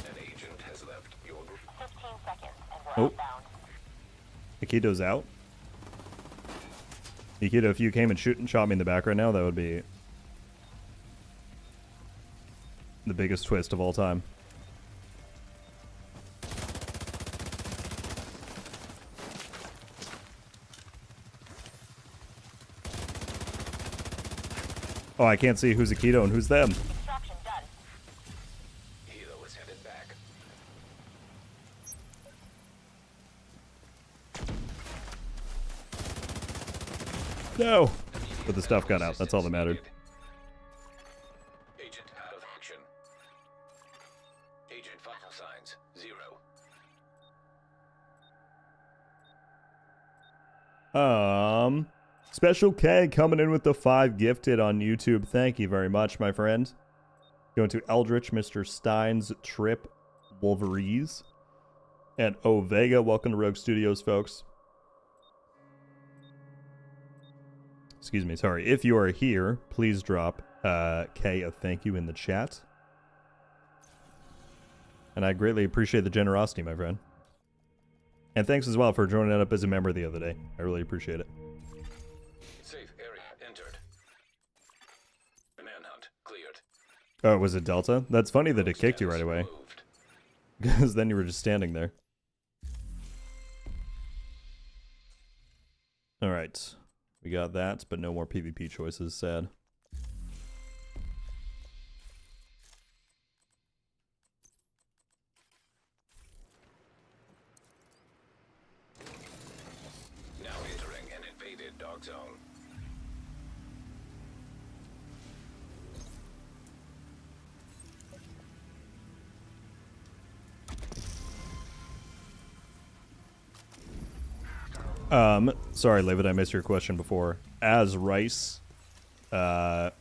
An agent has left your group. 15 seconds and we're Oh. outbound. Nikito's out. Nikito, if you came and shot me in the back right now, that would be the biggest twist of all time. Oh, I can't see who's Nikito and who's them. Extraction done. Hilo is headed back. No! But the stuff got out. That's all that mattered. Agent out of action. Agent vital signs 0. Special K coming in with the 5 gifted on YouTube. Thank you very much, my friend. Going to Eldritch, Mr. Steins, Trip, Wolverines, and Vega. Welcome to Rogue Studios, folks. Excuse me, sorry. If you are here, please drop K a thank you in the chat. And I greatly appreciate the generosity, my friend. And thanks as well for joining up as a member the other day. I really appreciate it. Safe area entered. Manhunt cleared. Oh, was it Delta? That's funny that it kicked you right away. Moved. Because then you were just standing there. Alright. We got that, but no more PvP choices, sad. Now entering an invaded dog zone. Sorry, Livid, I missed your question before. As Rice alluded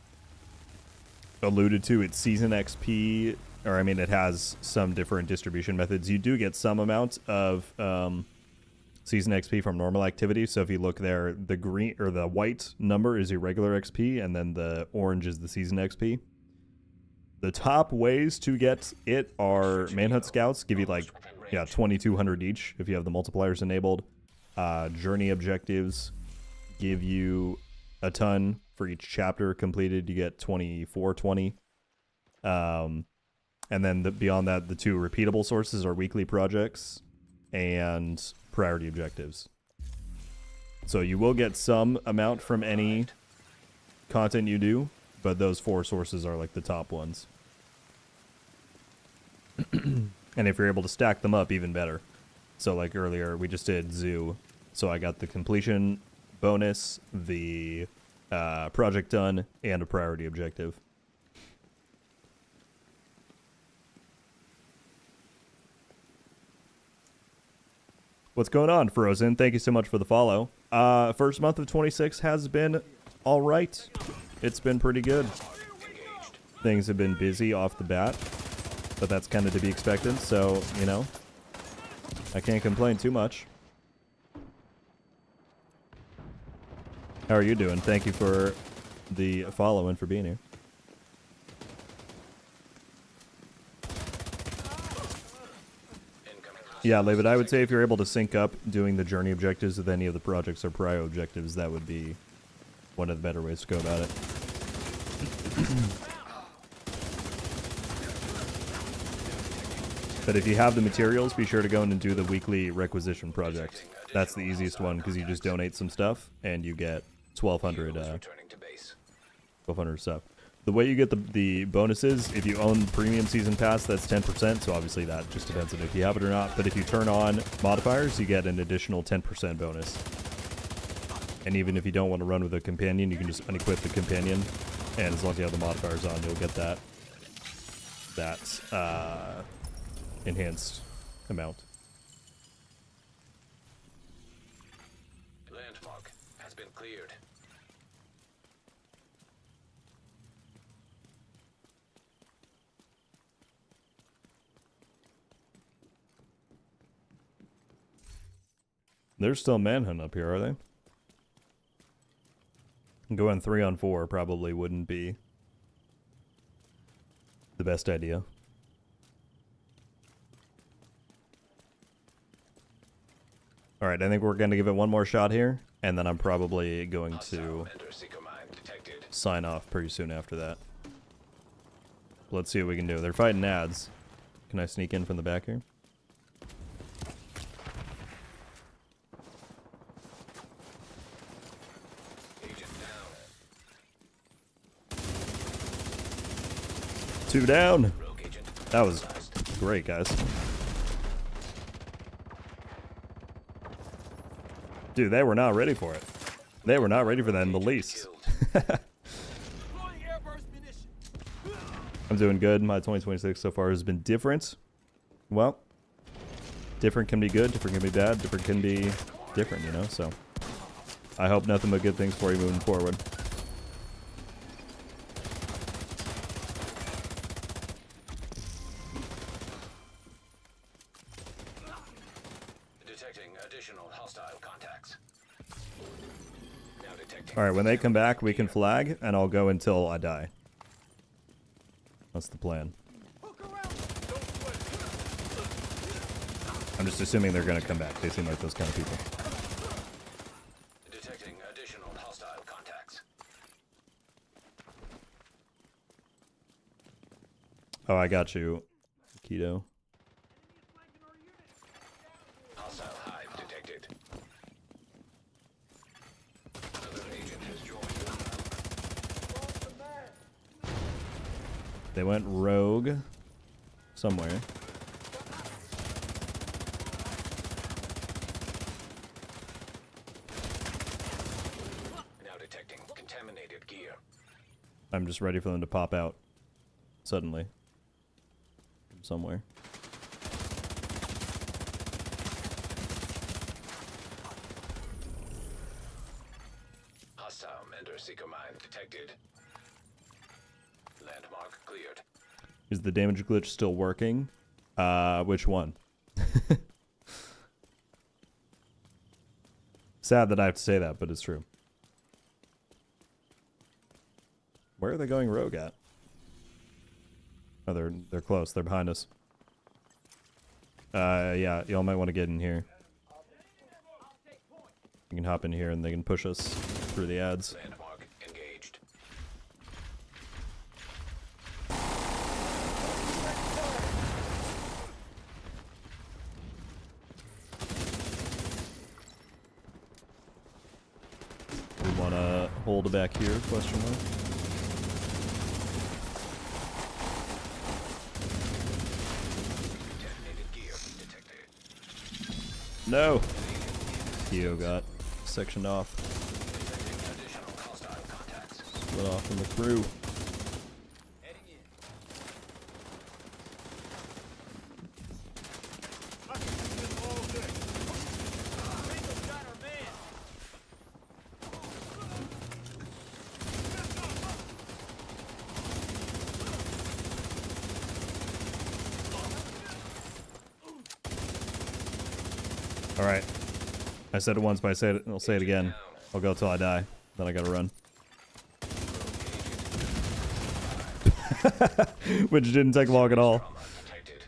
to, it's season XP, or I mean, it has some different distribution methods. You do get some amount of season XP from normal activity. So if you look there, the green or the white number is your regular XP, and then the orange is the season XP. The top ways to get it are Manhunt Scouts, give you like, yeah, 2,200 each if you have the multipliers enabled. Journey objectives give you a ton for each chapter completed. You get 2420. And then beyond that, the 2 repeatable sources are weekly projects and priority objectives. So you will get some amount from any content you do, but those 4 sources are like the top ones. And if you're able to stack them up, even better. So like earlier, we just did Zoo. So I got the completion bonus, the project done, and a priority objective. What's going on, Frozen? Thank you so much for the follow. First month of 26 has been all right. It's been pretty good. Things have been busy off the bat, but that's kind of to be expected. So, you know, I can't complain too much. How are you doing? Thank you for the follow and for being here. Yeah, David, I would say if you're able to sync up doing the journey objectives with any of the projects or prio objectives, that would be one of the better ways to go about it. But if you have the materials, be sure to go in and do the weekly requisition project. That's the easiest one because you just donate some stuff and you get 1,200 Returning to base. 1,200 stuff. The way you get the bonuses, if you own Premium Season Pass, that's 10%, so obviously that just depends on if you have it or not. But if you turn on modifiers, you get an additional 10% bonus. And even if you don't want to run with a companion, you can just unequip the companion And as long as you have the modifiers on, you'll get that enhanced amount. Landmark has been cleared. There's still manhunt up here, are they? Going 3-on-4 probably wouldn't be the best idea. Alright, I think we're going to give it one more shot here, and then I'm probably going to sign off pretty soon after that. Let's see what we can do. They're fighting ads. Can I sneak in from the back here? Two down. That was great, guys. Dude, they were not ready for it. They were not ready for that in the least. I'm doing good. My 2026 so far has been different. Well, different can be good, different can be bad, different can be different, you know? So, I hope nothing but good things for you moving forward. Alright, when they come back, we can flag, and I'll go until I die. That's the plan. I'm just assuming they're gonna come back. They seem like those kind of people. Detecting additional hostile contacts. Oh, I got you, Keto. Hostile hive detected. Another agent has joined. They went rogue somewhere. Now detecting contaminated gear. I'm just ready for them to pop out suddenly from somewhere. Hostile Mender Seeker mine detected. Landmark cleared. Is the damage glitch still working? Which one? Sad that I have to say that, but it's true. Where are they going rogue at? Oh, they're close. They're behind us. Yeah, y'all might want to get in here. You can hop in here and they can push us through the ads. Landmark engaged. We want to hold back here, question mark. Detonated gear detected. No! Keo got sectioned off. Detecting additional hostile contacts. Split off from the crew. Heading in. Ringo's got our man. Alright. I said it once, but I'll say it again. I'll go till I die. Then I gotta run. Which didn't take long at all. Trauma detected.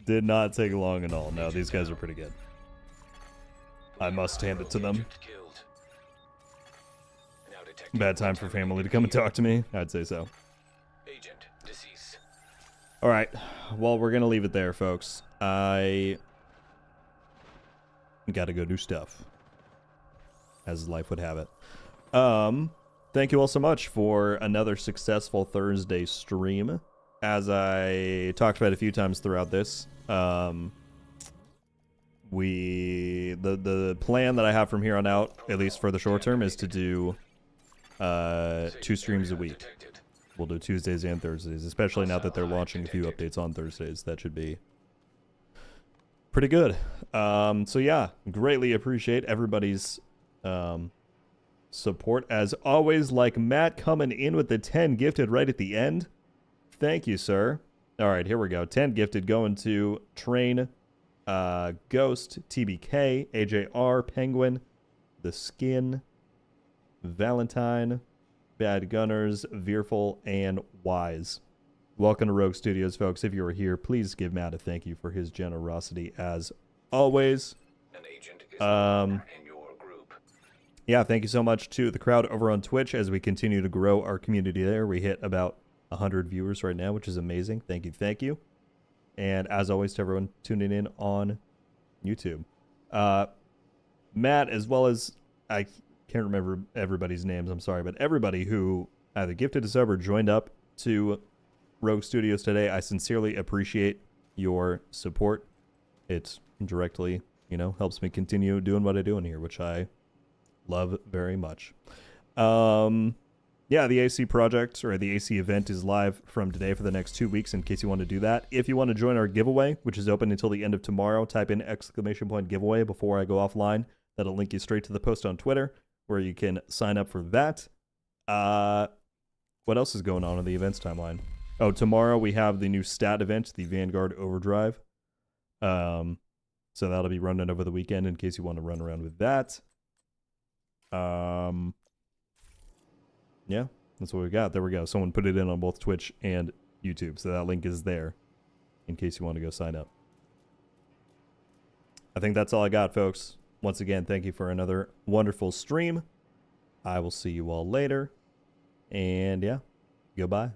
Did not take long at all. No, these guys are pretty good. I must hand it to them. Agent killed. Now detecting Bad time for family to come and talk to me. I'd say so. agent deceased. Alright. Well, we're gonna leave it there, folks. I gotta go do stuff. As life would have it. Thank you all so much for another successful Thursday stream. As I talked about a few times throughout this, the plan that I have from here on out, at least for the short term, is to do 2 streams a week. Detected. we'll do Tuesdays and Thursdays, especially now that they're launching a few updates on Thursdays. That should be pretty good. So yeah, greatly appreciate everybody's support as always. Like Matt coming in with the 10 gifted right at the end. Thank you, sir. All right, here we go. 10 gifted going to Train, Ghost, TBK, AJR, Penguin, The Skin, Valentine, Bad Gunners, Veerful, and Wise. Welcome to Rogue Studios, folks. If you are here, please give Matt a thank you for his generosity as always. An agent is in your group. Yeah, thank you so much to the crowd over on Twitch as we continue to grow our community there. We hit about 100 viewers right now, which is amazing. Thank you, thank you. And as always, to everyone tuning in on YouTube. Matt, as well as, I can't remember everybody's names, I'm sorry, but everybody who either gifted a sub or joined up to Rogue Studios today, I sincerely appreciate your support. It directly, helps me continue doing what I do in here, which I love very much. Yeah, the AC project, or the AC event, is live from today for the next 2 weeks in case you want to do that. If you want to join our giveaway, which is open until the end of tomorrow, type in !giveaway before I go offline. That'll link you straight to the post on Twitter where you can sign up for that. What else is going on in the events timeline? Oh, tomorrow we have the new stat event, the Vanguard Overdrive. So that'll be running over the weekend in case you want to run around with that. Yeah, that's what we got. There we go. Someone put it in on both Twitch and YouTube, so that link is there in case you want to go sign up. I think that's all I got, folks. Once again, thank you for another wonderful stream. I will see you all later. And yeah, goodbye.